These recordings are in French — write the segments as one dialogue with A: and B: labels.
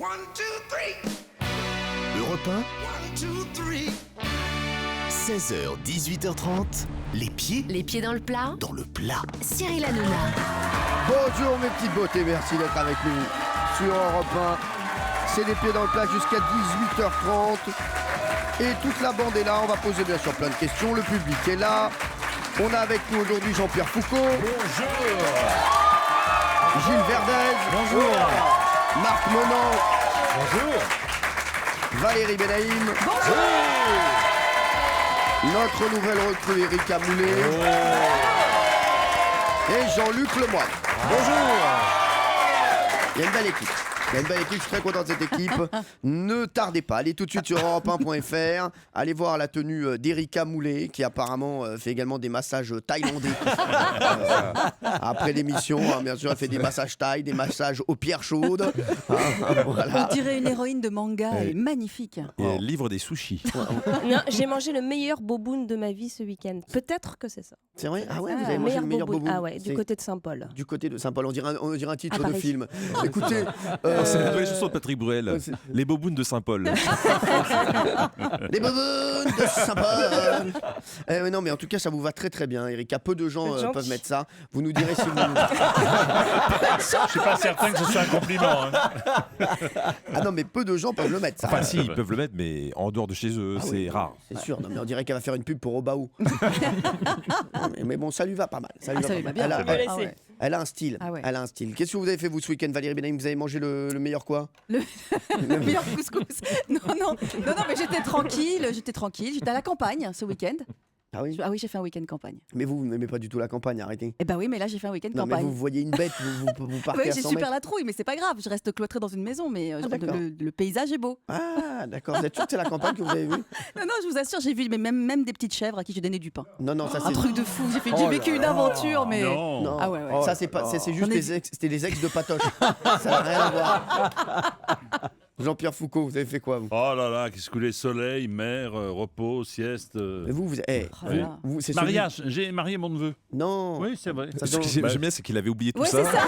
A: 1, 2, 3.
B: Europe
A: 1, 2, 3.
B: 16h, 18h30, les pieds
C: dans le plat.
B: dans le plat.
C: Cyril Hanouna.
D: Bonjour mes petites beautés, merci d'être avec nous sur Europe 1. C'est les pieds dans le plat jusqu'à 18h30. Et toute la bande est là, on va poser bien sûr plein de questions. Le public est là. On a avec nous aujourd'hui Jean-Pierre Foucault.
E: Bonjour.
D: Gilles Verdez.
E: Bonjour.
D: Marc Menant.
E: Bonjour.
D: Valérie Benaïm. Notre nouvelle recrue Erika Moulet. Et Jean-Luc Lemoyne.
E: Bonjour.
D: Il y a une belle équipe. Il y a une belle équipe, je suis très content de cette équipe. Ne tardez pas, allez tout de suite sur europe1.fr. Allez voir la tenue d'Erika Moulet, qui apparemment fait également des massages thaïlandais. Après l'émission, bien sûr, elle fait des massages thaï, des massages aux pierres chaudes. Voilà.
F: On dirait une héroïne de manga, elle est magnifique.
E: Et elle livre des sushis.
G: Non, j'ai mangé le meilleur boboon de ma vie ce week-end. Peut-être que c'est ça.
D: C'est vrai? Ah ouais, vous avez mangé le meilleur bobo?
G: Ah ouais, du côté de Saint-Paul.
D: Du côté de Saint-Paul, on dirait un titre
G: À
D: de
G: Paris.
D: film. Écoutez,
E: C'est la nouvelle chanson de Patrick Bruel.
D: c'est-
E: Les bobounes de Saint-Paul.
D: les bobounes de Saint-Paul. Non, mais en tout cas, ça vous va très très bien, Erika. Peu de gens
G: C'est gentil.
D: peuvent mettre ça. Vous nous direz si vous.
H: Je suis pas certain que ce soit un compliment. Hein.
D: Ah non, mais peu de gens peuvent le mettre, ça.
E: Enfin, si, ils peuvent le mettre, mais en dehors de chez eux,
D: Ah
E: c'est
D: oui,
E: rare.
D: C'est sûr. Non, mais on dirait qu'elle va faire une pub pour Obaou. mais bon, ça lui va pas mal. Ça lui
F: Ah, ça lui va
D: pas
F: bien.
D: mal.
G: laisser.
F: Ah ouais.
D: Elle a un style.
F: Ah ouais.
D: Elle a un style. Qu'est-ce que vous avez fait vous ce week-end, Valérie Benaïm? Vous avez mangé le meilleur quoi?
F: Le meilleur couscous. Non, mais j'étais tranquille. J'étais à la campagne ce week-end.
D: Ah oui.
F: Ah oui, j'ai fait un week-end campagne.
D: Mais vous n'aimez pas du tout la campagne, arrêtez.
F: Eh ben oui, mais là j'ai fait un week-end
D: Non, mais
F: campagne.
D: vous voyez une bête, vous partez
F: Oui,
D: à
F: j'ai
D: 100
F: super
D: mètres.
F: la trouille, mais c'est pas grave. Je reste cloîtrée dans une maison, mais
D: d'accord.
F: le paysage est beau.
D: Ah, d'accord. Vous êtes sûr que c'est la campagne que vous avez vue?
F: Non, je vous assure, j'ai vu même des petites chèvres à qui j'ai donné du pain.
D: Non, ça
F: Un
D: c'est.
F: truc de fou. J'ai vécu une aventure, mais.
H: Non.
D: Non.
F: Ah ouais.
D: Ça c'est pas, c'est juste
F: On est-
D: c'était les ex de Patoche. Ça n'a rien à voir. Jean-Pierre Foucault, vous avez fait quoi vous?
H: Oh là là, qu'est-ce que les soleils, mer, repos, sieste.
D: Mais vous,
F: Oh là là.
D: c'est celui-
H: Mariage, j'ai marié mon neveu.
D: Non.
H: Oui, c'est vrai.
D: Ça
E: Ce que j'aime bien, c'est qu'il avait oublié tout
F: Ouais,
E: ça.
F: c'est ça.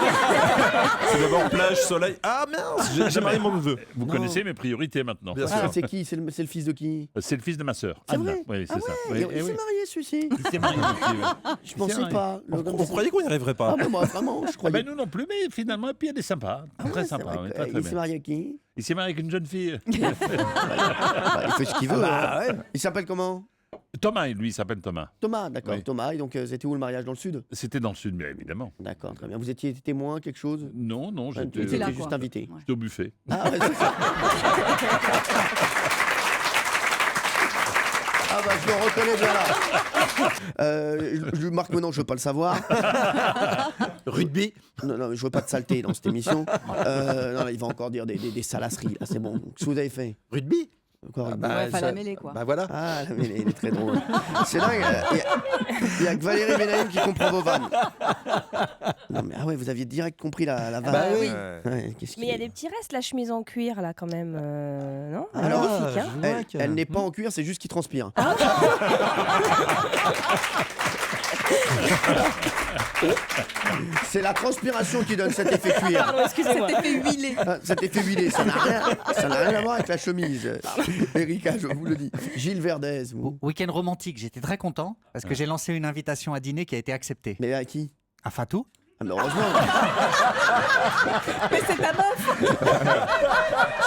E: C'est d'abord plage, soleil. Ah mince, j'ai marié mon neveu.
H: Vous
D: Non.
H: connaissez mes priorités maintenant.
E: Bien
D: Ah,
E: sûr.
D: c'est qui? C'est le fils de qui?
H: C'est le fils de ma sœur.
D: C'est
H: Anna.
D: vrai?
H: Oui, c'est
D: Ah
H: ça.
D: ouais,
H: Oui,
D: il
H: oui.
D: s'est marié celui-ci.
H: Il s'est marié.
D: Je pensais
H: marié.
D: pas.
E: On croyait qu'on n'y arriverait pas.
D: Ah mais moi vraiment, je
H: Ah
D: croyais.
H: ben nous non plus, mais finalement, et puis elle est sympa.
D: Ah ouais,
H: Très
D: c'est
H: sympa.
D: vrai
H: oui,
D: que-
H: très, très
D: il s'est
H: bien.
D: marié avec qui?
H: Il s'est marié avec une jeune fille.
D: Bah, il fait ce qu'il veut.
H: bah,
D: hein. Il s'appelle comment?
H: Thomas, lui, il s'appelle Thomas.
D: Thomas, d'accord.
H: Oui.
D: Thomas, et donc c'était où le mariage? Dans le sud?
H: C'était dans le sud, bien évidemment.
D: D'accord, très bien. Vous étiez témoin, quelque chose?
H: Non,
D: Tu
H: j'étais
D: étais
F: là,
D: juste
F: quoi.
D: invité.
F: Ouais.
H: j'étais au buffet.
D: Ah ouais, c'est ça. Ah bah je le reconnais bien là. Marc Menant, je veux pas le savoir.
E: Rugby.
D: Non, mais je veux pas de saleté dans cette émission. Non, il va encore dire des salasseries. Là, c'est bon. Qu'est-ce que vous avez fait?
E: Rugby.
D: Encore une-
F: Ouais, fallait la mêler, quoi.
E: Bah voilà.
D: Ah, mais il est très drôle. C'est dingue. Il y a que Valérie Benaïm qui comprend vos vannes. Non, mais ah ouais, vous aviez direct compris la vanne.
F: Bah oui.
D: Ouais, qu'est-ce
G: Mais il y a
D: qu'il-
G: des petits restes, la chemise en cuir là quand même. Non,
D: Alors,
G: magnifique. Hein.
D: Elle n'est pas en cuir, c'est juste qu'il transpire. C'est la transpiration qui donne cet effet cuir.
G: Pardon, excusez-moi.
F: C'était fait huiler.
D: Ah, cet effet huilé, ça n'a rien à voir avec la chemise. Erika, je vous le dis. Gilles Verdez, vous.
I: Week-end romantique, j'étais très content parce que j'ai lancé une invitation à dîner qui a été acceptée.
D: Mais à qui?
I: À Fatou.
D: Ah, mais heureusement.
F: Mais c'est ta meuf.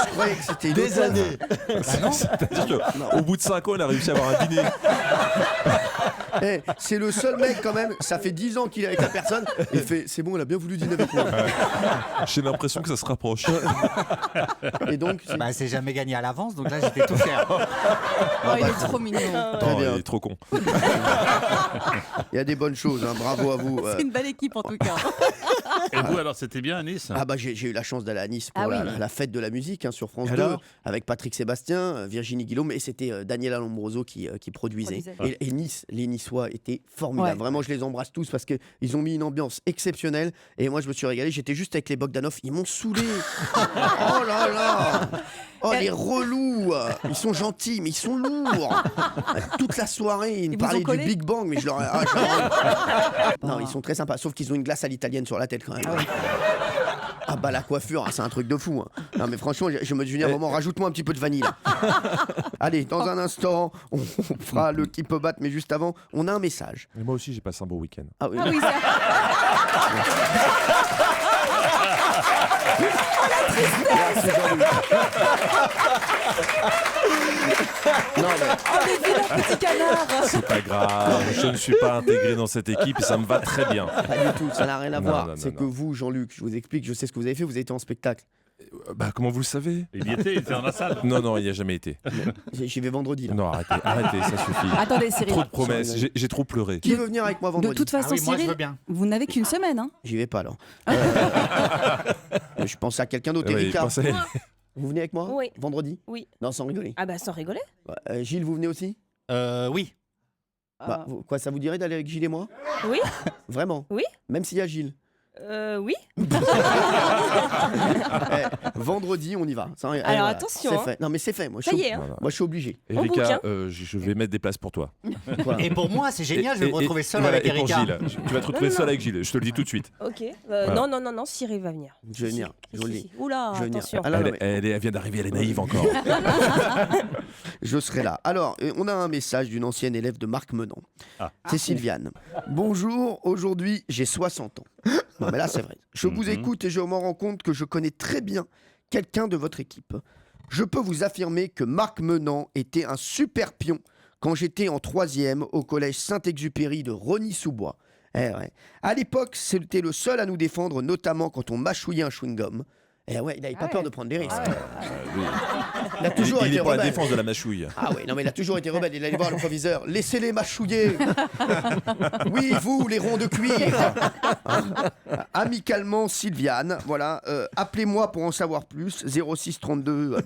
D: Je croyais que c'était une
E: Des
D: autre
E: années.
D: œuvre.
E: C'est-à-dire qu'au bout de 5 ans, elle a réussi à avoir un dîner.
D: Eh, c'est le seul mec quand même, ça fait 10 ans qu'il est avec la personne. Il fait, c'est bon, elle a bien voulu dîner avec moi.
E: J'ai l'impression que ça se rapproche.
D: Et donc, c'est-
I: Bah, c'est jamais gagné à l'avance, donc là j'étais tout fier.
F: Oh, il est trop mignon.
D: Très
E: Non,
D: bien.
E: il est trop con.
D: il y a des bonnes choses, hein, bravo à vous.
F: C'est une belle équipe en tout cas.
H: Et vous, alors, c'était bien à Nice?
D: Ah bah j'ai eu la chance d'aller à Nice pour
F: Ah oui.
D: la fête de la musique hein, sur France
E: Et
D: 2
E: alors
D: avec Patrick Sébastien, Virginie Guillaume et c'était Daniela Lombroso qui produisait. Et Nice, les Niçois étaient formidables.
F: Ouais.
D: Vraiment, je les embrasse tous parce qu'ils ont mis une ambiance exceptionnelle et moi je me suis régalé. J'étais juste avec les Bogdanov, ils m'ont saoulé. Oh là là. Oh les relous. Ils sont gentils mais ils sont lourds. Toute la soirée, ils me
F: vous ont
D: parlaient du
F: collé
D: Big Bang mais je leur non, ils sont très sympas sauf qu'ils ont une glace à l'italienne sur la tête quand même. Ah bah la coiffure, c'est un truc de fou. Hein. Non mais franchement, je me dis à un moment, rajoute-moi un petit peu de vanille. Là. Allez, dans un instant, on fera le qui peut battre, mais juste avant, on a un message.
E: Et moi aussi, j'ai passé un beau week-end.
D: Ah oui.
F: Ah oui, ça.
D: Merci Jean-Luc. Non mais
F: Oh, les vilains petits canards.
E: C'est pas grave, je ne suis pas intégré dans cette équipe et ça me va très bien.
D: pas du tout, ça n'a rien à
E: Non,
D: voir.
E: non,
D: C'est
E: non,
D: que
E: non.
D: vous, Jean-Luc, je vous explique, je sais ce que vous avez fait, vous étiez en spectacle.
E: Bah, comment vous le savez?
H: Il était dans la salle.
E: Non, il n'y a jamais été.
D: J'y vais vendredi là.
E: Non, arrêtez, ça suffit.
F: Attendez, Cyril.
E: Trop de promesses, j'ai trop pleuré.
D: Qui veut venir avec moi
F: De
D: vendredi?
F: toute façon,
I: Ah oui, moi, je
F: Cyril,
I: veux bien.
F: vous n'avez qu'une semaine. Hein.
D: J'y vais pas alors. Je pensais à quelqu'un d'autre,
E: Ouais,
D: Erika.
E: pensez-
D: Vous venez avec moi?
G: Oui.
D: Vendredi?
G: Oui.
D: Non, sans rigoler.
G: Ah bah sans rigoler.
D: Gilles, vous venez aussi?
I: Oui.
D: Bah, quoi, ça vous dirait d'aller avec Gilles et moi?
G: Oui.
D: Vraiment?
G: Oui.
D: Même s'il y a Gilles.
G: Oui.
D: Vendredi, on y va. Ça,
G: Alors, attention,
D: C'est
G: hein.
D: fait. Non, mais c'est fait. Moi,
G: Ça y est. Hein.
E: Voilà.
D: Moi, je suis obligé.
E: Erika,
G: bouquin.
E: je vais mettre des places pour toi.
D: Quoi.
I: Et pour moi, c'est génial, je vais me retrouver seul
E: voilà,
I: avec
E: et pour
I: Erika.
E: Gilles. Tu vas te retrouver
G: Non,
E: seul
G: non.
E: avec Gilles, je te le dis tout de suite.
G: Ok.
E: Voilà.
G: Non, Cyril va venir.
D: Je vais venir. Je vous le dis.
G: Oula,
D: Je vais venir.
G: attention.
D: Ah, non, non, mais
E: Elle vient d'arriver, elle est naïve encore.
D: je serai là. Alors, on a un message d'une ancienne élève de Marc Menant.
H: Ah.
D: C'est Sylviane. Bonjour, aujourd'hui, j'ai 60 ans. Non, mais là, c'est vrai. Je vous écoute et je me rends compte que je connais très bien quelqu'un de votre équipe. Je peux vous affirmer que Marc Menant était un super pion quand j'étais en 3e au collège Saint-Exupéry de Rosny-sous-Bois. Eh ouais. À l'époque, c'était le seul à nous défendre, notamment quand on mâchouillait un chewing-gum. Eh ouais, il n'avait pas peur de prendre des risques. Il a toujours
E: Il
D: été
E: est pour la
D: rebelle.
E: défense de la mâchouille.
D: Ah oui, non mais il a toujours été rebelle. Il allait voir le proviseur. Laissez-les mâchouiller. Oui, vous, les ronds de cuir. Amicalement, Sylviane. Voilà. Appelez-moi pour en savoir plus. 06 32.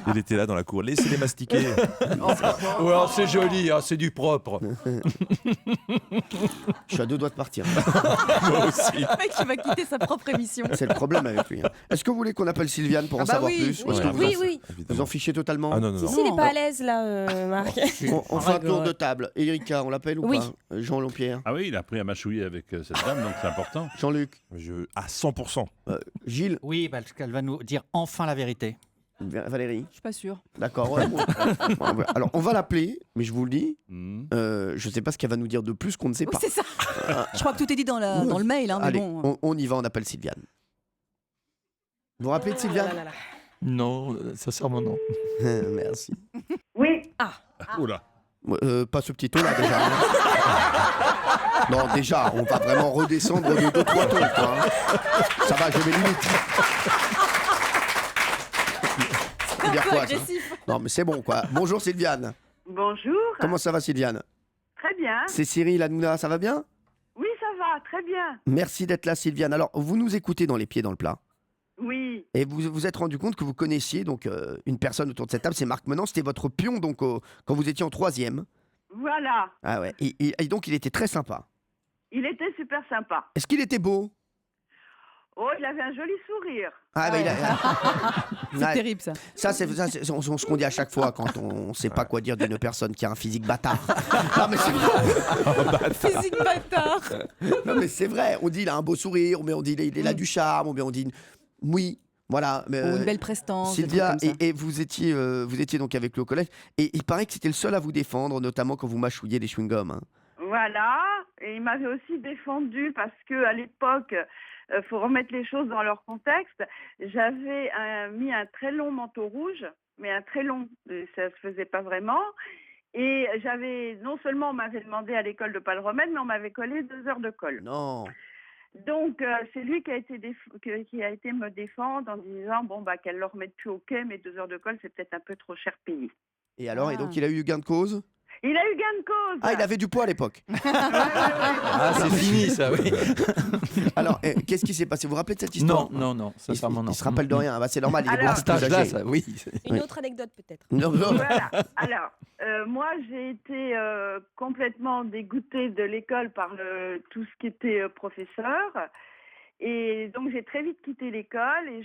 E: Il était là dans la cour, laissez-les mastiquer.
C: Ouais, c'est joli, hein, c'est du propre.
D: Je suis à 2 doigts de partir.
E: Moi aussi.
F: Le mec, il va quitter sa propre émission.
D: C'est le problème avec lui. Hein. Est-ce que vous voulez qu'on appelle Sylviane pour en
F: bah
D: savoir
F: oui,
D: plus
F: oui,
D: Est-ce que
G: Oui,
D: vous,
G: oui.
D: vous en fichez totalement
E: Ah non,
G: Si,
E: non.
G: il est pas à l'aise là, Marc.
D: On fait un tour de table. Erika, on l'appelle ou
G: Oui.
D: pas Jean-Pierre,
H: Ah oui, il a appris à mâchouiller avec cette dame, donc c'est important.
D: Jean-Luc,
E: À 100%.
D: Gilles,
I: Oui, parce qu'elle va nous dire enfin la vérité.
D: Valérie.
F: Je suis pas sûre.
D: D'accord. Ouais, bon. Ouais. Alors, on va l'appeler, mais je vous le dis,
H: Mhm.
D: je sais pas ce qu'elle va nous dire de plus qu'on ne sait
F: Oui,
D: pas.
F: c'est ça. Je crois que tout est dit dans le mail, hein, mais
D: Allez,
F: bon.
D: on y va, on appelle Sylviane. Vous vous rappelez de Sylviane
G: Ah là là là.
C: Non, sincèrement non.
D: Merci.
H: Oula.
D: Pas ce petit ton-là, déjà. hein. Non, déjà, on va vraiment redescendre de 2-3 tons, quoi. hein. Ça va, je vais limite. Ça veut dire quoi, ça
F: Agressif.
D: Non, mais c'est bon, quoi. Bonjour, Sylviane.
J: Bonjour,
D: Comment ça va, Sylviane
J: très bien.
D: C'est Cyril Hanouna, ça va bien
J: Oui, ça va, très bien.
D: Merci d'être là, Sylviane. Alors, vous nous écoutez dans Les Pieds dans le Plat.
J: Oui,
D: Et vous vous êtes rendu compte que vous connaissiez donc une personne autour de cette table, c'est Marc Menant, c'était votre pion donc quand vous étiez en 3e.
J: voilà.
D: Ah ouais. Et donc il était très sympa.
J: Il était super sympa.
D: Est-ce qu'il était beau?
J: Oh, il avait un joli sourire.
D: Ah bah,
F: C'est
D: Ouais.
F: terrible, ça.
D: Ça, c'est ce qu'on dit à chaque fois quand on ne sait pas quoi dire d'une personne qui a un physique bâtard. Non mais c'est vrai.
F: Physique bâtard.
D: Non mais c'est vrai. On dit il a un beau sourire, mais on dit il a du charme, ou bien on dit oui, voilà. Mais,
F: Ou une belle prestance. des
D: Sylvia,
F: trucs comme ça.
D: et vous étiez donc avec lui au collège, et il paraît que c'était le seul à vous défendre, notamment quand vous mâchouilliez des chewing-gums. Hein.
J: Voilà. Et il m'avait aussi défendu parce que à l'époque, faut remettre les choses dans leur contexte. J'avais mis un très long manteau rouge, mais un très long, ça se faisait pas vraiment. Et non seulement on m'avait demandé à l'école de pas le remettre, mais on m'avait collé 2 heures de colle.
D: Non.
J: Donc, c'est lui qui a été me défendre en disant bon, bah, qu'elle ne le remette plus au quai, mais 2 heures de colle, c'est peut-être un peu trop cher payé.
D: Et alors,
F: Ah.
D: et donc il a eu gain de cause?
J: Il a eu gain de cause.
D: Ah, il avait du poids à l'époque.
C: Ah, c'est fini ça, oui.
D: Alors, qu'est-ce qui s'est passé? Vous vous rappelez de cette histoire?
C: Non, sincèrement non.
D: Il se rappelle de rien. Ah bah, c'est normal, il est
J: Alors-
D: beaucoup
C: À cet
D: plus
C: âge-là,
D: âgé.
C: ça, oui.
G: Une
D: Oui.
G: autre anecdote peut-être.
D: Non, non.
J: Voilà. Alors, moi, j'ai été complètement dégoûtée de l'école par tout ce qui était professeur. Et donc, j'ai très vite quitté l'école et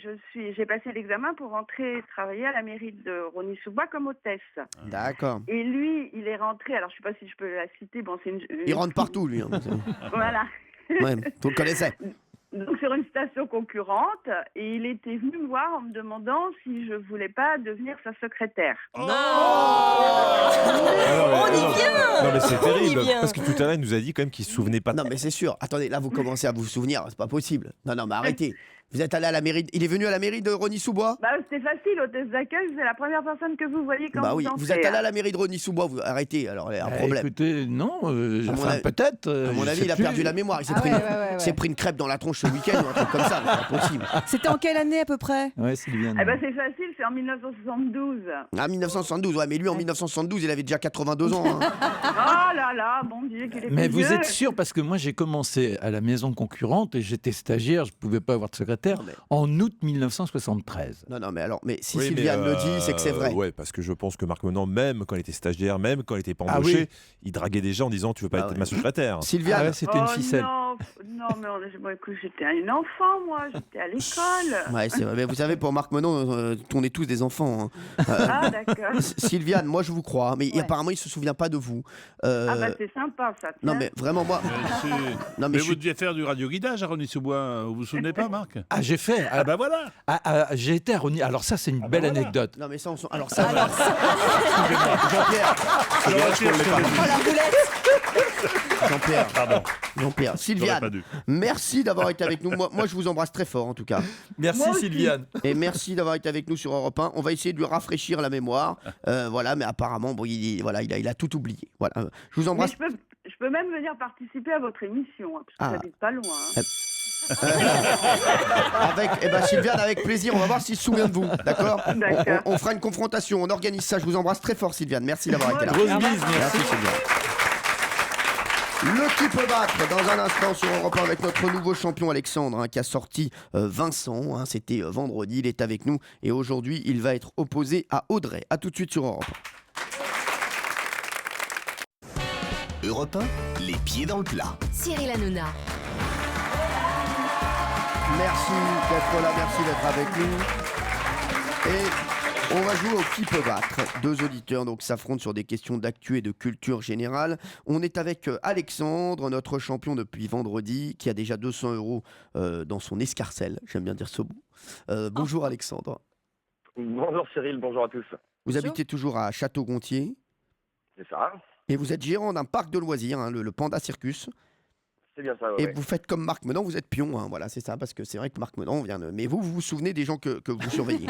J: j'ai passé l'examen pour rentrer travailler à la mairie de Rosny-sous-Bois comme hôtesse.
D: D'accord.
J: Et lui, il est rentré, alors je ne sais pas si je peux la citer, bon, c'est
D: Il rentre partout, lui. Hein.
J: Voilà.
D: Ouais, vous le connaissez.
J: donc sur une station concurrente, et il était venu me voir en me demandant si je voulais pas devenir sa secrétaire.
E: On y vient. Non mais c'est terrible parce que tout à l'heure il nous a dit quand même qu'il se souvenait pas.
D: Non, mais c'est sûr. Attendez, là, vous commencez à vous souvenir. C'est pas possible. Non, mais arrêtez. Vous êtes allé à la mairie. Il est venu à la mairie de Rosny-sous-Bois?
J: Bah, c'était facile, hôtesse d'accueil, c'est la première personne que vous voyez quand
D: Bah
J: vous
D: oui.
J: entrez.
D: Vous êtes allé à la mairie de Rosny-sous-Bois. Vous arrêtez. Alors, il y a un problème.
C: Écoutez, non,
D: mon avis-
C: peut-être.
D: À mon avis, il a perdu la mémoire. Il s'est pris, il s'est pris une crêpe dans la tronche ce week-end ou un truc comme ça. C'est pas possible.
F: C'était en quelle année à peu près?
C: Ouais, Sylviane.
J: Eh ben, c'est facile, c'est en 1972.
D: Ah, 1972. Ouais, mais lui, en 1972, il avait déjà 82 ans. Hein.
J: Oh là là, bon Dieu, qu'il est
C: Mais vous
J: vieux.
C: êtes sûr, parce que moi j'ai commencé à la maison concurrente et j'étais stagiaire, je ne pouvais pas avoir de secrétaire, en août 1973.
D: Non, mais alors, mais si
E: Oui,
D: Sylviane
E: mais,
D: le dit, c'est que c'est vrai.
E: Ouais, parce que je pense que Marc Menon, même quand il était stagiaire, même quand il était pas
C: Ah
E: embauché,
C: oui.
E: il draguait des gens en disant tu veux pas être ma secrétaire.
D: Sylviane,
C: Ah ouais, c'était une ficelle.
J: Non, mais bon, écoute, j'étais une enfant, moi, j'étais à l'école.
D: Ouais, c'est vrai. Mais vous savez, pour Marc Menon, on est tous des enfants. Hein.
J: Ah, d'accord.
D: Sylviane, moi je vous crois, mais apparemment il se souvient pas de vous.
J: Ah bah c'est sympa ça.
D: Non
J: tiens.
D: mais vraiment moi. Non,
H: Mais
D: je
H: vous
D: suis-
H: deviez faire du radioguidage à Rosny-sous-Bois. Vous vous souvenez pas, Marc?
C: Ah, j'ai fait.
H: Ah bah voilà.
C: J'ai été à Rosny. Alors, ça, c'est une belle
H: voilà.
C: anecdote.
D: Non mais ça, alors ça.
H: Je le retire, je te l'ai dit.
F: Oh la boulette!
D: Jean-Pierre.
H: Pardon.
D: Jean-Pierre.
H: J'aurais
D: Sylviane.
H: pas dû.
D: Merci d'avoir été avec nous. Moi, je vous embrasse très fort en tout cas.
C: Merci,
J: Moi aussi.
C: Sylviane.
D: Et merci d'avoir été avec nous sur Europe 1. On va essayer de lui rafraîchir la mémoire. Voilà, mais apparemment, bon, il a tout oublié. Voilà. Je vous
J: Mais
D: embrasse.
J: je peux même venir participer à votre émission, hein, parce que j'habite pas loin. hein.
D: Sylviane, avec plaisir. On va voir s'il se souvient de vous. D'accord.
J: D'accord.
D: On fera une confrontation. On organise ça. Je vous embrasse très fort, Sylviane. Merci d'avoir été là.
C: Grosse bise,
D: Merci,
C: merci.
D: Sylviane. Le qui peut battre dans un instant sur Europe 1 avec notre nouveau champion Alexandre qui a sorti Vincent. C'était vendredi, il est avec nous et aujourd'hui il va être opposé à Audrey. A tout de suite sur Europe 1.
B: Europe 1, les pieds dans le plat.
K: Cyril Hanouna.
D: Merci d'être là, merci d'être avec nous. Et on va jouer au qui peut battre. Deux auditeurs donc s'affrontent sur des questions d'actu et de culture générale. On est avec Alexandre, notre champion depuis vendredi, qui a déjà 200 € dans son escarcelle. J'aime bien dire ce bout. Bonjour Alexandre.
L: Bonjour Cyril, bonjour à tous.
D: Vous habitez toujours à Château-Gontier
L: C'est ça,
D: et vous êtes gérant d'un parc de loisirs, le Panda Circus.
L: c'est bien ça.
D: Et
L: Ouais.
D: vous faites comme Marc Menon, vous êtes pion. Voilà, c'est ça, parce que c'est vrai que Marc Menon vient de... Mais vous vous souvenez des gens que vous surveillez.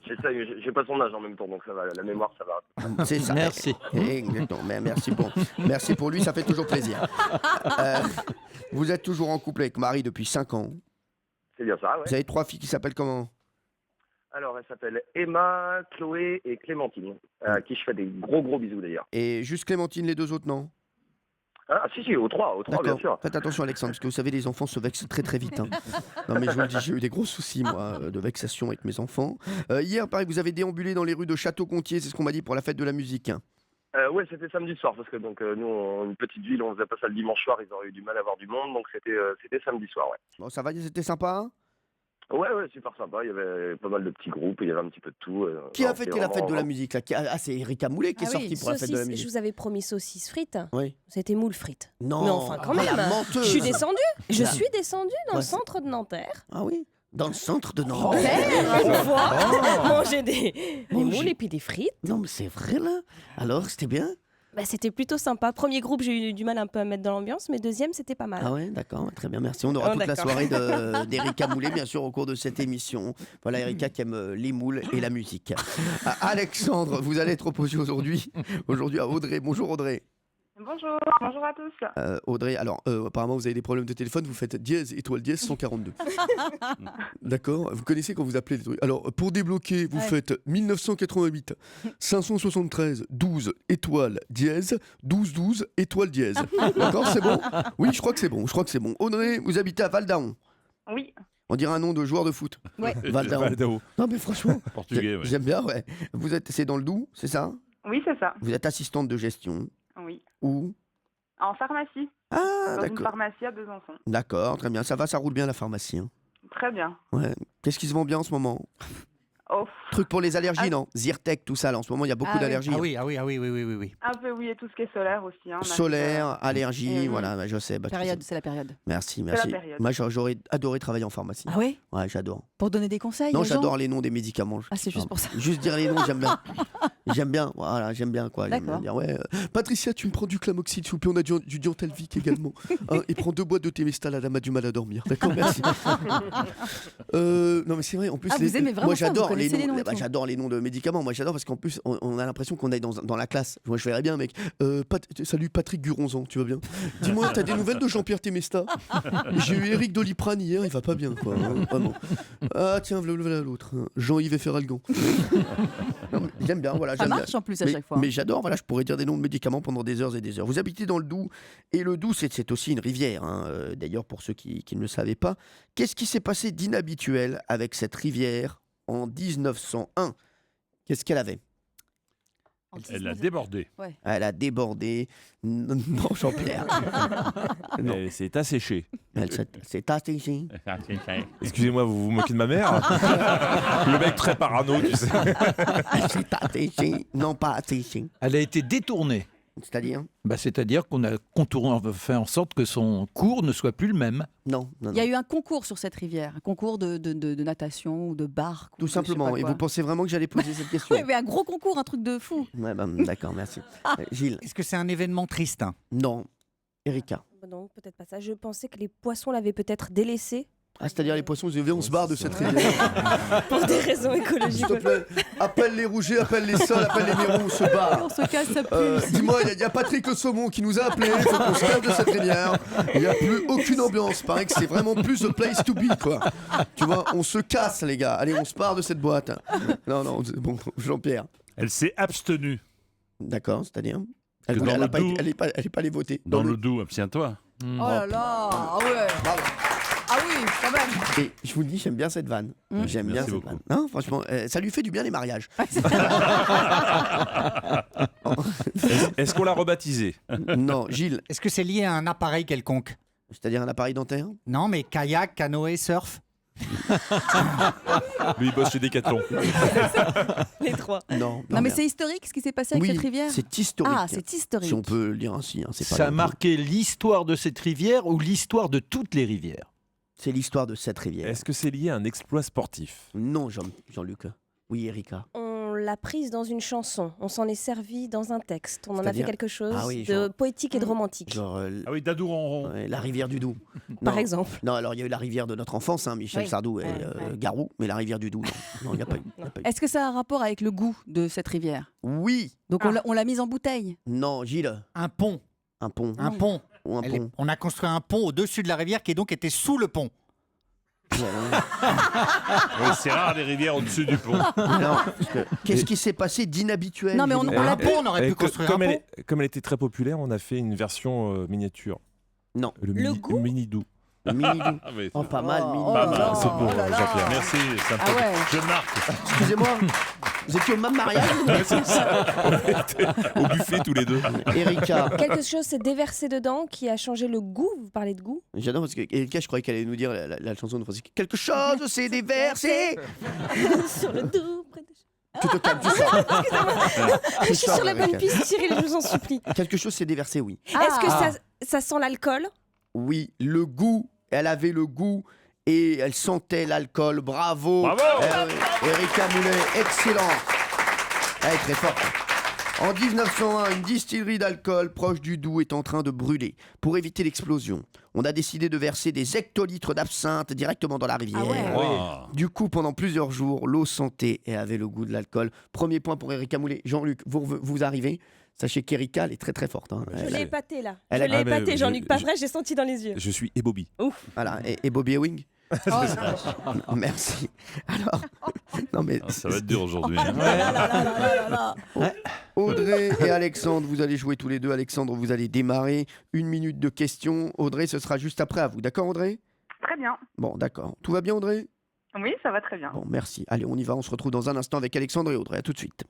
L: J'essaye, j'ai pas son âge en même temps, donc ça va, la mémoire ça va.
D: C'est ça.
C: Merci.
D: Exactement. Mais merci pour lui, ça fait toujours plaisir. Vous êtes toujours en couple avec Marie depuis 5 ans.
L: C'est bien ça, ouais.
D: Vous avez 3 filles qui s'appellent comment?
L: Alors elle s'appelle Emma, Chloé et Clémentine, à qui je fais des gros bisous d'ailleurs.
D: Et juste Clémentine, les 2 autres, non?
L: Ah si, aux trois bien
D: D'accord.
L: sûr.
D: Faites attention Alexandre, parce que vous savez, les enfants se vexent très vite. Hein. Non mais je vous le dis, j'ai eu des gros soucis moi, de vexation avec mes enfants. Hier, pareil, vous avez déambulé dans les rues de Château-Gontier, c'est ce qu'on m'a dit pour la fête de la musique.
L: Ouais, c'était samedi soir, parce que donc nous, une petite ville, on faisait pas ça le dimanche soir, ils auraient eu du mal à avoir du monde, donc c'était samedi soir, ouais.
D: Bon, ça va, c'était sympa hein?
L: Ouais, super sympa, il y avait pas mal de petits groupes, il y avait un petit peu de tout.
D: Qui a
L: non,
D: fêté
L: c'est
D: la fête de la
L: vraiment-
D: musique là? C'est Erika Moulet qui est sortie pour la fête de la
G: Saucisse,
D: musique.
G: je vous avais promis saucisses frites.
D: Oui.
G: C'était moules frites.
D: Non,
G: Mais enfin, quand
D: oh, la
G: même.
D: menteuse.
G: Je suis descendue. Je
D: Ah.
G: suis descendue dans
D: Ouais,
G: le centre de Nanterre.
D: Ah oui? Dans le centre de Nantes.
G: Nanterre, une fois,
D: Oh.
G: manger des moules et puis des frites.
D: Non mais c'est vrai là. Alors c'était bien?
G: Bah, c'était plutôt sympa. Premier groupe, j'ai eu du mal un peu à me mettre dans l'ambiance, mais deuxième, c'était pas mal.
D: Ah ouais, d'accord, très bien, merci. On aura toute la
G: d'accord.
D: soirée d'Erika Moulet, bien sûr, au cours de cette émission. Voilà, Erika qui aime les moules et la musique. Alexandre, vous allez être opposé aujourd'hui à Audrey. Bonjour Audrey.
J: Bonjour à tous.
D: Audrey, alors apparemment vous avez des problèmes de téléphone, vous faites dièse, étoile dièse 142. D'accord? Vous connaissez quand vous appelez les trucs. Alors pour débloquer, vous faites 1988 573 12 étoile dièse 12 12 étoile dièse. D'accord, c'est bon? Oui, je crois que c'est bon. Audrey, vous habitez à Val-d'Aon.
J: Oui.
D: On dirait un nom de joueur de foot.
F: Ouais.
D: Val-d'Aon. Non mais franchement,
H: Portugais, ouais.
D: j'aime bien, ouais. C'est dans le Doubs, c'est ça?
J: Oui, c'est ça.
D: Vous êtes assistante de gestion.
J: Oui.
D: Où?
J: En pharmacie.
D: Ah,
J: Dans une
D: d'accord.
J: pharmacie à Besançon.
D: D'accord, très bien. Ça va, ça roule bien la pharmacie. Hein.
J: Très bien.
D: Ouais. Qu'est-ce qui se vend bien en ce moment?
J: Oh,
D: Truc pour les allergies, non? Zyrtec, tout ça, là, en ce moment, il y a beaucoup d'allergies.
I: Ah oui, oui.
J: un peu, oui, et tout ce qui est solaire aussi. Hein,
D: Solaire, allergies,
F: Mhm.
D: voilà, je sais. Bah, tout
F: Période,
D: ça.
F: c'est la période.
D: Merci,
J: la
D: merci.
J: période.
D: Moi, j'aurais adoré travailler en pharmacie.
F: Ah oui?
D: Ouais, j'adore.
F: Pour donner des conseils
D: Non,
F: aux gens
D: j'adore les noms des médicaments.
F: Ah, c'est juste pour ça.
D: Juste dire les noms, j'aime bien. J'aime bien, voilà, j'aime bien quoi. J'aime bien
F: D'accord.
D: dire, ouais, Patricia, tu me prends du Clamoxyl, s'il vous plaît, on a du Diantalvic également. Hein, et prends 2 boîtes de Temesta, la dame a du mal à dormir. D'accord, merci. Non, mais c'est vrai, en plus,
F: Ah, vous aimez vraiment
D: moi
F: ça, vous
D: j'adore
F: connaissez les noms et
D: bah,
F: tout.
D: j'adore les noms de médicaments. Moi j'adore parce qu'en plus, on a l'impression qu'on est dans la classe. Moi je verrais bien, mec. Salut Patrick Guronzan, tu vas bien? Dis-moi, t'as des nouvelles de Jean-Pierre Temesta? J'ai eu Eric Doliprane hier, il va pas bien, quoi. Hein, vraiment. Ah, tiens, voilà l'autre. hein, Jean-Yves Ferralgan. Non, mais j'aime bien, voilà.
F: Ça
D: j'aime
F: marche
D: bien.
F: en plus à chaque fois.
D: Mais j'adore, voilà, je pourrais dire des noms de médicaments pendant des heures et des heures. Vous habitez dans le Doubs, et le Doubs, c'est aussi une rivière. hein. D'ailleurs, pour ceux qui ne le savaient pas, qu'est-ce qui s'est passé d'inhabituel avec cette rivière en 1901? Qu'est-ce qu'elle avait?
H: Elle a débordé.
F: Ouais.
D: Elle a débordé. Non, Jean-Pierre. Non.
E: C'est asséché.
D: C'est asséché.
E: Excusez-moi, vous vous moquez de ma mère? Le mec très parano, tu sais.
D: C'est asséché. Non, pas asséché.
C: Elle a été détournée.
D: C'est-à-dire?
C: C'est-à-dire qu'on a fait en sorte que son cours ne soit plus le même.
D: Non.
F: Il y a eu un concours sur cette rivière, un concours de natation ou de barque.
D: Tout simplement. Et vous pensez vraiment que j'allais poser cette question?
F: Oui, mais un gros concours, un truc de fou.
D: Ouais, bah, d'accord, merci. Gilles?
I: Est-ce que c'est un événement triste?
D: Non. Erika?
G: Non, peut-être pas ça. Je pensais que les poissons l'avaient peut-être délaissé
D: Ah, c'est-à-dire les poissons, ils disent, on se barre de cette rivière.
G: pour des raisons
D: S'il
G: écologiques.
D: te plaît, appelle les rougets, appelle les sols, appelle les mérons, on se barre.
F: On se casse, ça pue.
D: Dis-moi, il y a Patrick le Saumon qui nous a appelé, il faut qu'on se casse de cette rivière. Il n'y a plus aucune ambiance, paraît que c'est vraiment plus the place to be, quoi. Tu vois, on se casse, les gars. Allez, on se part de cette boîte. Non, bon, Jean-Pierre.
H: Elle s'est abstenue.
D: D'accord, c'est-à-dire
H: Que dans le Doubs-
D: elle n'est pas allée voter.
H: Dans le Doubs, abstiens-toi.
F: Oh là là, ah ouais.
D: Bravo.
F: Ah oui, quand même.
D: Et je vous le dis, j'aime bien cette vanne. J'aime bien
H: Merci
D: cette
H: beaucoup.
D: vanne. Non, franchement, ça lui fait du bien les mariages.
E: Est-ce qu'on l'a rebaptisé?
D: Non, Gilles,
I: Est-ce que c'est lié à un appareil quelconque?
D: c'est-à-dire un appareil dentaire?
I: Non, mais kayak, canoë, surf?
E: Lui, il bosse chez Decathlon.
G: Les trois.
D: Non,
F: Non, mais
D: merde.
F: c'est historique ce qui s'est passé avec
D: Oui,
F: cette rivière.
D: c'est historique.
F: Ah, c'est historique.
D: Si on peut le dire ainsi. Hein, c'est pas
C: Ça a
D: non plus-
C: marqué l'histoire de cette rivière ou l'histoire de toutes les rivières?
D: C'est l'histoire de cette rivière.
E: Est-ce que c'est lié à un exploit sportif?
D: Non, Jean-Luc. Oui, Erika.
G: On l'a prise dans une chanson. On s'en est servi dans un texte. On en a fait
D: C'est-à-dire
G: quelque chose
D: Ah oui,
G: de
D: genre-
G: poétique et de romantique.
D: Genre
H: Ah oui, Dadou Ronron.
D: la rivière du Doubs.
G: Par
D: Non.
G: exemple.
D: Non, alors il y a eu la rivière de notre enfance, hein, Michel
F: Oui.
D: Sardou et
F: Ouais,
D: Garou, mais la rivière du Doubs, non, il n'y a pas eu. il y a pas eu.
F: Est-ce que ça a un rapport avec le goût de cette rivière?
D: Oui.
F: Donc on l'a mise en bouteille.
D: Non, Gilles.
I: Un pont.
D: Un pont.
I: Un pont.
D: Ou un pont.
I: On a construit un pont au-dessus de la rivière qui donc était sous le pont.
H: Oui, c'est rare les rivières au-dessus du pont.
D: Non, parce que- Qu'est-ce qui s'est passé d'inhabituel?
F: Non, mais on
D: Gilles
F: l'a
I: Un pont, on aurait pu construire un
E: comme,
I: pont.
E: comme elle était très populaire, on a fait une version miniature.
D: Non.
G: Le goût
E: mini doux.
D: Mini-Doubs.
H: Ah oui,
D: Oh, pas mal, mini.
H: Pas mal,
E: c'est pour
F: là là.
E: Jean-Pierre.
H: Merci, ça me
F: Ah
H: fait-
F: ouais.
H: Je marque.
D: Excusez-moi, vous étiez au même mariage?
E: On était au buffet tous les deux.
D: Erika.
G: Quelque chose s'est déversé dedans qui a changé le goût. Vous parlez de goût?
D: J'adore parce que Erika, je croyais qu'elle allait nous dire la chanson de Francis. Quelque chose s'est déversé.
G: Sur le dos. Près de...
D: Tu te calmes, tu sors.
G: Je suis sur la bonne
D: Erika.
G: piste, Cyril, je vous en supplie.
D: Quelque chose s'est déversé, oui.
G: Est-ce que ça sent l'alcool?
D: Oui, le goût. Elle avait le goût et elle sentait l'alcool. Bravo.
H: Bravo.
D: Erika Moulet, excellente. Elle est très forte. En 1901, une distillerie d'alcool proche du Doubs est en train de brûler. Pour éviter l'explosion, on a décidé de verser des hectolitres d'absinthe directement dans la rivière.
F: Ah ouais.
H: Oh.
D: Du coup, pendant plusieurs jours, l'eau sentait et avait le goût de l'alcool. Premier point pour Erika Moulet. Jean-Luc, vous arrivez. Sachez qu'Erika, elle est très très forte. Hein.
G: Je l'ai épaté là.
D: elle
G: Je
D: a-
G: l'ai
E: Ah, mais
G: épaté, Jean-Luc.
E: je-
G: Pas
E: je-
G: vrai, j'ai senti dans les yeux.
E: Je suis ébobie.
D: Voilà. Et Bobby Ewing.
F: Oh,
D: Merci. Alors, non mais
H: Ah, ça va être dur aujourd'hui.
F: là là là là là là là.
D: Audrey et Alexandre, vous allez jouer tous les deux. Alexandre, vous allez démarrer. 1 minute de questions. Audrey, ce sera juste après à vous. D'accord, Audrey?
J: Très bien.
D: Bon, d'accord. Tout va bien, Audrey?
J: Oui, ça va très bien.
D: Bon, merci. Allez, on y va. On se retrouve dans un instant avec Alexandre et Audrey. À tout de suite.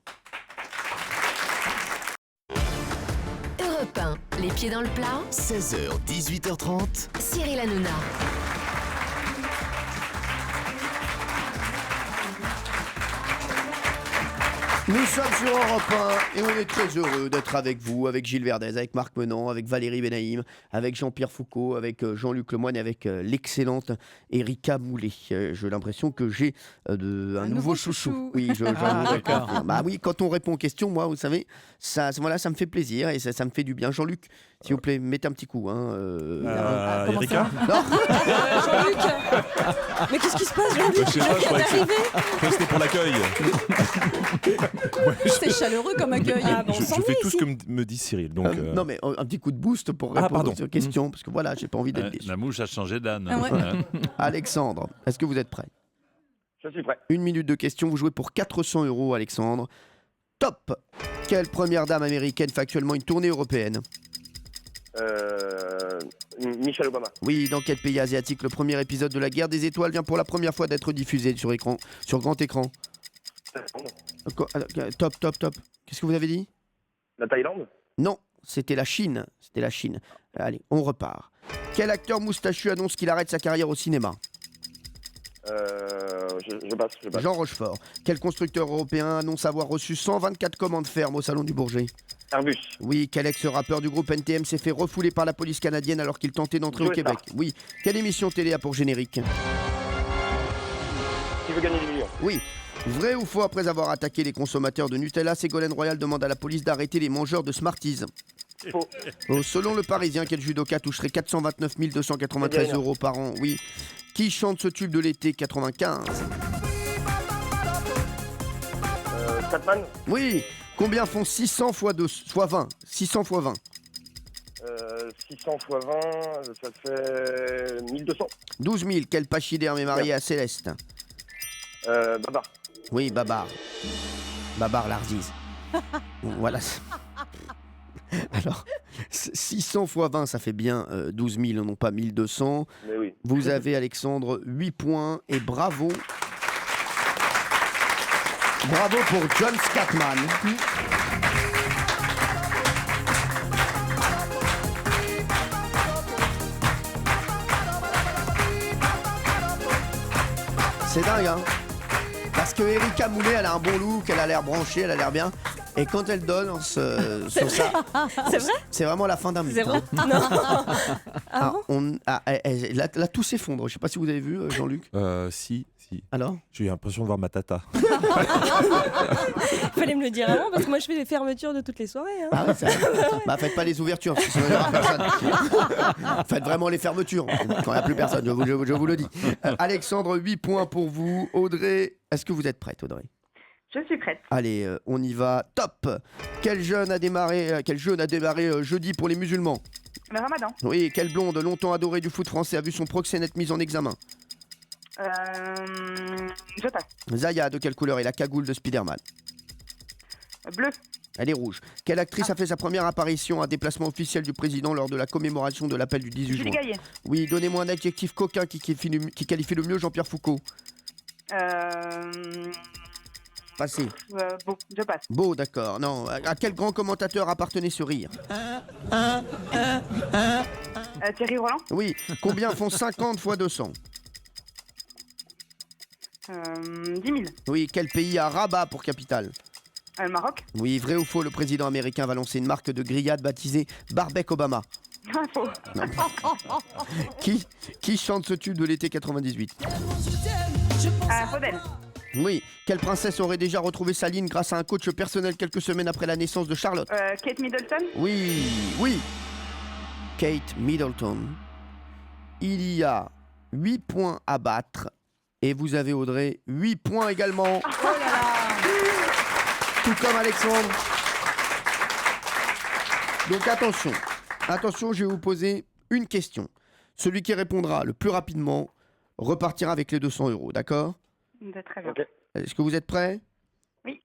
K: Europe 1, les pieds dans le plat,
B: 16h, 18h30.
K: Cyril Hanouna.
D: Nous sommes sur Europe 1 et on est très heureux d'être avec vous, avec Gilles Verdez, avec Marc Menant, avec Valérie Benaïm, avec Jean-Pierre Foucault, avec Jean-Luc Lemoyne et avec l'excellente Erika Moulet. J'ai l'impression que j'ai un nouveau chouchou. Oui,
C: d'accord.
D: Bah oui, quand on répond aux questions, moi, vous savez, ça me fait plaisir et ça me fait du bien. Jean-Luc, s'il vous plaît, mettez un petit coup.
E: Erika
D: Non.
G: Jean-Luc Mais qu'est-ce qui se passe, Jean-Luc?
E: Je sais pas, je croyais que c'était pour l'accueil.
F: C'est chaleureux comme accueil.
E: Je fais tout ce que me dit Cyril. Donc,
D: Non, mais un petit coup de boost pour répondre aux questions, parce que voilà, j'ai pas envie d'être déçu.
H: La mouche a changé d'âne.
F: Ah ouais.
D: Alexandre, est-ce que vous êtes prêt?
L: Je suis prêt.
D: 1 minute de questions, vous jouez pour 400 €, Alexandre. Top! Quelle première dame américaine fait actuellement une tournée européenne?
L: Michelle Obama.
D: Oui, dans quel pays asiatique le premier épisode de la Guerre des Étoiles vient pour la première fois d'être diffusé sur grand écran? Top. Qu'est-ce que vous avez dit?
L: La Thaïlande.
D: Non, c'était la Chine. Allez, on repart. Quel acteur moustachu annonce qu'il arrête sa carrière au cinéma?
L: Je passe.
D: Jean Rochefort. Quel constructeur européen annonce avoir reçu 124 commandes fermes au Salon du Bourget?
L: Airbus.
D: Oui, quel ex-rappeur du groupe NTM s'est fait refouler par la police canadienne alors qu'il tentait d'entrer au
L: Joe
D: Québec?
L: Star.
D: Oui. Quelle émission télé a pour générique?
L: Qui veut gagner des millions?
D: Oui. Vrai ou faux, après avoir attaqué les consommateurs de Nutella, Ségolène Royal demande à la police d'arrêter les mangeurs de Smarties?
L: Faux.
D: Selon le Parisien, quel judoka toucherait 429 293 € par an? Oui. Qui chante ce tube de l'été 95?
L: Batman.
D: Oui. Combien font 600 fois 20? 600 fois 20.
L: 600 fois 20, ça fait 1200.
D: 12 000. Quel pachyderme est marié à Céleste?
L: Babar.
D: Oui, Babar. Babar l'Arziz. Voilà. Alors, 600 fois 20, ça fait bien 12 000, non pas 1200.
L: Mais oui.
D: Vous avez, Alexandre, 8 points et bravo. Bravo pour John Scatman. C'est dingue, hein? Parce que Erika Moulet, elle a un bon look, elle a l'air branchée, elle a l'air bien. Et quand elle donne sur ça,
G: C'est vrai?
D: c'est vraiment la fin d'un mythe.
G: C'est vrai?
D: hein.
G: Non.
D: Là, tout s'effondre. Je sais pas si vous avez vu, Jean-Luc.
E: Si.
D: Alors?
E: J'ai eu l'impression de voir ma tata.
G: Fallait me le dire avant parce que moi je fais les fermetures de toutes les soirées. Hein.
D: Ah ouais, c'est vrai. Bah faites pas les ouvertures, parce que sinon il n'y aura personne. Faites vraiment les fermetures, quand il n'y a plus personne, je vous le dis. Alexandre, 8 points pour vous. Audrey, est-ce que vous êtes prête, Audrey?
J: Je suis prête.
D: Allez, on y va. Top! Quel jeûne a démarré jeudi pour les musulmans?
J: Le ramadan.
D: Oui, quelle blonde, longtemps adorée du foot français, a vu son proxénète mis en examen?
J: Je passe.
D: Zaya, de quelle couleur est la cagoule de Spider-Man?
J: Bleu.
D: Elle est rouge. Quelle actrice a fait sa première apparition à déplacement officiel du président lors de la commémoration de l'appel du 18
J: Julie
D: juin?
J: Gaillet.
D: Oui, donnez-moi un adjectif coquin qui qualifie le mieux Jean-Pierre Foucault. Passez.
J: Bon, je passe.
D: Beau, d'accord. Non, à quel grand commentateur appartenait ce rire?
J: Thierry Roland.
D: Oui. Combien font 50 fois 200?
J: 10 000.
D: Oui. Quel pays a Rabat pour capitale?
J: Le Maroc.
D: Oui. Vrai ou faux, le président américain va lancer une marque de grillade baptisée Barbecue Obama?
J: Faux.
D: Qui chante ce tube de l'été 98?
J: Faudel.
D: Oui. Quelle princesse aurait déjà retrouvé sa ligne grâce à un coach personnel quelques semaines après la naissance de Charlotte?
J: Kate Middleton.
D: Oui. Kate Middleton. Il y a 8 points à battre. Et vous avez, Audrey, 8 points également.
F: Oh là là.
D: Tout comme Alexandre. Donc attention, je vais vous poser une question. Celui qui répondra le plus rapidement repartira avec les 200 €, d'accord?
J: Très bien.
L: Ok.
D: Est-ce que vous êtes prêts?
J: Oui.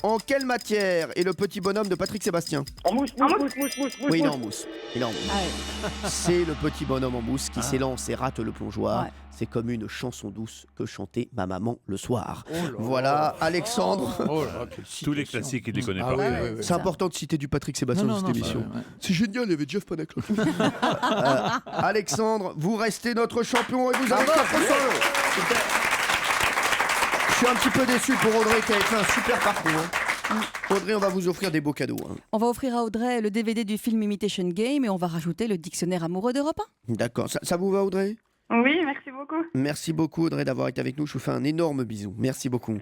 D: En quelle matière est le petit bonhomme de Patrick Sébastien?
L: En mousse.
D: Oui, il est en mousse. C'est le petit bonhomme en mousse qui s'élance et rate le plongeoir.
F: Ouais.
D: C'est comme une chanson douce que chantait ma maman le soir. Voilà, Alexandre.
H: Tous les classiques, il les connaît
C: Ah
H: pas.
C: oui.
D: C'est important de citer du Patrick Sébastien dans cette émission.
C: ouais.
D: C'est génial, il y avait Jeff Panaclock. Alexandre, vous restez notre champion et vous avez 400 €. suis un petit peu déçu pour Audrey qui avait fait un super parcours. Audrey, on va vous offrir des beaux cadeaux.
F: On va offrir à Audrey le DVD du film Imitation Game et on va rajouter le dictionnaire amoureux d'Europe 1.
D: D'accord, ça vous va Audrey?
J: Oui, merci beaucoup.
D: Merci beaucoup Audrey d'avoir été avec nous, je vous fais un énorme bisou. Merci beaucoup.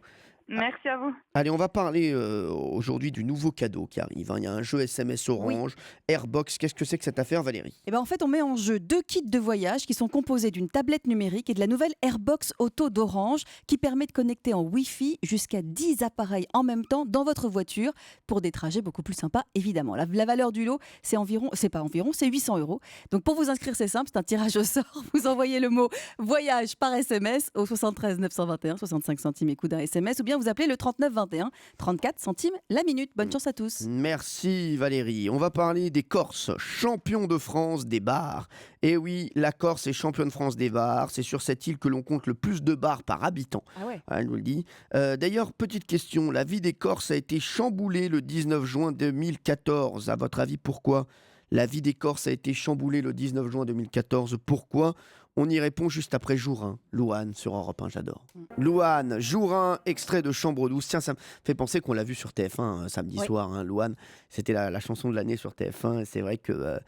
J: Merci à vous.
D: Allez, on va parler aujourd'hui du nouveau cadeau qui arrive. Il y a un jeu SMS Orange, Airbox. Qu'est-ce que c'est que cette affaire, Valérie?
F: En fait, on met en jeu 2 kits de voyage qui sont composés d'une tablette numérique et de la nouvelle Airbox Auto d'Orange qui permet de connecter en Wi-Fi jusqu'à 10 appareils en même temps dans votre voiture pour des trajets beaucoup plus sympas, évidemment. La valeur du lot, c'est 800 €. Donc pour vous inscrire, c'est simple, c'est un tirage au sort. Vous envoyez le mot voyage par SMS au 73 921, 65 centimes et coût d'un SMS, ou bien vous appelez le 39 21, 34 centimes la minute. Bonne chance à tous.
D: Merci Valérie. On va parler des Corses, champions de France des bars. Et oui, la Corse est championne de France des bars. C'est sur cette île que l'on compte le plus de bars par habitant.
F: Ah ouais.
D: Je vous le dis. D'ailleurs, petite question, la vie des Corses a été chamboulée le 19 juin 2014. À votre avis, pourquoi la vie des Corses a été chamboulée le 19 juin 2014? Pourquoi? On y répond juste après Jourin. Louane sur Europe 1, j'adore. Louane, Jourin, extrait de Chambre douce. Tiens, ça me fait penser qu'on l'a vu sur TF1 samedi soir. Louane, c'était la chanson de l'année sur TF1. Et c'est vrai que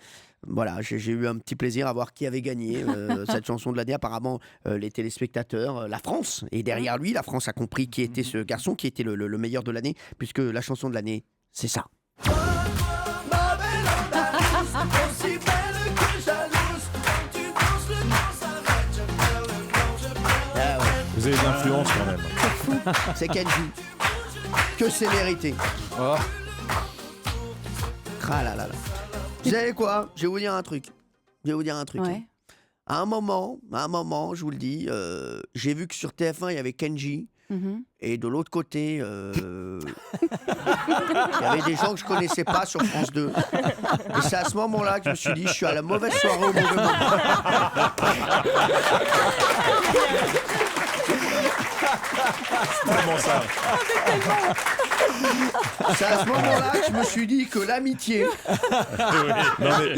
D: voilà, j'ai eu un petit plaisir à voir qui avait gagné cette chanson de l'année. Apparemment, les téléspectateurs, la France. Et derrière lui, la France a compris qui était ce garçon, qui était le meilleur de l'année. Puisque la chanson de l'année, c'est ça.
A: Aussi belle que jalouse, quand tu danses, le temps s'arrête.
E: Vous avez de l'influence quand même.
D: C'est Kenji. Que c'est mérité.
E: Oh.
D: Ah là là là. Vous savez quoi? Je vais vous dire un truc.
F: Ouais.
D: À un moment, je vous le dis, j'ai vu que sur TF1, il y avait Kenji. Et de l'autre côté, il y avait des gens que je connaissais pas sur France 2. Et c'est à ce moment-là que je me suis dit, je suis à la mauvaise soirée au mauvais moment.
E: C'est vraiment ça.
D: C'est à ce moment-là que je me suis dit que l'amitié.
E: Non mais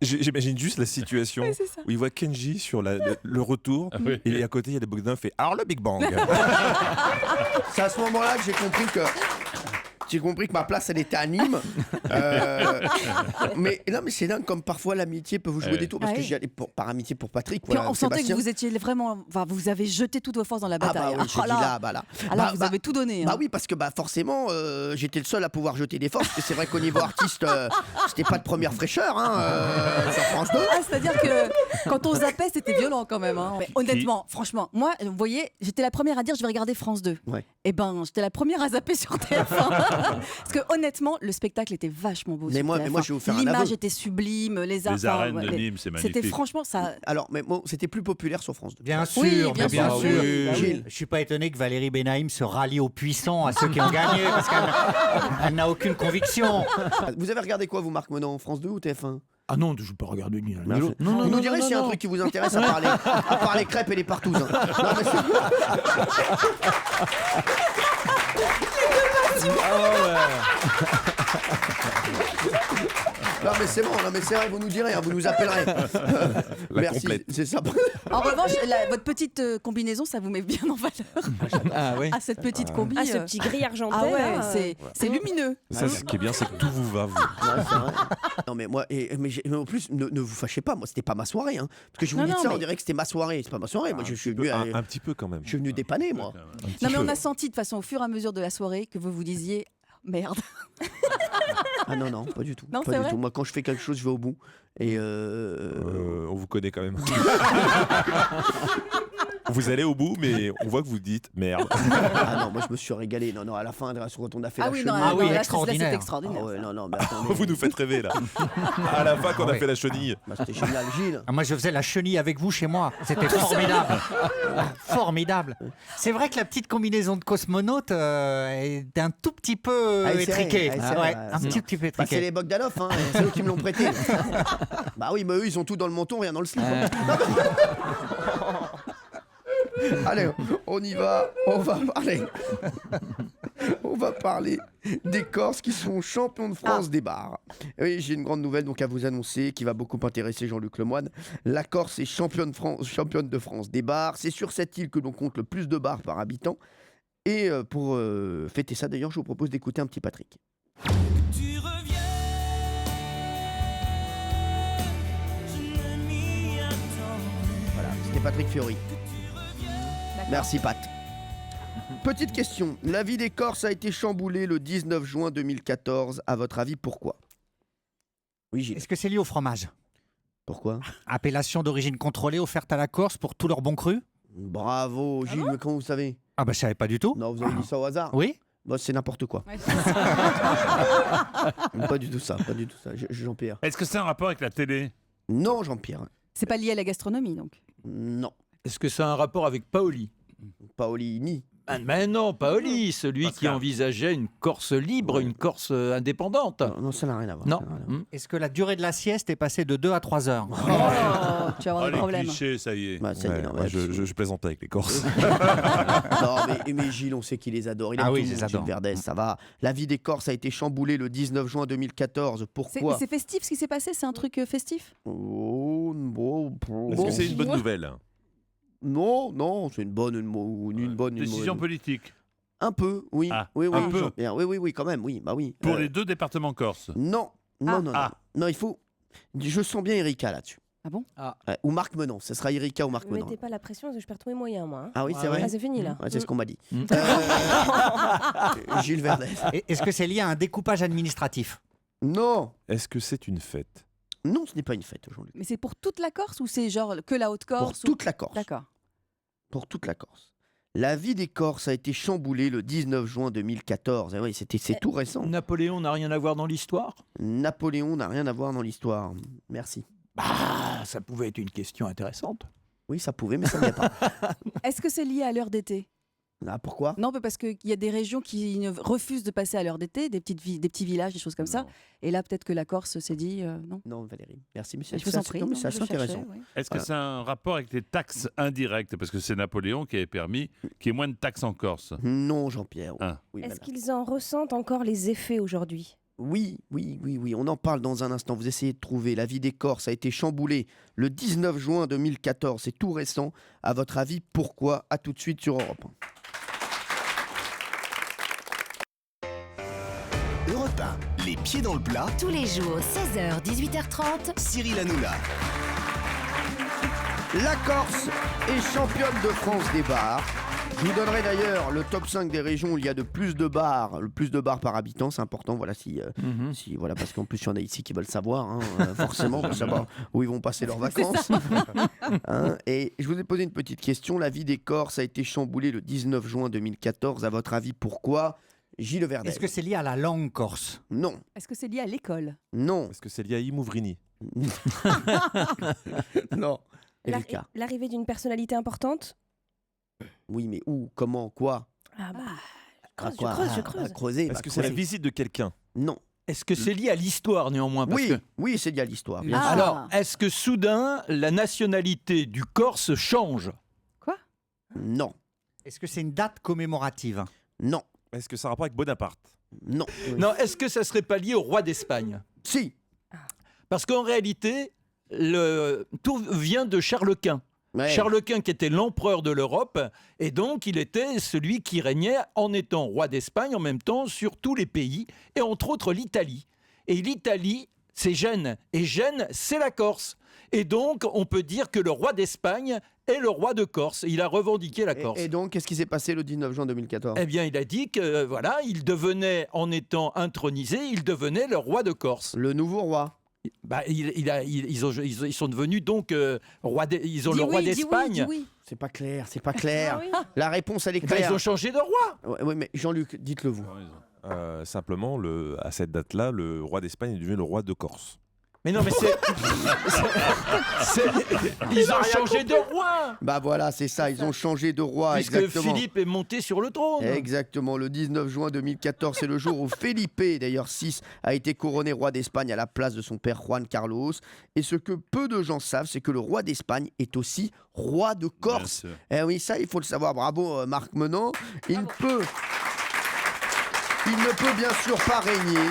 E: j'imagine juste la situation où il voit Kenji sur le retour et à côté il y a des Bogdan fait alors le Big Bang.
D: C'est à ce moment-là que j'ai compris que ma place elle était à Nîmes. Mais non, mais c'est dingue comme parfois l'amitié peut vous jouer des tours parce que j'y allais par amitié pour Patrick.
F: Puis on sentait que vous étiez vraiment, vous avez jeté toutes vos forces dans la bataille.
D: Ah bah oui, j'ai dit là, bah là.
F: Alors vous avez tout donné.
D: Bah oui, parce que forcément j'étais le seul à pouvoir jeter des forces. Parce que c'est vrai qu'au niveau artiste, c'était pas de première fraîcheur sur France 2.
F: C'est-à-dire que quand on zappait, c'était violent quand même. Mais honnêtement, franchement, moi, vous voyez, j'étais la première à dire je vais regarder France 2.
D: Ouais.
F: Et j'étais la première à zapper sur TF1. Parce que honnêtement, le spectacle était vachement beau.
D: Mais moi, je vais vous faire un aveu.
F: L'image était sublime, les
H: arènes de Nîmes, c'est magnifique.
F: C'était franchement ça.
D: Alors, mais bon, c'était plus populaire sur France 2.
I: Bien sûr,
F: Oui, bien
I: bien
F: sûr.
I: sûr.
D: Gilles.
I: Je suis pas étonné que Valérie Benaïm se rallie aux puissants, à ceux qui ont gagné, parce qu'elle n'a aucune conviction.
D: Vous avez regardé quoi, vous, Marc Menon, France 2 ou TF1?
C: Ah non, je ne peux pas regarder ni l'un ni
D: Vous
C: l'autre.
D: nous direz s'il y a un truc qui vous intéresse à part les crêpes et les partouzes. Non, mais non mais c'est bon, non mais c'est vrai, vous nous direz, vous nous appellerez. Merci,
E: complète.
D: c'est ça.
F: En revanche, votre petite combinaison, ça vous met bien en valeur.
C: Ah oui.
F: Ah, cette petite combi.
G: Ah, ce petit gris argenté.
F: Ah ouais,
G: là,
F: c'est lumineux.
E: Ça ce qui est bien c'est que tout vous va vous.
D: Ouais, c'est vrai. Non mais moi, mais en plus, ne vous fâchez pas, moi c'était pas ma soirée. Parce que je vous dis ça, on dirait que c'était ma soirée. C'est pas ma soirée, moi je suis venu
E: Un petit peu quand même.
D: je suis venu dépanner, moi.
F: Non mais on a senti de façon au fur et à mesure de la soirée que vous vous disiez merde.
D: Ah non, pas du tout.
F: Non,
D: pas
F: c'est
D: du
F: vrai
D: tout. Moi quand je fais quelque chose, je vais au bout. Et
E: On vous connaît quand même. Vous allez au bout, mais on voit que vous dites merde.
D: Ah non, moi je me suis régalé. Non, à la fin, quand on a fait la chenille.
F: Là,
I: extraordinaire.
F: c'est extraordinaire.
D: Ah ouais, non, mais attendez.
E: Vous nous faites rêver là. À la fin, quand on a fait la chenille.
D: C'était génial, Gilles.
I: Moi, je faisais la chenille avec vous chez moi. C'était formidable. Formidable. C'est vrai que la petite combinaison de cosmonaute est un tout petit peu étriquée. Un petit peu étriquée.
D: C'est les Bogdanov, c'est eux qui me l'ont prêté. Bah oui, mais eux, ils ont tout dans le menton, rien dans le slip. Allez, on y va, on va parler. On va parler des Corses qui sont champions de France des bars. Oui, j'ai une grande nouvelle donc à vous annoncer qui va beaucoup intéresser Jean-Luc Lemoyne. La Corse est championne de France des bars. C'est sur cette île que l'on compte le plus de bars par habitant. Et pour fêter ça, d'ailleurs, je vous propose d'écouter un petit Patrick.
A: Tu reviens, je ne m'y attends.
D: Voilà, c'était Patrick Fiori. Merci Pat. Petite question, la vie des Corses a été chamboulée le 19 juin 2014. À votre avis, pourquoi? Oui, Gilles.
I: Est-ce que c'est lié au fromage?
D: Pourquoi?
I: Appellation d'origine contrôlée offerte à la Corse pour tous leurs bons crus?
D: Bravo, Gilles, mais comment vous savez?
I: Ah bah je savais pas du tout.
D: Non, vous avez dit ça au hasard?
I: Oui.
D: Bah, c'est n'importe quoi. Pas du tout ça, pas du tout ça. Jean-Pierre.
H: Est-ce que c'est un rapport avec la télé?
D: Non, Jean-Pierre.
F: C'est pas lié à la gastronomie, donc.
D: Non.
C: Est-ce que ça a un rapport avec Paoli?
D: Paolini.
C: Ah, mais non, Paoli, celui qui envisageait une Corse libre, une Corse indépendante.
D: Non, ça n'a rien à voir.
C: Non.
I: Est-ce que la durée de la sieste est passée de 2 à 3 heures?
F: Tu vas avoir des problèmes.
H: Clichés, ça y est.
D: Bah, ça y est, non,
E: Ouais, je plaisante avec les Corses.
D: Non, mais Gilles, on sait qu'il les adore. Il aime
I: Ah oui,
D: tout
I: je
D: le
I: les
D: monde,
I: adore.
D: Gilles Verdez, ça va. La vie des Corses a été chamboulée le 19 juin 2014. Pourquoi?
F: C'est festif ce qui s'est passé? C'est un truc festif?
E: Est-ce que c'est une bonne nouvelle?
D: Non, non, c'est une bonne bonne
H: Décision politique.
D: Un peu, oui.
H: Ah,
D: oui,
H: un peu.
D: Jean-Pierre. Oui, quand même, oui. Bah oui.
H: Pour les deux départements corses.
D: Non, non. Non, il faut. Je sens bien Erika là-dessus.
F: Ah bon?
D: Ou Marc Menon. Ce sera Erika ou Marc
G: Ne
D: Menon.
G: mettez pas la pression parce que je perds tous mes moyens, moi. Hein.
D: Ah oui, c'est vrai.
G: Ah, c'est fini là.
D: Ouais, c'est ce qu'on m'a dit. Gilles Verdez.
I: Est-ce que c'est lié à un découpage administratif?
D: Non.
E: Est-ce que c'est une fête?
D: Non, ce n'est pas une fête, Jean-Luc.
F: Mais c'est pour toute la Corse ou c'est genre que la Haute-Corse?
D: Pour toute la Corse.
F: D'accord.
D: Pour toute la Corse. La vie des Corses a été chamboulée le 19 juin 2014. Eh oui, c'est tout récent.
C: Napoléon n'a rien à voir dans l'histoire?
D: Napoléon n'a rien à voir dans l'histoire. Merci.
C: Bah, ça pouvait être une question intéressante.
D: Oui, ça pouvait, mais ça n'y est pas.
F: Est-ce que c'est lié à l'heure d'été?
D: Ah, pourquoi?
F: Non, parce qu'il y a des régions qui refusent de passer à l'heure d'été, des petits villages, des choses comme ça. Et là, peut-être que la Corse s'est dit non.
D: Non, Valérie. Merci, monsieur.
F: Je vous en prie.
D: Non, mais c'est assez intéressant.
H: Est-ce que c'est un rapport avec les taxes indirectes? Parce que c'est Napoléon qui avait permis qu'il y ait moins de taxes en Corse.
D: Non, Jean-Pierre.
H: Ah.
D: Oui,
G: Est-ce
D: madame.
G: qu'ils en ressentent encore les effets aujourd'hui?
D: Oui. On en parle dans un instant. Vous essayez de trouver. La vie des Corses a été chamboulée le 19 juin 2014. C'est tout récent. À votre avis, pourquoi? À tout de suite sur Europe 1.
B: Europe 1, les pieds dans le plat.
K: Tous les jours, 16h, 18h30.
B: Cyril Hanouna.
D: La Corse est championne de France des bars. Je vous donnerai d'ailleurs le top 5 des régions où il y a le plus de bars par habitant. C'est important, voilà, voilà, parce qu'en plus il y en a ici qui veulent savoir, hein, forcément, pour savoir où ils vont passer leurs vacances. Hein, et je vous ai posé une petite question. La vie des Corses a été chamboulée le 19 juin 2014. À votre avis, pourquoi? Gilles Verdez.
I: Est-ce que c'est lié à la langue corse?
D: Non.
F: Est-ce que c'est lié à l'école?
D: Non.
E: Est-ce que c'est lié à Imouvrini?
D: Non. Erika.
G: L'arrivée d'une personnalité importante?
D: Oui, mais où? Comment? Quoi?
G: Ah bah,
D: Je creuse. Creuser.
E: Est-ce que c'est la visite de quelqu'un?
D: Non.
C: Est-ce que c'est lié à l'histoire néanmoins? Parce
D: Oui,
C: que...
D: oui, c'est lié à l'histoire. bien sûr.
C: Alors, est-ce que soudain, la nationalité du Corse change?
D: Non.
I: Est-ce que c'est une date commémorative?
D: Non.
E: Est-ce que ça a un rapport avec Bonaparte?
D: Non.
C: Non, est-ce que ça serait pas lié au roi d'Espagne?
D: Si.
C: Parce qu'en réalité, tout vient de Charles Quint.
D: Ouais.
C: Charles Quint qui était l'empereur de l'Europe, et donc il était celui qui régnait en étant roi d'Espagne en même temps sur tous les pays, et entre autres l'Italie. Et l'Italie, c'est Gênes, et Gênes, c'est la Corse. Et donc, on peut dire que le roi d'Espagne est le roi de Corse. Il a revendiqué la Corse.
D: Et donc, qu'est-ce qui s'est passé le 19 juin 2014?
C: Eh bien, il a dit que, voilà, il devenait, en étant intronisé, il devenait le roi de Corse.
D: Le nouveau roi.
C: Bah, ils sont devenus donc ils ont le roi d'Espagne.
D: C'est pas clair, c'est pas clair. La réponse, elle est
C: Ben,
D: claire.
C: ils ont changé de roi.
D: Oui, mais Jean-Luc, dites-le vous.
E: Simplement, à cette date-là, le roi d'Espagne est devenu le roi de Corse.
C: Mais non, mais ils ont changé de roi.
D: Bah voilà, c'est ça, ils ont changé de roi.
C: Puisque
D: exactement.
C: Philippe est monté sur le trône.
D: Exactement, le 19 juin 2014, c'est le jour où Felipe, d'ailleurs VI, a été couronné roi d'Espagne à la place de son père Juan Carlos. Et ce que peu de gens savent, c'est que le roi d'Espagne est aussi roi de Corse. Eh oui, ça, il faut le savoir. Bravo, Marc Menon. Il peut... Il ne peut bien sûr pas régner,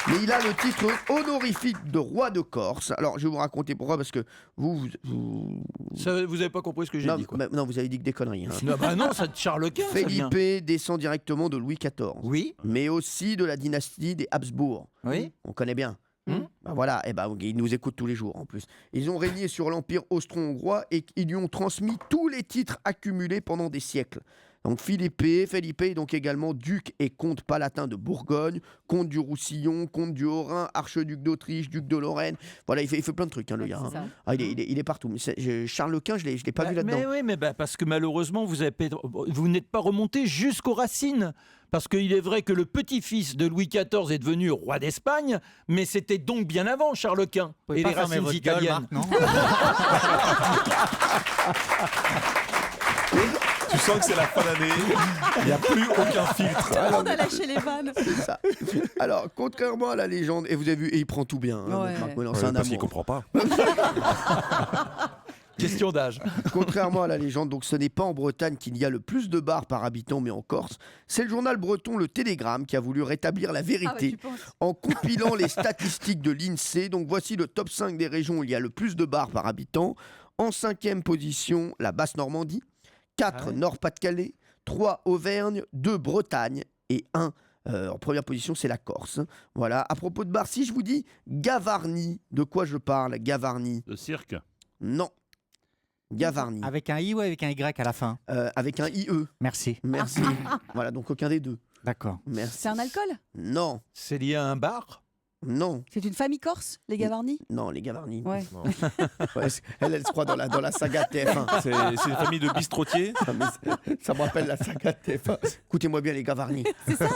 D: mais il a le titre honorifique de roi de Corse. Alors, je vais vous raconter pourquoi, parce que vous
C: avez pas compris ce que j'ai dit, quoi.
D: Non, vous avez dit que des conneries. Hein.
C: Non, c'est de Charles Quint.
D: Felipe descend directement de Louis XIV.
C: Oui.
D: Mais aussi de la dynastie des Habsbourg.
C: Oui.
D: On connaît bien. Voilà, ils nous écoutent tous les jours en plus. Ils ont régné sur l'Empire austro-hongrois et ils lui ont transmis tous les titres accumulés pendant des siècles. Donc Felipe est donc également duc et comte palatin de Bourgogne, comte du Roussillon, comte du Haut-Rhin, archiduc d'Autriche, duc de Lorraine. Voilà, il fait plein de trucs, hein, le gars. Hein. Ah, il est partout. Mais Charles Quint, je l'ai pas vu là-dedans.
C: Mais oui, mais parce que malheureusement, vous n'êtes pas remonté jusqu'aux racines. Parce qu'il est vrai que le petit-fils de Louis XIV est devenu roi d'Espagne, mais c'était donc bien avant Charles Quint et les racines italiennes.
E: Tu sens que c'est la fin d'année, il n'y a plus aucun filtre.
F: Tout le monde a lâché les vannes.
D: C'est ça. Alors, contrairement à la légende, et vous avez vu, et il prend tout bien. Hein,
F: ouais.
D: Marc Menon, c'est un
E: parce
D: amour.
E: qu'il comprend pas.
C: Question d'âge.
D: Contrairement à la légende, donc ce n'est pas en Bretagne qu'il y a le plus de bars par habitant, mais en Corse. C'est le journal breton Le Télégramme qui a voulu rétablir la vérité en compilant les statistiques de l'INSEE. Donc voici le top 5 des régions où il y a le plus de bars par habitant. En 5e position, la Basse-Normandie. 4, Nord-Pas-de-Calais. 3, Auvergne. 2, Bretagne. Et 1, en première position, c'est la Corse. Voilà. À propos de bars, si je vous dis Gavarnie, de quoi je parle, Gavarnie?
H: De cirque?
D: Non. Gavarnie.
I: Avec un I ou avec un Y à la fin?
D: Avec un IE.
I: Merci.
D: Merci. Voilà, donc aucun des deux.
I: D'accord.
D: Merci.
F: C'est un alcool?
D: Non.
C: C'est lié à un bar?
D: Non.
F: C'est une famille corse, les Gavarnie?
D: Non, les Gavarnie.
F: Ouais.
D: Ouais, elle se croit dans la saga TF1.
E: C'est une famille de bistrotiers.
D: Ça me rappelle la saga TF1. Écoutez-moi bien, les Gavarnie.
F: C'est ça?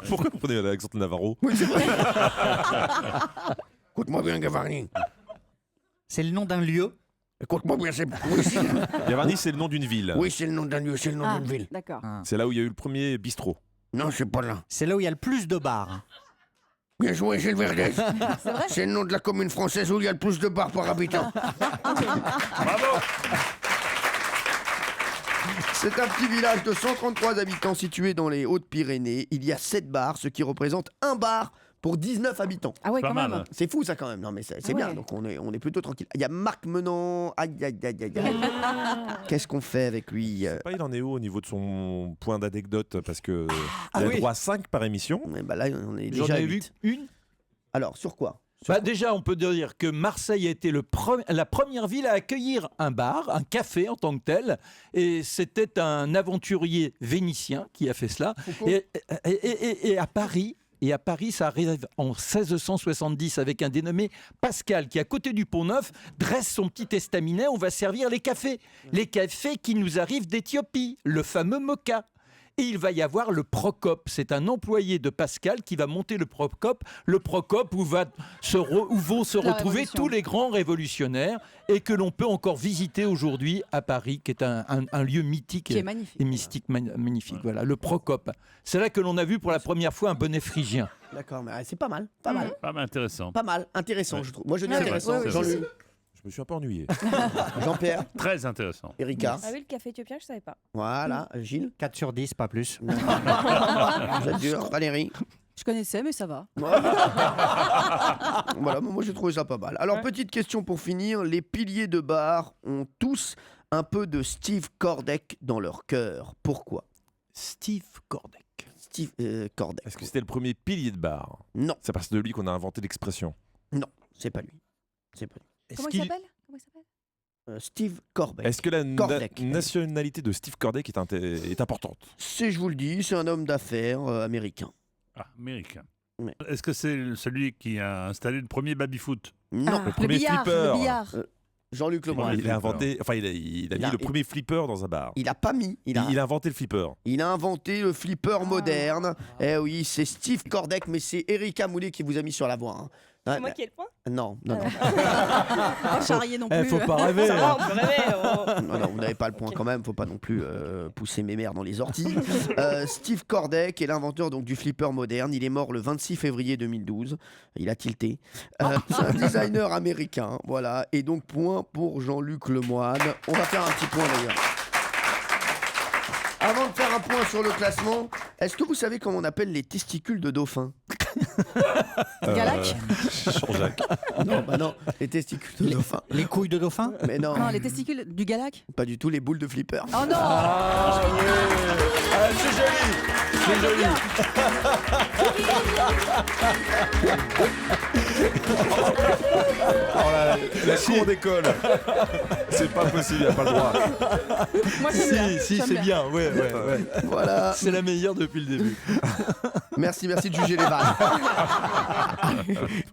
E: Pourquoi vous prenez l'accent de Navarro?
D: Oui, c'est vrai. Écoute-moi bien, Gavarnie.
I: C'est le nom d'un lieu?
D: Écoute-moi bien, c'est...
E: Gavarnie, c'est le nom d'une ville.
D: Oui, c'est le nom d'un lieu, c'est le nom d'une ville.
F: D'accord.
E: C'est là où il y a eu le premier bistrot.
D: Non, c'est pas là.
I: C'est là où il y a le plus de bars.
D: Bien joué, Gilles Verdez.
F: C'est vrai?
D: C'est le nom de la commune française où il y a le plus de bars par habitant.
H: Bravo.
D: C'est un petit village de 133 habitants situé dans les Hautes-Pyrénées. Il y a 7 bars, ce qui représente un bar pour 19 habitants.
F: Ah ouais,
H: Pas
F: quand
H: mal,
F: même.
H: hein.
D: C'est fou ça quand même. Non mais c'est
F: Ah
D: bien,
F: ouais.
D: donc on est plutôt tranquille. Il y a Marc Menon. Aïe aïe aïe aïe aïe. Qu'est-ce qu'on fait avec lui?
E: Pas, il en est où au niveau de son point d'anecdote? Parce que il a
C: oui.
E: droit à 5 par émission.
D: Bah là on est
C: J'en
D: déjà à
C: ai vu
D: 8.
C: une.
D: Alors sur quoi?
C: Déjà, on peut dire que Marseille a été la première ville à accueillir un bar, un café en tant que tel. Et c'était un aventurier vénitien qui a fait cela. Et à Paris... Et à Paris, ça arrive en 1670 avec un dénommé Pascal qui, à côté du Pont-Neuf, dresse son petit estaminet. On va servir les cafés. Les cafés qui nous arrivent d'Éthiopie, le fameux moka. Et il va y avoir le Procope. C'est un employé de Pascal qui va monter le Procope où vont se retrouver
F: Révolution.
C: tous les grands révolutionnaires et que l'on peut encore visiter aujourd'hui à Paris, qui est un lieu mythique
F: Qui est magnifique.
C: et mystique, magnifique. Voilà, le Procope. C'est là que l'on a vu pour la première fois un bonnet phrygien.
D: D'accord, mais c'est pas mal, pas mal.
H: Pas mal intéressant.
D: Pas mal, intéressant je trouve. Moi je dis
H: C'est
D: intéressant.
H: vrai, c'est
D: Jean-Luc,
E: Je me suis un peu ennuyé.
D: Jean-Pierre,
H: Très intéressant.
D: Erika.
G: Ah oui, le café éthiopien, je savais pas.
D: Voilà, Gilles.
I: 4 sur 10, pas plus.
D: Vous êtes dur. Valérie.
F: Je connaissais, mais ça va.
D: Voilà, moi j'ai trouvé ça pas mal. Alors, petite question pour finir. Les piliers de bar ont tous un peu de Steve Kordek dans leur cœur. Pourquoi?
C: Steve Kordek.
D: Steve Kordek.
E: Est-ce que c'était le premier pilier de bar?
D: Non,
E: C'est parce que de lui qu'on a inventé l'expression.
D: non, c'est pas lui. C'est pas lui.
F: Comment il s'appelle?
D: Steve Kordek.
E: Est-ce que la
D: Kordek.
E: nationalité de Steve Kordek est importante?
D: Si je vous le dis, c'est un homme d'affaires américain.
H: Ah, américain.
D: Ouais.
H: Est-ce que c'est celui qui a installé le premier baby-foot?
D: Non,
F: Le
E: premier
F: billard,
E: flipper.
F: le billard.
D: Jean-Luc Lemoyne.
H: Ouais.
E: Il a inventé, enfin il a mis le premier flipper dans un bar.
D: Il a pas mis.
E: Il a inventé le flipper.
D: Il a inventé le flipper moderne. Eh oui, c'est Steve Kordek, mais c'est Erika Moulet qui vous a mis sur la voie. Hein.
G: C'est moi qui ai le point?
D: Non, non, non.
F: Pas charrier non plus.
C: Faut pas rêver.
G: Ça va, on peut rêver. Oh.
D: Non, non, vous n'avez pas le point quand même, faut pas non plus pousser mes mères dans les orties. Steve Kordek est l'inventeur donc du flipper moderne. Il est mort le 26 février 2012. Il a tilté. C'est un designer américain, voilà. Et donc point pour Jean-Luc Lemoyne. On va faire un petit point d'ailleurs. Avant de faire un point sur le classement, est-ce que vous savez comment on appelle les testicules de dauphin?
F: Galac
E: Jean-Jacques.
D: Non, bah non, les testicules de dauphin.
I: Les couilles de dauphin?
D: Mais non,
F: Non, les testicules du Galac.
D: pas du tout, les boules de flipper.
F: Oh non.
C: Ah c'est joli. C'est joli.
E: Oh, la cour d'école. C'est pas possible, il n'y a pas le droit.
F: Moi, j'aime bien.
C: Si,
F: J'aime
C: c'est
F: bien.
C: bien. Ouais.
D: Voilà.
C: C'est la meilleure depuis le début.
D: Merci de juger les vannes.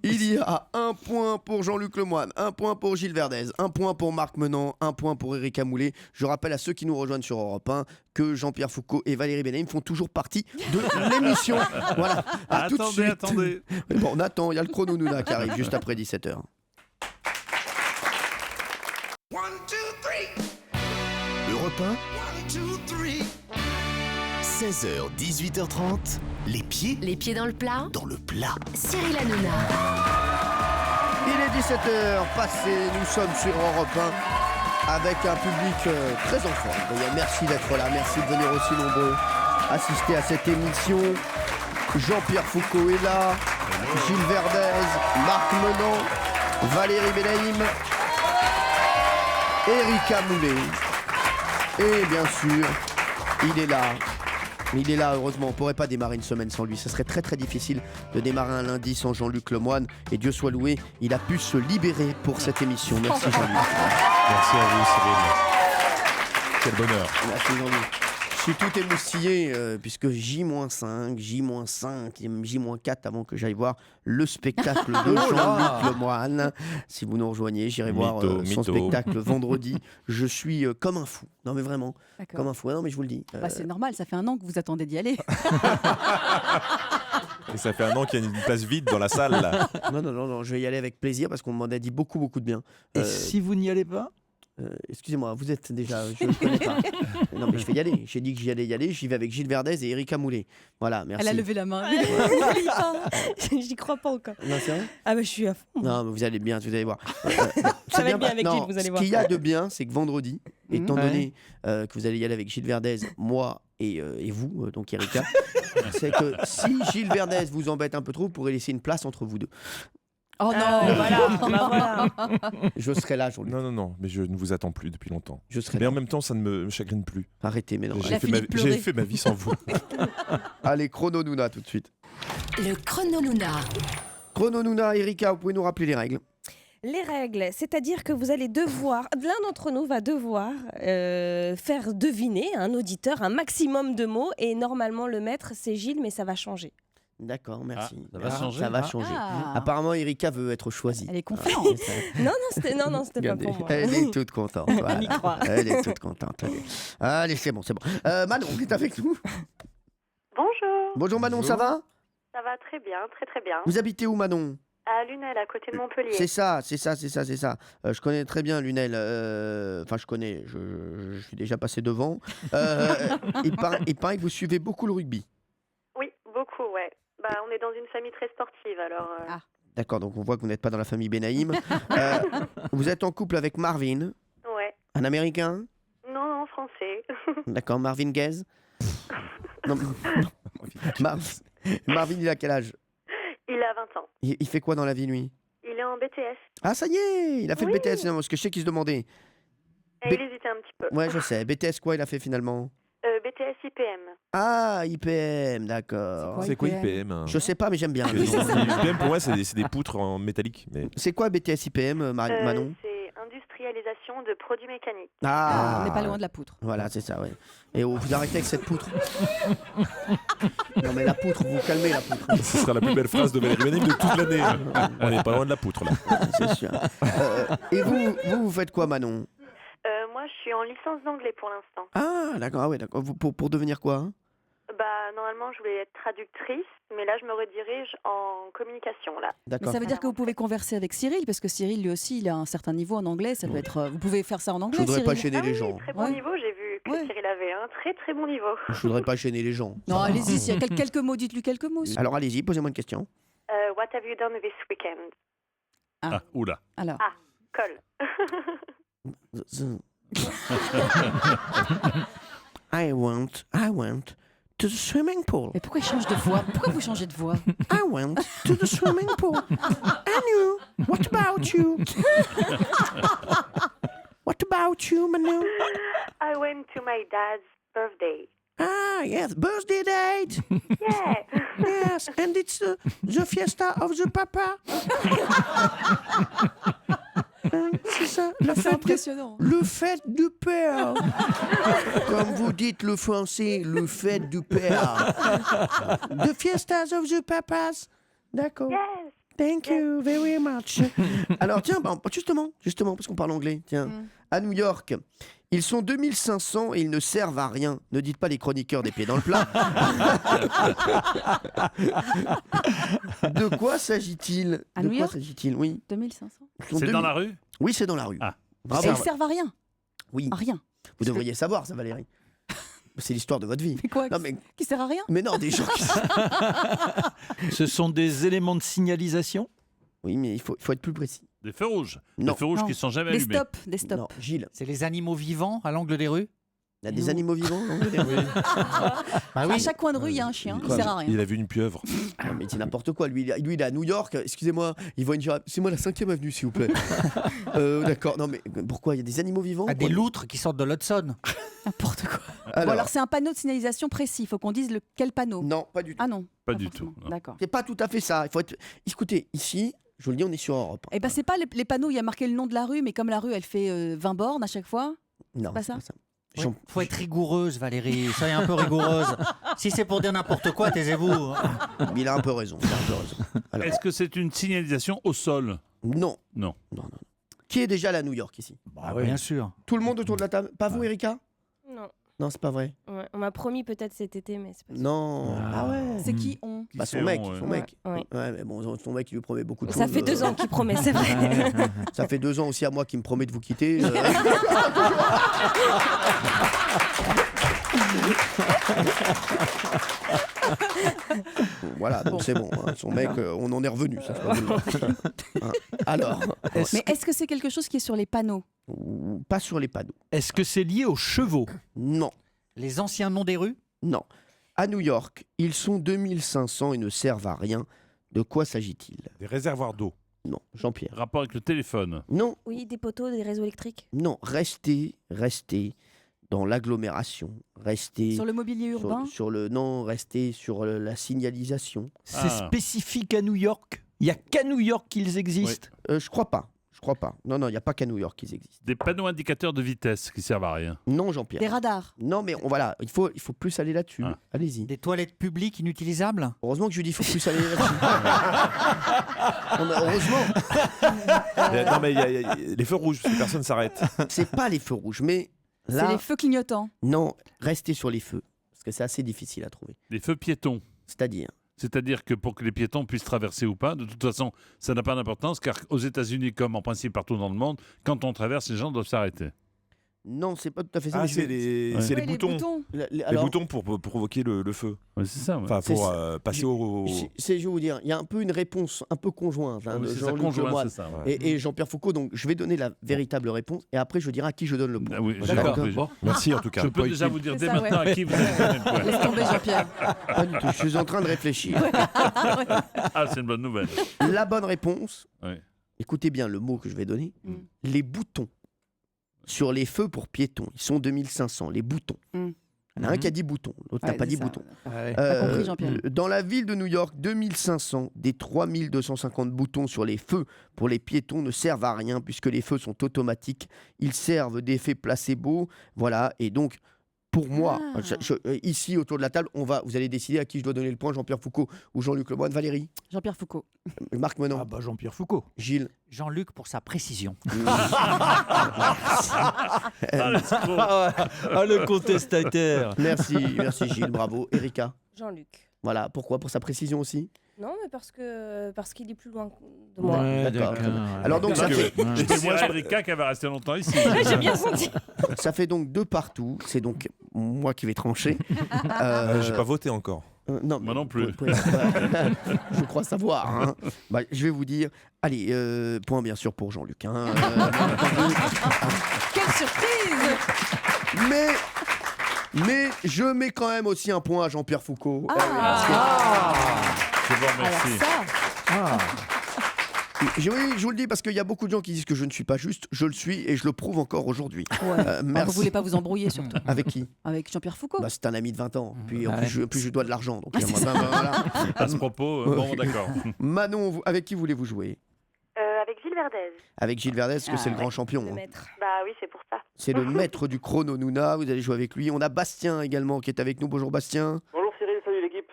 D: Il y a 1 point pour Jean-Luc Lemoyne, 1 point pour Gilles Verdez, 1 point pour Marc Menant, 1 point pour Erika Moulet. Je rappelle à ceux qui nous rejoignent sur Europe 1 que Jean-Pierre Foucault et Valérie Benaïm font toujours partie de l'émission. Voilà. À tout de suite.
H: Attendez.
D: Mais bon, on attend, il y a le chrono Nouna qui arrive juste après 17h.
A: 1, 2, 3.
B: Europe 1,
A: 1, 2, 3.
B: 16h, 18h30, les pieds
K: dans le plat
B: dans le plat.
K: Cyril Hanouna.
D: Il est 17h passé, nous sommes sur Europe 1 avec un public très en forme. D'ailleurs, merci d'être là, merci de venir aussi nombreux assister à cette émission. Jean-Pierre Foucault est là, Gilles Verdez, Marc Menant, Valérie Benaïm, Erika Moulet. Et bien sûr, il est là. Il est là, heureusement, on ne pourrait pas démarrer une semaine sans lui. Ça serait très très difficile de démarrer un lundi sans Jean-Luc Lemoyne. Et Dieu soit loué, il a pu se libérer pour cette émission. Merci Jean-Luc.
E: Merci à vous, Cyril. Quel bonheur.
D: Merci Jean-Luc. Je suis tout émoustillé puisque J-5, J-5, J-4 avant que j'aille voir le spectacle de Jean-Luc Lemoyne. Si vous nous rejoignez, j'irai voir son spectacle vendredi. Je suis comme un fou. Non mais vraiment,
F: D'accord.
D: comme un fou. Non mais je vous le dis.
F: Bah, c'est normal, ça fait 1 an que vous attendez d'y aller.
E: Et ça fait 1 an qu'il y a une place vide dans la salle. Là.
D: Non, je vais y aller avec plaisir parce qu'on m'en a dit beaucoup de bien.
C: Et si vous n'y allez pas?
D: Excusez-moi, vous êtes déjà. Je ne connais pas. Non, mais je vais y aller. J'ai dit que j'y allais y aller. J'y vais avec Gilles Verdez et Erika Moulet. Voilà, merci.
F: Elle a levé la main.
G: J'y crois pas encore.
D: Non, c'est vrai?
G: Ah bah je suis à fond.
D: Non, mais vous allez bien, vous allez voir.
G: Ça va être bien avec Gilles, vous allez voir.
D: Ce qu'il y a de bien, c'est que vendredi, étant donné que vous allez y aller avec Gilles Verdez, moi et vous, donc Erika, c'est que si Gilles Verdez vous embête un peu trop, vous pourrez laisser une place entre vous deux.
F: Oh non,
G: voilà.
D: Je serai là, Jean-Luc.
E: Non, mais je ne vous attends plus depuis longtemps.
D: Je serai
E: mais
D: là.
E: en même temps, ça ne me chagrine plus.
D: Arrêtez, mais non.
E: J'ai fait ma vie sans vous.
D: Allez, chrono Nouna tout de suite.
K: Le chrono Nouna.
D: Chrono Nouna, Erika, vous pouvez nous rappeler les règles?
G: Les règles, c'est-à-dire que vous allez devoir, l'un d'entre nous va devoir faire deviner à un auditeur un maximum de mots et normalement le maître c'est Gilles, mais ça va changer.
D: D'accord, merci.
H: ça va changer.
D: Ça va changer. Apparemment, Erika veut être choisie.
F: Elle est confiante.
G: Non, c'était pas pour moi.
D: Elle est toute contente. Voilà. Elle est toute contente. Allez, c'est bon. Manon est avec nous.
M: Bonjour.
D: Bonjour Manon, ça va?
M: Ça va très bien, très bien.
D: Vous habitez où Manon?
M: À Lunel, à côté de Montpellier.
D: C'est ça. Je connais très bien Lunel. Enfin, je connais. Je suis déjà passé devant. Il paraît que vous suivez beaucoup le rugby.
M: Oui, beaucoup, ouais. Bah, on est dans une famille très sportive, alors.
D: D'accord, donc on voit que vous n'êtes pas dans la famille Benaïm. Vous êtes en couple avec Marvin.
M: Ouais.
D: Un Américain?
M: Non, français.
D: D'accord, Marvin Gaye. Non. Marvin, il a quel âge?
M: Il a 20 ans.
D: Il fait quoi dans la vie, lui?
M: Il est en BTS.
D: Ah, ça y est, il a fait le BTS finalement, parce que je sais qu'il se demandait.
M: Et il hésitait un petit peu.
D: Ouais, je sais. BTS quoi il a fait finalement?
M: BTS IPM.
D: Ah, IPM, d'accord.
E: C'est quoi IPM?
D: Je sais pas, mais j'aime bien.
E: IPM pour moi, c'est des poutres en métallique. Mais...
D: C'est quoi BTS IPM, Manon?
M: C'est industrialisation de produits mécaniques.
D: Ah,
F: on n'est pas loin de la poutre.
D: Voilà, c'est ça, ouais. Et vous arrêtez avec cette poutre. Non, mais la poutre, vous calmez la poutre.
E: Ce sera la plus belle phrase de Valérie Benaïm de toute l'année. On n'est pas loin de la poutre, là.
D: C'est sûr. Et vous faites quoi, Manon?
M: Moi, je suis en licence d'anglais pour l'instant.
D: Ah, d'accord, ah ouais, d'accord. Pour devenir quoi, hein?
M: Bah, normalement, je voulais être traductrice, mais là, je me redirige en communication, là.
F: Mais ça veut dire que vous pouvez converser avec Cyril, parce que Cyril, lui aussi, il a un certain niveau en anglais. Ça peut être. Vous pouvez faire ça en anglais.
D: Je voudrais pas
F: Cyril.
D: gêner les gens.
M: Très bon niveau, j'ai vu que Cyril avait un très très bon niveau.
D: Je voudrais pas gêner les gens.
F: Non, allez-y, s'il y a quelques mots, dites-lui quelques mots.
D: Alors allez-y, posez-moi une question.
M: What have you done this weekend?
H: Oula.
F: Alors.
M: Colle.
D: I went to the swimming pool.
F: Mais pourquoi il change de voix? Pourquoi vous changez de voix?
D: I went to the swimming pool. And you? What about you? What about you, Manu?
M: I went to my dad's birthday.
D: Ah, yes, birthday date.
M: Yeah.
D: Yes, and it's the fiesta of the papa. C'est ça,
F: C'est impressionnant.
D: le fête du père. Comme vous dites le français, le fête du père. The fiestas of the papas. D'accord.
M: Yes.
D: Thank you very much. Alors tiens, justement, parce qu'on parle anglais, tiens, à New York, ils sont 2500 et ils ne servent à rien. Ne dites pas les chroniqueurs des pieds dans le plat. De quoi s'agit-il?
F: À
D: De
F: New
D: quoi
F: York
D: s'agit-il? Oui.
F: 2500.
H: C'est dans la rue?
D: Oui, c'est dans la rue.
H: Ah.
D: Bravo.
F: Et ils servent à rien.
D: Oui.
F: À rien.
D: Vous devriez savoir ça, Valérie. C'est l'histoire de votre vie.
F: Mais quoi?
D: Non, mais...
F: Qui sert à rien?
D: mais non, des gens qui...
C: Ce sont des éléments de signalisation?
D: Oui, mais il faut être plus précis.
H: Des feux rouges.
D: Non.
H: Des feux rouges
F: Non.
H: qui sont jamais
F: Des
H: allumés.
F: stops, des stops.
D: Non, Gilles.
I: C'est les animaux vivants à l'angle des rues?
D: Il y a des animaux vivants dans les rues.
I: Bah
F: À
I: oui.
F: chaque coin de rue, il y a un chien. Il
D: Quoi,
F: sert à rien.
E: Il a vu une pieuvre.
D: Non, mais c'est n'importe quoi. Lui, il est à New York. Excusez-moi, il voit une girafe. C'est moi la 5e avenue, s'il vous plaît. D'accord. Non, mais pourquoi? Il y a des animaux vivants?
I: Ah, des loutres qui sortent de l'Hudson.
F: N'importe quoi.
D: Alors,
F: Bon, alors c'est un panneau de signalisation précis. Il faut qu'on dise quel panneau.
D: non, pas du tout.
F: Ah non.
H: Pas du
F: forcément.
H: tout, non.
F: D'accord.
D: C'est pas tout à fait ça. Il faut être... Écoutez, ici, je vous le dis, on est sur Europe.
F: Eh ben c'est pas les panneaux où il y a marqué le nom de la rue, mais comme la rue elle fait 20 bornes à chaque fois.
D: Non,
F: pas
D: c'est
F: ça.
I: Ouais, faut être rigoureuse, Valérie. Soyez un peu rigoureuse. Si c'est pour dire n'importe quoi, taisez-vous.
D: Il a un peu raison. Alors,
H: Est-ce que c'est une signalisation au sol?
D: non.
H: Non.
D: Qui est déjà allé à New York ici?
I: Bah, bien sûr.
D: Tout le monde autour de la table? Pas vous, Erika?
G: Non.
D: Non, c'est pas vrai.
G: Ouais, on m'a promis peut-être cet été, mais c'est pas sûr.
D: Non. Ah ouais.
F: C'est qui on?
D: Bah, son
H: c'est
D: mec,
H: on,
D: son
H: ouais.
D: mec.
G: Ouais.
D: Ouais, mais bon, son mec, il lui promet beaucoup de
G: Ça
D: choses.
G: fait 2 ans qu'il promet, c'est vrai.
D: Ça fait 2 ans aussi à moi qui me promet de vous quitter. Voilà, donc c'est bon. Hein. Son mec, on en est revenu. Ça, je peux vous le dire. Hein. Alors,
F: Mais est-ce que c'est quelque chose qui est sur les panneaux?
D: pas sur les panneaux.
C: Est-ce que c'est lié aux chevaux?
D: Non,
I: Les anciens noms des rues?
D: non. À New York, ils sont 2500 et ne servent à rien. De quoi s'agit-il?
E: Des réservoirs d'eau.
D: Non, Jean-Pierre.
H: Rapport avec le téléphone?
D: Non,
G: Oui, des poteaux, des réseaux électriques.
D: non. Restez dans l'agglomération. Restez
F: Sur le mobilier urbain?
D: restez sur la signalisation.
C: C'est spécifique à New York? Il n'y a qu'à New York qu'ils existent?
D: Je crois pas. Non, il n'y a pas qu'à New York qu'ils existent.
H: Des panneaux indicateurs de vitesse qui servent à rien?
D: Non, Jean-Pierre.
F: Des radars?
D: Non, mais voilà, il faut plus aller là-dessus.
H: Ah.
D: Allez-y.
I: Des toilettes publiques inutilisables?
D: Heureusement que je lui dis il faut plus aller là-dessus. Non, mais heureusement.
E: Non, mais il y a les feux rouges, parce que personne s'arrête.
D: C'est pas les feux rouges, mais
F: C'est
D: là,
F: les feux clignotants.
D: non, restez sur les feux. Parce que c'est assez difficile à trouver.
H: Des feux piétons?
D: C'est-à-dire
H: que pour que les piétons puissent traverser ou pas, de toute façon, ça n'a pas d'importance, car aux États-Unis, comme en principe partout dans le monde, quand on traverse, les gens doivent s'arrêter.
D: Non, c'est pas tout à fait ça.
E: Ah,
D: mais je
E: c'est
D: vais-
E: les,
H: Ouais.
E: c'est
F: Ouais,
E: les
F: les
E: boutons.
F: boutons.
E: Les
D: alors,
E: boutons pour provoquer le feu.
H: Ouais, c'est ça. Ouais.
E: Enfin,
D: C'est
E: pour
D: ça.
E: passer au...
D: je vais vous dire, il y a un peu une réponse un peu conjointe. Hein,
H: Oui,
D: de
H: c'est ça,
D: Jean-Luc
H: conjoint,
D: Lemoyne
H: c'est ça. Ouais.
D: et Jean-Pierre Foucault. Donc, je vais donner la véritable réponse et après, je dirai à qui je donne le point.
H: Ah oui, j'ai
C: D'accord.
H: compris.
C: Bon.
E: Merci en tout cas.
H: Je peux déjà vous dire
F: C'est
H: dès
F: ça,
H: maintenant
F: ouais.
H: à qui vous allez donner le point.
F: Laisse tomber Jean-Pierre.
D: Pas du tout. Je suis en train de réfléchir.
H: Ah, c'est une bonne nouvelle.
D: La bonne réponse,
H: Ouais.
D: écoutez bien le mot que je vais donner,
F: Mm.
D: les boutons sur les feux pour piétons. Ils sont 2500, les boutons.
F: Mm.
D: Il y en a un qui a dit bouton, l'autre n'a
F: Ouais,
D: pas
F: c'est
D: dit
F: ça.
D: bouton.
F: T'as compris, Jean-Pierre.
D: Dans la ville de New York, 2500 des 3250 boutons sur les feux pour les piétons ne servent à rien puisque les feux sont automatiques. Ils servent d'effet placebo. Voilà, et donc... Pour moi,
F: Ah.
D: ici autour de la table, vous allez décider à qui je dois donner le point, Jean-Pierre Foucault ou Jean-Luc Lemoyne. Valérie,
F: Jean-Pierre Foucault.
D: Marc Menon,
C: Ah bah Jean-Pierre Foucault.
D: Gilles.
I: Jean-Luc pour sa précision.
C: Le contestataire.
D: Merci Gilles, bravo. Erika,
G: Jean-Luc.
D: voilà, pourquoi? Pour sa précision aussi.
G: Non, mais parce qu'il est plus loin de moi.
C: Ouais,
D: D'accord.
C: d'accord.
D: Alors donc ça fait,
H: C'était moi, Erika, qui va rester longtemps ici.
G: J'ai bien senti.
D: ça fait donc 2 partout. C'est donc moi qui vais trancher.
E: J'ai pas voté encore.
D: Non,
H: Moi non plus.
D: je crois savoir. Hein. Bah, je vais vous dire. Allez, point bien sûr pour Jean-Luc. Hein.
F: Quelle surprise!
D: Mais Mais je mets quand même aussi un point à Jean-Pierre Foucault.
H: Je vous remercie.
D: Oui, je vous le dis parce qu'il y a beaucoup de gens qui disent que je ne suis pas juste. Je le suis et je le prouve encore aujourd'hui.
F: Vous
D: Merci.
F: voulez pas vous embrouiller surtout.
D: Avec qui?
F: Avec Jean-Pierre Foucault.
D: Bah, c'est un ami de 20 ans. Puis en
C: Ouais.
D: plus, je lui dois de l'argent. Donc, voilà.
H: À ce propos, bon, d'accord.
D: Manon, avec qui voulez-vous jouer?
M: Avec Gilles Verdez.
D: Avec Gilles Verdez, parce que c'est le grand champion.
G: Le
D: hein.
G: maître.
M: Bah oui, c'est pour ça.
D: C'est le maître du chrono Nouna. Vous allez jouer avec lui. On a Bastien également qui est avec nous. Bonjour Bastien.
L: Bonjour Cyril, salut l'équipe.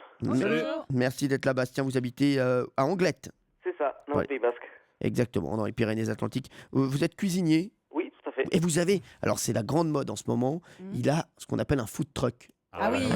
D: Merci d'être là, Bastien. Vous habitez à Anglette.
L: C'est ça, dans
D: Ouais.
L: le Pays Basque.
D: Exactement, dans les Pyrénées-Atlantiques. Vous êtes cuisinier
L: Oui, tout à fait.
D: et vous avez, alors c'est la grande mode en ce moment, il a ce qu'on appelle un food truck.
F: Ah oui.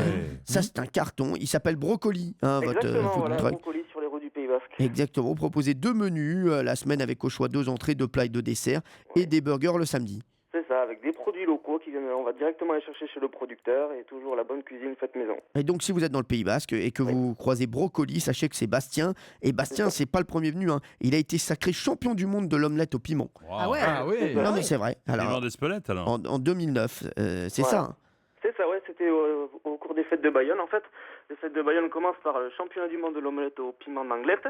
D: Ça c'est un carton, il s'appelle Brocoli, hein, votre
L: Exactement,
D: food
L: voilà,
D: truck.
L: brocoli sur les rues du Pays Basque.
D: Exactement, vous proposez 2 menus la semaine avec au choix 2 entrées, 2 plats et 2 desserts et des burgers le samedi.
L: C'est ça, avec des produits locaux qui viennent, on va directement aller chercher chez le producteur et toujours la bonne cuisine faite maison.
D: Et donc si vous êtes dans le Pays Basque et que vous croisez Brocoli, sachez que c'est Bastien. Et Bastien, c'est pas le premier venu, hein. Il a été sacré champion du monde de l'omelette au piment.
F: Ah ouais.
C: Ah oui.
D: Non mais c'est vrai.
H: Piment
D: Alors,
H: d'Espelette, alors.
D: en 2009, c'est
L: Ouais.
D: ça. Hein.
L: C'est ça, ouais, c'était au cours des fêtes de Bayonne en fait. Les fêtes de Bayonne commencent par le championnat du monde de l'omelette au piment d'Anglette,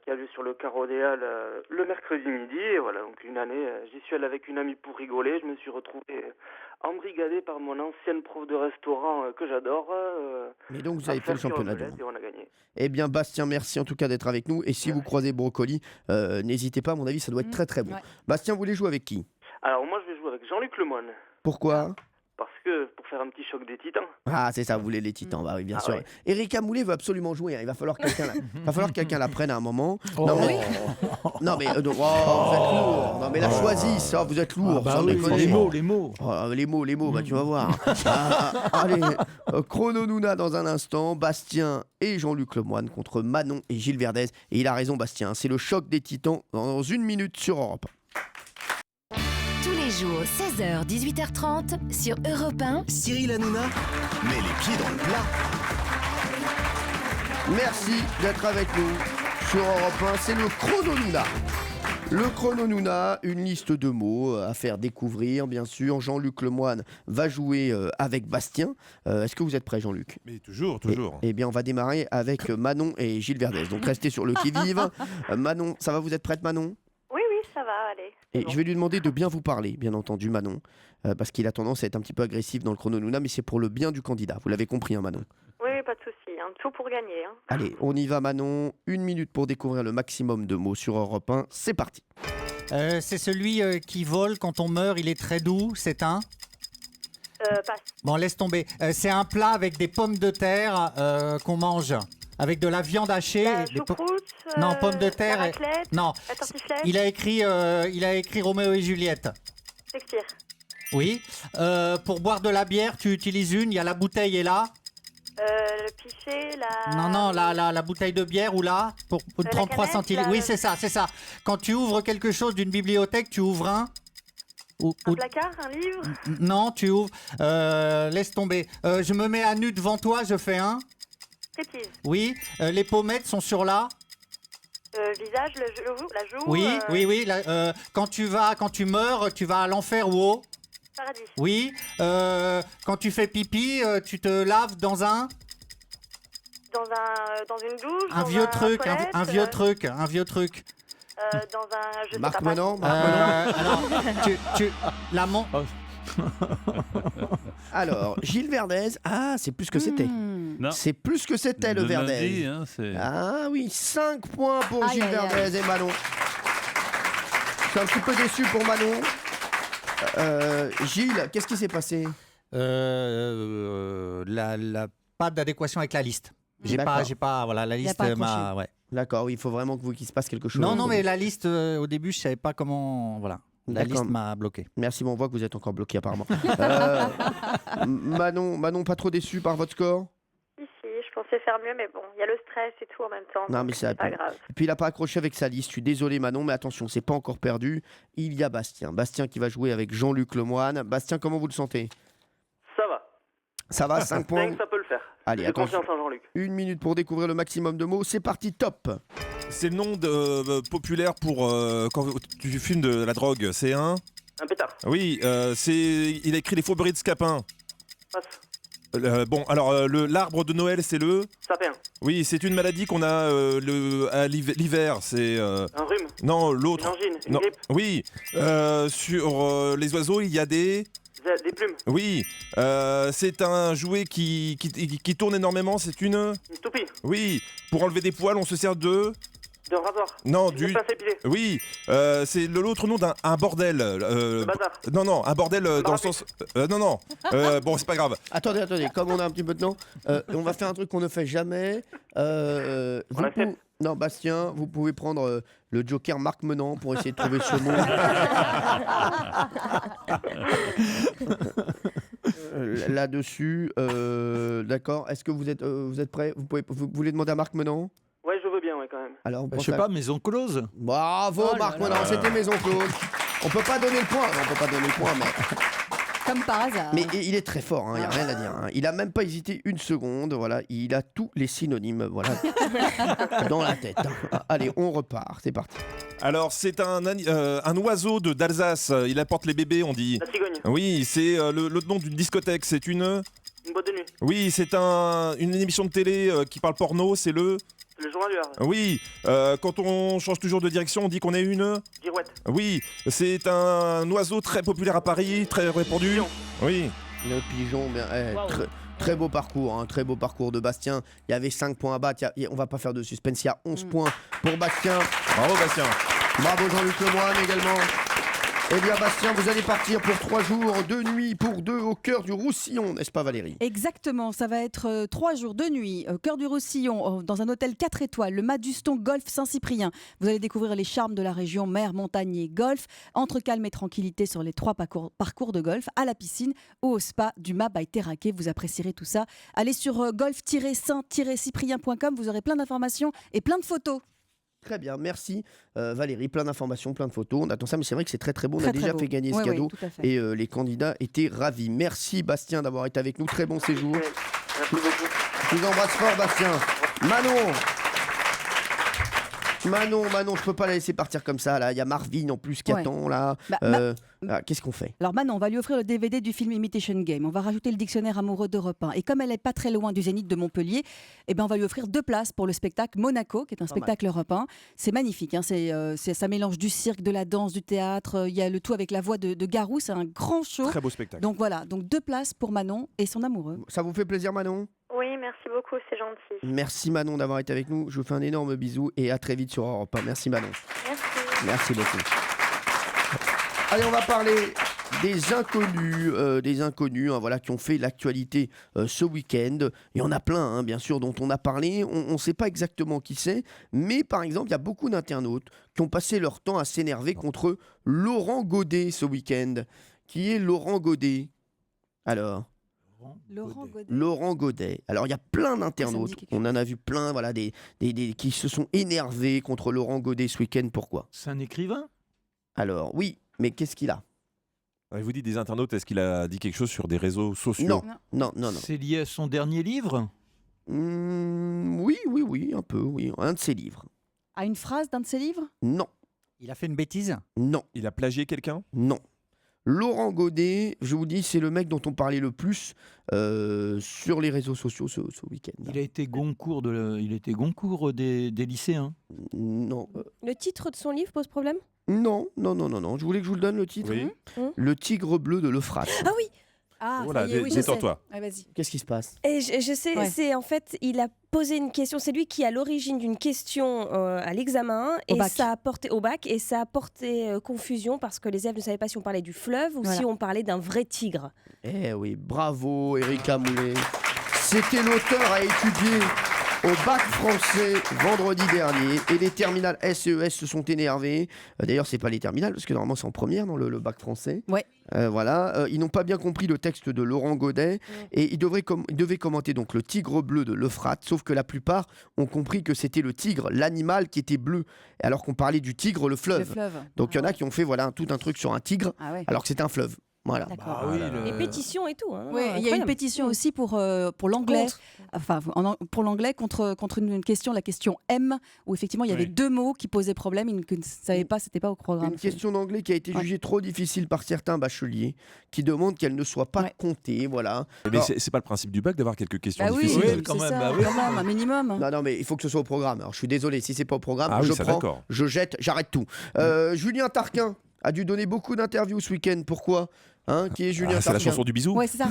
L: qui a lieu sur le carreau des Halles le mercredi midi. Et voilà, donc une année, j'y suis allé avec une amie pour rigoler. Je me suis retrouvé embrigadé par mon ancienne prof de restaurant que j'adore.
D: Mais donc vous avez fait le championnat du monde.
L: Et on a gagné.
D: Eh bien Bastien, merci en tout cas d'être avec nous. Et si vous croisez Brocoli, n'hésitez pas, à mon avis, ça doit être très très bon.
F: Ouais.
D: Bastien, vous voulez jouer avec qui?
L: Alors moi, je vais jouer avec Jean-Luc Lemoyne.
D: Pourquoi?
L: Parce que pour faire un petit choc des titans.
D: Ah, c'est ça, vous voulez les titans, bah oui, bien
L: Ah
D: sûr.
L: ouais.
D: Erika Moulet veut absolument jouer, hein. Il va falloir que quelqu'un la prenne à un moment.
C: Oh.
D: Non, mais, non, mais vous êtes lourd. Non, mais la choisisse, vous êtes lourd.
C: Bah
D: sans
C: oui,
D: déconner.
C: les mots.
D: Oh, les mots, bah, tu vas voir. Allez, Chrono Nouna dans un instant. Bastien et Jean-Luc Lemoyne contre Manon et Gilles Verdez. Et il a raison, Bastien, c'est le choc des titans dans 1 minute sur Europe.
K: Tous les jours, 16h, 18h30 sur Europe 1.
B: Cyril Hanouna met les pieds dans le plat.
D: Merci d'être avec nous sur Europe 1. C'est le Chrono Nouna. Le Chrono Nouna, une liste de mots à faire découvrir, bien sûr. Jean-Luc Lemoyne va jouer avec Bastien. Est-ce que vous êtes prêt, Jean-Luc?
E: Mais toujours, toujours.
D: Eh bien, on va démarrer avec Manon et Gilles Verdez. Donc, restez sur le qui-vive. Manon, ça va, vous êtes prête, Manon?
M: Oui, ça va, allez.
D: Et
M: Bon.
D: je vais lui demander de bien vous parler, bien entendu, Manon. Parce qu'il a tendance à être un petit peu agressif dans le Chrono Nouna, mais c'est pour le bien du candidat. Vous l'avez compris, hein, Manon?
M: Oui, pas de souci, hein. Tout pour gagner. Hein.
D: Allez, on y va, Manon. 1 minute pour découvrir le maximum de mots sur Europe 1. C'est parti.
I: C'est celui qui vole quand on meurt, il est très doux, c'est un...
M: Passe.
I: Bon, laisse tomber. C'est un plat avec des pommes de terre qu'on mange. Avec de la viande hachée.
M: La
I: et des
M: choucroute,
I: Non, pommes de terre.
M: la raclette,
I: Non.
M: la tartiflette.
I: Il a écrit Roméo et Juliette.
M: Shakespeare.
I: Oui. Pour boire de la bière, tu utilises une. Il y a la bouteille et là.
M: Le pichet, la...
I: Non, la bouteille de bière ou là. Pour
M: La
I: 33
M: canette,
I: centilitres.
M: la-
I: Oui, c'est ça. Quand tu ouvres quelque chose d'une bibliothèque, tu ouvres un.
M: Un placard, un livre.
I: Non, tu ouvres. Laisse tomber. Je me mets à nu devant toi, je fais un.
M: Striptease.
I: Oui. Les pommettes sont sur là.
M: Visage, la joue.
I: Oui. Quand tu meurs, tu vas à l'enfer ou au.
M: Paradis.
I: Oui. Quand tu fais pipi, tu te laves dans un.
M: Dans une douche.
I: Un
M: dans
I: vieux truc.
M: toilette,
I: Un vieux truc. Un vieux truc.
M: dans un... Je
D: Marc
M: sais pas.
D: Menon,
I: Alors, la mon.
D: Alors, Gilles Verdez. Ah, c'est plus que c'était.
H: Non.
D: C'est plus que c'était le Verdez.
H: lundi, hein, c'est...
D: Ah oui, 5 points pour
F: Aïe,
D: Gilles
F: aïe, aïe.
D: Verdez et Manon. Je suis un petit peu déçu pour Manon. Gilles, qu'est-ce qui s'est passé?
I: Pas d'adéquation avec la liste.
D: D'accord.
I: Voilà, la liste
F: pas
I: m'a.
F: accroché.
I: Ouais.
D: D'accord, oui, il faut vraiment qu'il se passe quelque chose.
I: Non, mais la liste, au début, je savais pas comment. Voilà. La
D: D'accord.
I: liste m'a bloqué.
D: Merci, bon, on voit que vous êtes encore bloqué apparemment. Manon, pas trop déçu par votre score?
M: Si, je pensais faire mieux, mais bon, il y a le stress et tout en même temps.
D: Non,
M: donc
D: mais ça
M: c'est pas grave.
D: Et puis il n'a pas accroché avec sa liste. Je suis désolé Manon, mais attention, c'est pas encore perdu. Il y a Bastien. Bastien qui va jouer avec Jean-Luc Lemoyne. Bastien, comment vous le sentez?
L: Ça va.
D: Ça va, 5 points.
L: Ça peut le faire.
D: Allez,
L: J'ai
D: attention.
L: confiance en Jean-Luc.
D: 1 minute pour découvrir le maximum de mots. C'est parti, top.
E: C'est le nom populaire pour quand tu fumes de la drogue. C'est un.
L: Un pétard.
E: Oui, il a écrit Les Fourberies de Scapin. Bon, alors l'arbre de Noël, c'est le...
L: Sapin.
E: Oui, c'est une maladie qu'on a à l'hiver. C'est...
L: Un rhume.
E: Non, l'autre.
L: Une angine, une
E: Non.
L: grippe.
E: Oui, sur les oiseaux, il y a des...
L: Des plumes.
E: Oui, c'est un jouet qui tourne énormément, c'est une...
L: Une toupie.
E: Oui, pour enlever des poils, on se sert de...
L: D'un rasoir.
E: Non,
L: Une
E: du...
L: pince à épiler.
E: Oui, c'est l'autre nom d'un bordel.
L: Bazar.
E: Non, un bordel dans le sens... non, bon, c'est pas grave.
D: Attendez, comme on a un petit peu de temps, on va faire un truc qu'on ne fait jamais. Non, Bastien, vous pouvez prendre le joker Marc Menant pour essayer de trouver ce mot. Là-dessus, d'accord. Est-ce que vous êtes prêts? Vous voulez demander à Marc Menant?
L: Ouais, je veux bien, quand même.
D: Alors,
C: Je sais pas, maison close.
D: Bravo, Marc Menant, c'était maison close. On peut pas donner le point, mais...
F: Comme par hasard.
D: Mais il est très fort, il n'y a rien à dire. Il a même pas hésité une seconde, voilà. Il a tous les synonymes, voilà, dans la tête. Allez, on repart, c'est parti.
E: Alors, c'est un oiseau d'Alsace. Il apporte les bébés, on dit.
L: La cigogne.
E: Oui, c'est le nom d'une discothèque. C'est une...
L: Une boîte de nuit.
E: Oui, c'est une émission de télé qui parle porno. C'est le...
L: Le journal du Havre.
E: Oui, quand on change toujours de direction, on dit qu'on est une...
L: Girouette.
E: Oui, c'est un oiseau très populaire à Paris, très répandu.
L: Pigeon.
E: Oui.
D: Le pigeon, bien, très beau parcours, très beau parcours de Bastien. Il y avait 5 points à battre, on va pas faire de suspense, il y a 11 points pour Bastien.
E: Bravo Bastien.
D: Bravo Jean-Luc Lemoyne également. Eh bien Bastien, vous allez partir pour 3 jours, 2 nuits pour 2 au cœur du Roussillon, n'est-ce pas Valérie?
F: Exactement, ça va être 3 jours, 2 nuits, au cœur du Roussillon, dans un hôtel 4 étoiles, le Maduston Golf Saint-Cyprien. Vous allez découvrir les charmes de la région, mer, montagne et golf, entre calme et tranquillité sur les 3 parcours de golf, à la piscine ou au spa du Mât by Terraquet. Vous apprécierez tout ça. Allez sur golf-saint-cyprien.com, vous aurez plein d'informations et plein de photos.
D: Très bien, merci Valérie, plein d'informations, plein de photos, on attend ça, mais c'est vrai que c'est très très beau, on a
F: Très,
D: déjà
F: beau.
D: fait gagner ce
F: Oui,
D: cadeau
F: tout à fait.
D: et les candidats étaient ravis. Merci Bastien d'avoir été avec nous, très bon séjour.
L: Merci beaucoup.
D: Je vous embrasse fort Bastien. Manon, je peux pas la laisser partir comme ça là. Il y a Marvin en plus qui
F: Ouais.
D: attend là.
F: Bah,
D: Qu'est-ce qu'on fait?
F: Alors Manon, on va lui offrir le DVD du film Imitation Game. On va rajouter le dictionnaire amoureux d'Europe 1. Et comme elle est pas très loin du Zénith de Montpellier, eh ben on va lui offrir 2 places pour le spectacle Monaco, qui est un spectacle Europe 1. C'est magnifique, ça mélange du cirque, de la danse, du théâtre. Il y a le tout avec la voix de Garou. C'est un grand show.
E: Très beau spectacle.
F: Donc voilà, 2 places pour Manon et son amoureux.
D: Ça vous fait plaisir Manon?
M: Oui, merci beaucoup, c'est gentil.
D: Merci Manon d'avoir été avec nous. Je vous fais un énorme bisou et à très vite sur Europe 1. Merci Manon.
M: Merci.
D: Merci beaucoup. Allez, on va parler des inconnus voilà, qui ont fait l'actualité ce week-end. Il y en a plein, bien sûr, dont on a parlé. On ne sait pas exactement qui c'est, mais par exemple, il y a beaucoup d'internautes qui ont passé leur temps à s'énerver contre Laurent Godet ce week-end. Qui est Laurent Godet? Alors Laurent Godet. Alors il y a plein d'internautes, on en a vu plein, voilà, qui se sont énervés contre Laurent Godet ce week-end. Pourquoi?
C: C'est un écrivain?
D: Alors oui, mais qu'est-ce qu'il a?
E: Il vous dit des internautes, est-ce qu'il a dit quelque chose sur des réseaux sociaux?
D: Non.
C: C'est lié à son dernier livre?
D: Oui, un peu, oui. Un de ses livres.
F: À une phrase d'un de ses livres?
D: Non.
I: Il a fait une bêtise?
D: Non.
E: Il a plagié quelqu'un?
D: Non. Laurent Godet, je vous dis, c'est le mec dont on parlait le plus sur les réseaux sociaux ce week-end.
C: Il a été Goncourt, des lycéens?
D: Non.
G: Le titre de son livre pose problème?
D: Non. Je voulais que je vous le donne, le titre.
E: Oui.
D: Le tigre bleu de l'Euphrate.
G: Ah oui.
E: Voilà, détends-toi.
G: Vas-y.
D: Qu'est-ce qui se passe?
G: Et je sais, c'est en fait, il a posé une question. C'est lui qui est à l'origine d'une question à l'examen et ça a porté au bac et ça a porté confusion parce que les élèves ne savaient pas si on parlait du fleuve ou si on parlait d'un vrai tigre.
D: Eh oui, bravo Erika Moulet. C'était l'auteur à étudier au bac français vendredi dernier et les terminales SES se sont énervés. D'ailleurs, c'est pas les terminales parce que normalement c'est en première dans le bac français.
F: Ouais.
D: Voilà, ils n'ont pas bien compris le texte de Laurent Godet et ils devaient commenter donc le tigre bleu de l'Euphrate, sauf que la plupart ont compris que c'était le tigre, l'animal qui était bleu, alors qu'on parlait du tigre, le fleuve. Donc il y en a qui ont fait tout un truc sur un tigre alors que c'était un fleuve. Voilà.
F: D'accord.
G: Et pétition et tout. Hein.
F: Oui, il y a une pétition aussi pour l'anglais. Enfin, pour l'anglais contre une question, la question M, où effectivement il y avait 2 mots qui posaient problème, ils ne savaient pas, c'était pas au programme.
D: Une question d'anglais qui a été jugée trop difficile par certains bacheliers, qui demandent qu'elle ne soit pas comptée, voilà.
E: Mais c'est pas le principe du bac d'avoir quelques questions
F: oui,
E: difficiles.
F: quand même, quand même, un minimum.
D: Non, mais il faut que ce soit au programme. Alors je suis désolé, si c'est pas au programme,
E: Ah oui,
D: je
E: ça,
D: prends,
E: d'accord.
D: je jette, j'arrête tout. Julien Tarquin a dû donner beaucoup d'interviews ce week-end. Pourquoi qui est Julien
E: C'est la
D: Tarquin
E: chanson du bisou.
F: Ouais, c'est ça.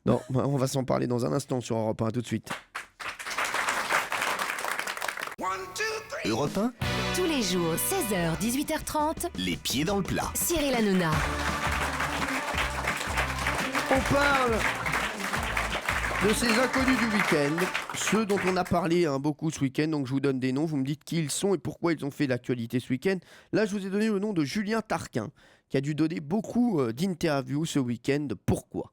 D: Non, on va s'en parler dans un instant sur Europe 1, tout de suite.
B: Europe 1,
K: Tous les jours, 16h, 18h30,
B: les pieds dans le plat.
K: Cyril Hanouna.
D: On parle de ces inconnus du week-end, ceux dont on a parlé beaucoup ce week-end. Donc je vous donne des noms, vous me dites qui ils sont et pourquoi ils ont fait l'actualité ce week-end. Là, je vous ai donné le nom de Julien Tarquin, qui a dû donner beaucoup d'interviews ce week-end. Pourquoi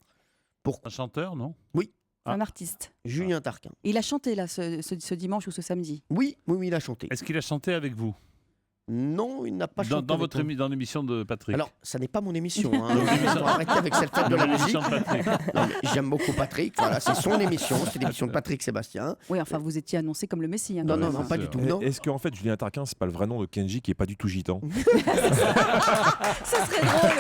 H: Un chanteur, non?
D: Oui.
F: Un artiste.
D: Julien Tarquin.
F: Il a chanté là ce dimanche ou ce samedi.
D: Oui, il a chanté.
H: Est-ce qu'il a chanté avec vous?
D: Non, il n'a pas chanté.
H: Dans l'émission de Patrick.
D: Alors, ça n'est pas mon émission. Arrêtez avec cette fête de la musique. Non, mais j'aime beaucoup Patrick. Voilà, c'est son émission. C'est l'émission de Patrick Sébastien.
F: Oui, enfin, vous étiez annoncé comme le Messie.
D: Non, pas du tout. Non.
E: Est-ce qu'en fait, Julien Tarquin, c'est pas le vrai nom de Kenji qui est pas du tout gitan?
F: Ça serait drôle.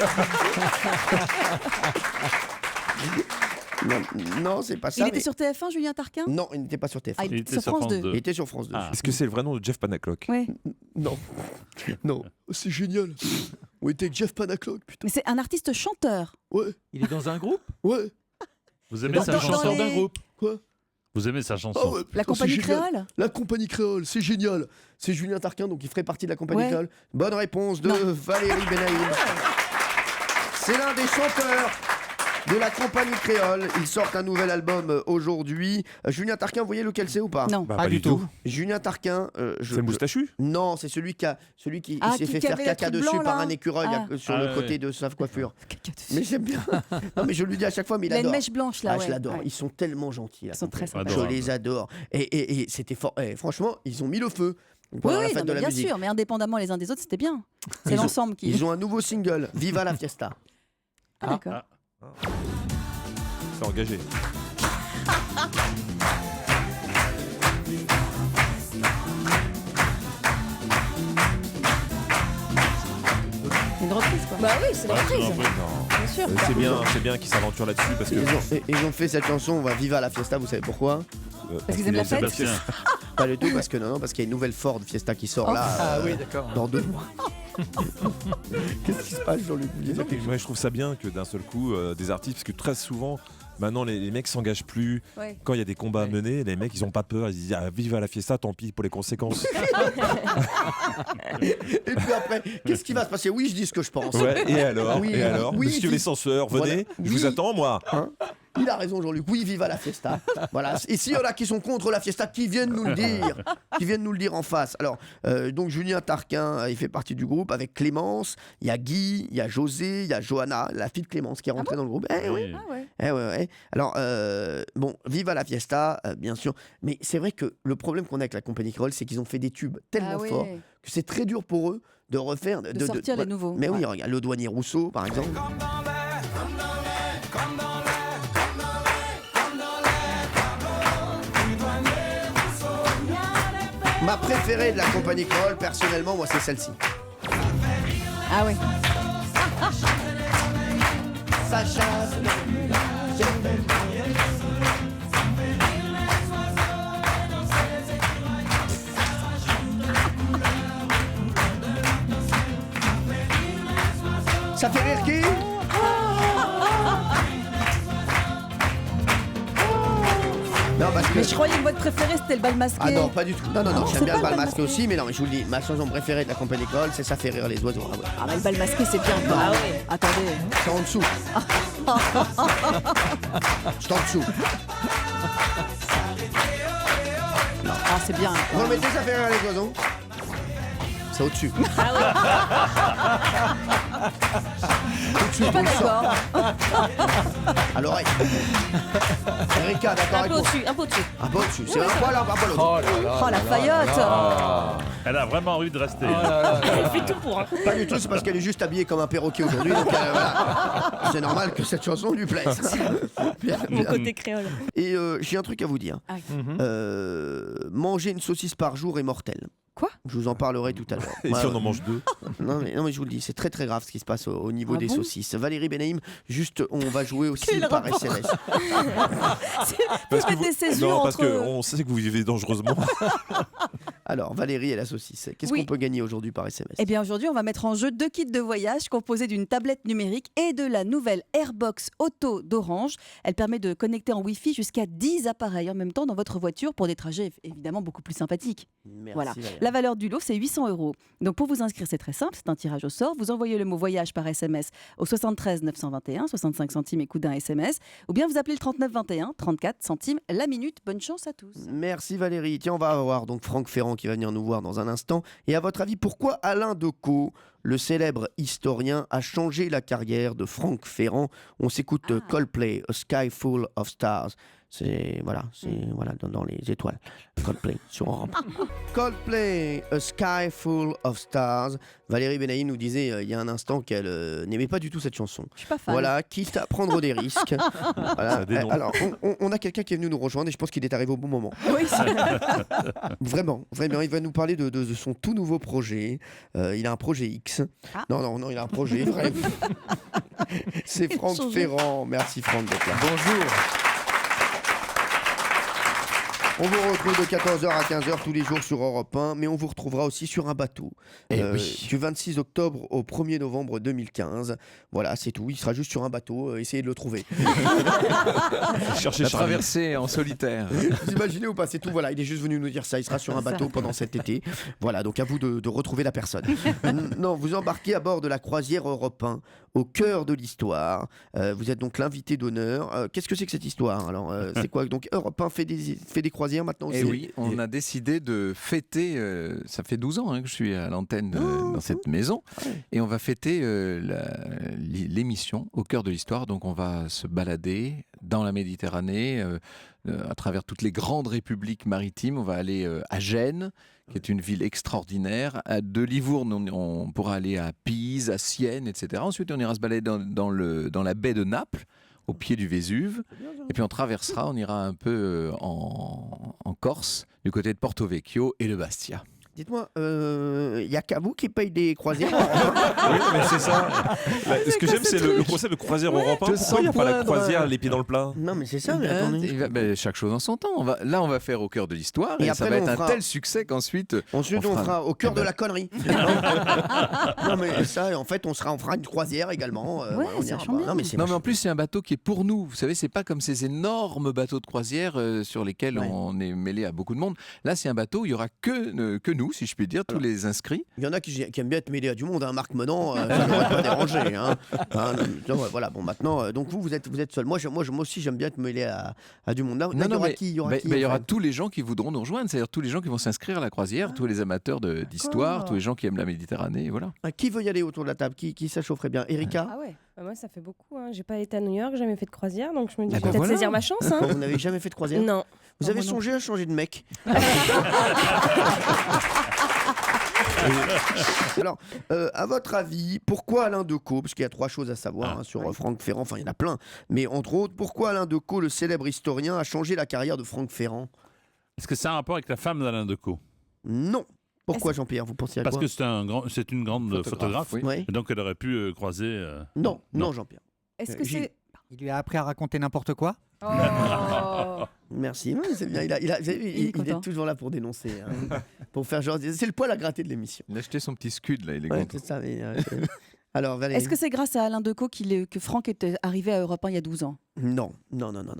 D: Non, c'est pas ça.
F: Il était sur TF1, Julien Tarquin?
D: Non, il n'était pas sur TF1.
F: Il était sur France 2.
D: Il était sur France 2.
E: Est-ce que c'est le vrai nom de Jeff Panaclock?
F: Oui.
D: Non. C'est génial. On était avec Jeff Panaclock, putain.
F: Mais c'est un artiste chanteur.
D: Ouais.
C: Il est dans un groupe?
D: Ouais.
H: Vous aimez sa chanson
C: d'un groupe?
D: Quoi?
H: Vous aimez sa chanson?
D: Ah ouais, putain,
F: La compagnie
D: c'est génial.
F: créole?
D: La compagnie créole, c'est génial. C'est Julien Tarquin, donc il ferait partie de la compagnie créole. Bonne réponse de Valérie Benaïm. C'est l'un des chanteurs de la compagnie créole. Ils sortent un nouvel album aujourd'hui. Julien Tarquin, vous voyez lequel c'est ou pas?
F: Non.
E: Pas du tout.
D: Julien Tarquin.
E: C'est le moustachu?
D: Non, c'est celui qui s'est fait
F: qui
D: faire
F: avait
D: caca
F: le truc
D: dessus
F: blanc,
D: par
F: là.
D: un écureuil sur le côté de sa coiffure. Mais j'aime bien. Non, mais je lui dis à chaque fois, mais il
F: a
D: adore.
F: une mèche blanche là.
D: Je l'adore. Ils sont tellement gentils.
F: Ils sont très sympas.
D: Je les adore. Et c'était fort. Franchement, ils ont mis le feu. Pendant la fête de la
F: bien
D: musique.
F: sûr, mais indépendamment les uns des autres, c'était bien. C'est l'ensemble qui.
D: Ils ont un nouveau single, Viva la Fiesta.
F: Ah, d'accord.
E: C'est engagé.
F: Une reprise quoi.
G: Bah oui, c'est la reprise. Bien sûr.
E: C'est bien qu'ils s'aventurent là-dessus parce que
D: Ils ont fait cette chanson, on va Viva la Fiesta, vous savez pourquoi?
F: Parce qu'ils aiment la fête.
D: Pas du tout, parce qu'il y a une nouvelle Ford Fiesta qui sort là.
C: oui, d'accord.
D: Dans 2 mois. Qu'est-ce qui se passe, Jean-Luc?
E: moi je trouve ça bien que d'un seul coup des artistes, parce que très souvent maintenant les mecs s'engagent plus.
F: Ouais.
E: Quand il y a des combats à mener, les mecs ils ont pas peur, ils disent vive à la fiesta, tant pis pour les conséquences.
D: Et puis après, qu'est-ce qui va se passer? Oui, je dis ce que je pense.
E: Ouais, et alors,
D: Oui,
E: oui, monsieur les censeurs, venez,
D: voilà.
E: je vous attends moi.
D: Il a raison, Jean-Luc. Oui, viva la fiesta. Voilà. Et s'il y en a qui sont contre la fiesta, qui viennent nous le dire, en face. Alors, donc Julien Tarquin, il fait partie du groupe avec Clémence. Il y a Guy, il y a José, il y a Johanna, la fille de Clémence qui est rentrée dans le groupe. Oui. Ouais. Alors, viva la fiesta, bien sûr. Mais c'est vrai que le problème qu'on a avec la compagnie créole, c'est qu'ils ont fait des tubes tellement forts que c'est très dur pour eux de refaire, de
F: sortir les nouveaux.
D: Mais oui, regarde, le douanier Rousseau, par exemple. Ma préférée de la compagnie créole, personnellement, moi, c'est celle-ci.
F: Ah ouais.
D: Sacha. Ça fait rire qui? Non, parce que...
F: Mais je croyais que votre préféré c'était le bal masqué.
D: Ah non, pas du tout. Non, j'aime
F: c'est
D: bien
F: pas
D: le bal masqué aussi, mais non, mais je vous le dis, ma chanson préférée de la compagnie créole, c'est Ça fait rire les oiseaux. Ah ouais.
F: Ah bah le bal masqué c'est bien. Ah ouais. Attendez.
D: C'est en dessous. Je suis en dessous.
F: Ah c'est bien.
D: Vous remettez Ça fait rire les oiseaux? C'est au-dessus.
F: Je suis pas d'accord.
D: À l'oreille. Erika, d'accord avec moi.
G: Un peu dessus.
D: Un peu au-dessus. C'est un poil, un poil au-dessus.
F: Oh la faillotte.
H: Elle a vraiment envie de rester.
G: Elle fait tout pour.
D: Pas du tout, c'est parce qu'elle est juste habillée comme un perroquet aujourd'hui. Donc voilà. C'est normal que cette chanson lui plaise. Bien,
G: Mon
D: bien.
G: côté créole.
D: Et j'ai un truc à vous dire.
F: Ah.
D: Manger une saucisse par jour est mortel.
F: Quoi ?
D: Je vous en parlerai tout à l'heure.
E: Et si on en mange 2?
D: Non mais je vous le dis, c'est très très grave ce qui se passe au niveau
F: Ah
D: des
F: bon
D: saucisses. Valérie Benaïm, juste on va jouer aussi
F: Quel
D: par
F: rapport
D: SMS.
F: Vous mettez des césures
E: Non, parce
F: entre...
E: qu'on sait que vous vivez dangereusement.
D: Alors Valérie et la saucisse, qu'est-ce
F: Oui.
D: qu'on peut gagner aujourd'hui par SMS?
F: Eh bien aujourd'hui, on va mettre en jeu 2 kits de voyage composés d'une tablette numérique et de la nouvelle Airbox Auto d'Orange. Elle permet de connecter en Wi-Fi jusqu'à 10 appareils en même temps dans votre voiture pour des trajets évidemment beaucoup plus sympathiques.
D: Merci
F: Voilà.
D: Valérie.
F: La valeur du lot, c'est 800 €. Donc pour vous inscrire, c'est très simple, c'est un tirage au sort. Vous envoyez le mot voyage par SMS au 73 921, 65 centimes et coût d'un SMS. Ou bien vous appelez le 39 21, 34 centimes la minute. Bonne chance à tous.
D: Merci Valérie. Tiens, on va avoir donc Franck Ferrand qui va venir nous voir dans un instant. Et à votre avis, pourquoi Alain Decaux, le célèbre historien, a changé la carrière de Franck Ferrand? On s'écoute Coldplay, A Sky Full of Stars. C'est voilà, dans les étoiles. Coldplay sur Europe. Coldplay, A Sky Full of Stars. Valérie Benaïm nous disait il y a un instant qu'elle n'aimait pas du tout cette chanson.
F: Je suis pas fan.
D: Voilà, quitte à prendre des risques. Voilà. Alors, on a quelqu'un qui est venu nous rejoindre et je pense qu'il est arrivé au bon moment.
F: Oui,
D: Vraiment, il va nous parler de son tout nouveau projet. Il a un projet X.
F: Ah.
D: Non, il a un projet vrai. C'est Franck
F: Changé.
D: Ferrand. Merci Franck d'être là.
C: Bonjour.
D: On vous retrouve de 14h à 15h tous les jours sur Europe 1, mais on vous retrouvera aussi sur un bateau. Du 26 octobre au 1er novembre 2015. Voilà, c'est tout. Il sera juste sur un bateau. Essayez de le trouver.
C: La traversée en solitaire.
D: Vous imaginez ou pas? C'est tout. Voilà, il est juste venu nous dire ça. Il sera sur un bateau pendant cet été. Voilà, donc à vous de retrouver la personne. Non, vous embarquez à bord de la croisière Europe 1, au cœur de l'histoire. Vous êtes donc l'invité d'honneur. Qu'est-ce que c'est que cette histoire? Alors, c'est quoi? Donc Europe 1 fait des croisières maintenant aussi.
C: Et oui, on a décidé de fêter, ça fait 12 ans que je suis à l'antenne dans cette maison, et on va fêter l'émission au cœur de l'histoire. Donc on va se balader dans la Méditerranée, à travers toutes les grandes républiques maritimes. On va aller à Gênes, qui est une ville extraordinaire. De Livourne, on pourra aller à Pise, à Sienne, etc. Ensuite, on ira se balader dans la baie de Naples, au pied du Vésuve, et puis on traversera, on ira un peu en Corse, du côté de Porto Vecchio et de Bastia.
D: Dites-moi, il n'y a qu'à vous qui paye des croisières?
E: Oui, mais c'est ça. Ce que j'aime, c'est le concept de croisière Europe 1. Pourquoi il n'y a pas la croisière les pieds dans le plat?
D: Non, mais c'est ça. Mais attendez.
C: Chaque chose en son temps. On va faire au cœur de l'histoire, et ça
D: après,
C: va être
D: on
C: un tel succès qu'ensuite...
D: Ensuite, on fera au cœur de la connerie. Non, mais ça, en fait, on fera une croisière également.
F: Ouais,
D: on
F: ça
D: ira
F: chante
D: pas.
F: bien.
D: Non, mais
C: En plus, c'est un bateau qui est pour nous. Vous savez, c'est pas comme ces énormes bateaux de croisière sur lesquels on est mêlé à beaucoup de monde. Là, c'est un bateau où il y aura que nous, si je puis dire, tous les inscrits.
D: Il y en a qui aiment bien être mêlés à du monde. Marc Menant, ça ne m'aurait pas dérangé. Voilà, bon, maintenant, donc vous êtes seul. Moi aussi, j'aime bien être mêlé à du monde. Il y aura
C: tous les gens qui voudront nous rejoindre, c'est-à-dire tous les gens qui vont s'inscrire à la croisière, tous les amateurs d'histoire, tous les gens qui aiment la Méditerranée, voilà.
D: Qui veut y aller autour de la table? Qui ça chaufferait bien? Erika?
G: Ah ouais. Moi, ça fait beaucoup. J'ai pas été à New York, jamais fait de croisière, donc je me dis,
C: Ah
G: je vais peut-être saisir ma chance.
D: Vous n'avez jamais fait de croisière?
G: Non.
D: Vous avez songé à changer de mec? Alors, à votre avis, pourquoi Alain Decaux? Parce qu'il y a 3 choses à savoir sur Franck Ferrand, enfin il y en a plein, mais entre autres, pourquoi Alain Decaux, le célèbre historien, a changé la carrière de Franck Ferrand?
H: Est-ce que ça a un rapport avec la femme d'Alain Decaux?
D: Non. Pourquoi, Jean-Pierre? Vous pensiez à
H: Parce
D: quoi?
H: que c'est une grande photographe,
D: oui.
H: et donc elle aurait pu croiser...
D: Non, Jean-Pierre.
F: Est-ce que c'est...
I: Il lui a appris à raconter n'importe quoi.
D: Merci, c'est bien. Il est toujours là pour dénoncer, pour faire genre. C'est le poil à gratter de l'émission.
C: Il a acheté son petit scud là, il est
D: Ouais,
C: content.
D: c'est ça. Alors, Valérie.
F: Est-ce que c'est grâce à Alain Decaux que Franck est arrivé à Europe 1 il y a 12 ans?
D: Non.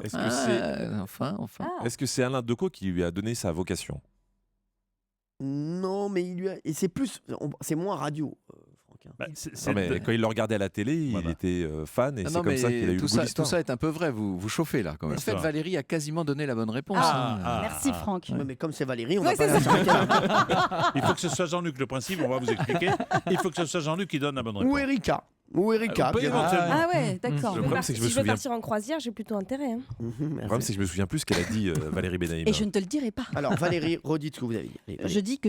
E: Est-ce que c'est
C: enfin.
E: Est-ce que c'est Alain Decaux qui lui a donné sa vocation?
D: Non, mais c'est moins radio.
E: Mais quand il le regardait à la télé, il était fan, et c'est comme ça qu'il a eu le goût de l'histoire.
C: Tout ça est un peu vrai, vous chauffez là quand même. En fait, Valérie a quasiment donné la bonne réponse.
F: Merci Franck.
D: Ouais, mais comme c'est Valérie, on
F: Ouais,
D: va pas s'arrêter là.
H: Il faut que ce soit Jean-Luc, le principe, on va vous expliquer. Il faut que ce soit Jean-Luc qui donne la bonne réponse.
D: Ou Erika. Ou Erika.
H: On peut éventuellement.
F: Ah ouais, d'accord.
E: Le problème, c'est que je me
G: Si je veux
E: souviens.
G: partir en croisière, j'ai plutôt intérêt. hein.
E: Le problème, c'est que je me souviens plus ce qu'elle a dit, Valérie Benaïm.
F: Et je ne te le dirai pas.
D: Alors Valérie, redites ce que vous avez dit. Allez,
F: Je dis que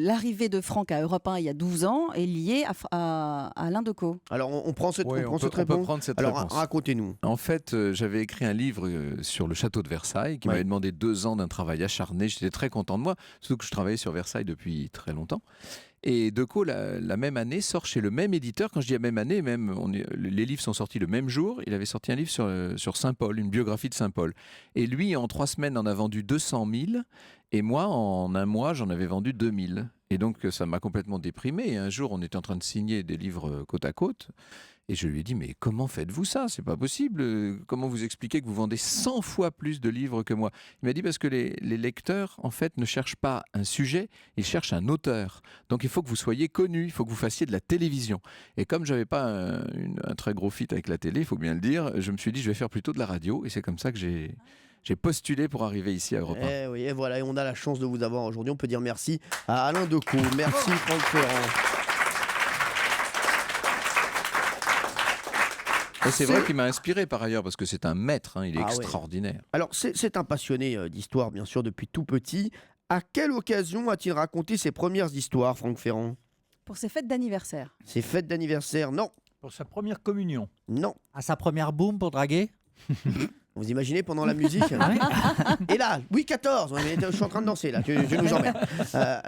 F: l'arrivée de Franck à Europe 1 il y a 12 ans est liée à Alain Decaux.
D: Alors on prend cette,
N: Oui,
D: on prend
N: on
D: cette
N: peut
D: réponse.
N: prendre cette
D: Alors
N: réponse.
D: racontez-nous.
N: En fait, j'avais écrit un livre sur le château de Versailles qui m'avait demandé 2 ans d'un travail acharné. J'étais très content de moi, surtout que je travaillais sur Versailles depuis très longtemps. Et Decaux, la même année, sort chez le même éditeur. Quand je dis la même année, les livres sont sortis le même jour. Il avait sorti un livre sur Saint-Paul, une biographie de Saint-Paul. Et lui, en 3 semaines, en a vendu 200 000. Et moi, en 1 mois, j'en avais vendu 2000. Et donc, ça m'a complètement déprimé. Et un jour, on était en train de signer des livres côte à côte. Et je lui ai dit, mais comment faites-vous ça? C'est pas possible. Comment vous expliquez que vous vendez 100 fois plus de livres que moi? Il m'a dit, parce que les lecteurs, en fait, ne cherchent pas un sujet, ils cherchent un auteur. Donc, il faut que vous soyez connu, il faut que vous fassiez de la télévision. Et comme j'avais pas un très gros fit avec la télé, il faut bien le dire, je me suis dit, je vais faire plutôt de la radio. Et c'est comme ça que j'ai postulé pour arriver ici à Europe 1.
D: Eh oui, et voilà, et on a la chance de vous avoir aujourd'hui. On peut dire merci à Alain Decaux. Merci Franck Ferrand.
N: Et c'est vrai qu'il m'a inspiré par ailleurs, parce que c'est un maître, il est
D: Ah ouais.
N: extraordinaire.
D: Alors, c'est un passionné d'histoire, bien sûr, depuis tout petit. À quelle occasion a-t-il raconté ses premières histoires, Franck Ferrand?
F: Pour ses fêtes d'anniversaire.
D: Ses fêtes d'anniversaire? Non.
C: Pour sa première communion.
D: Non.
I: À sa première boum pour draguer?
D: Vous imaginez pendant la musique? Et là, Louis XIV, ouais, mais je suis en train de danser là, tu nous emmènes.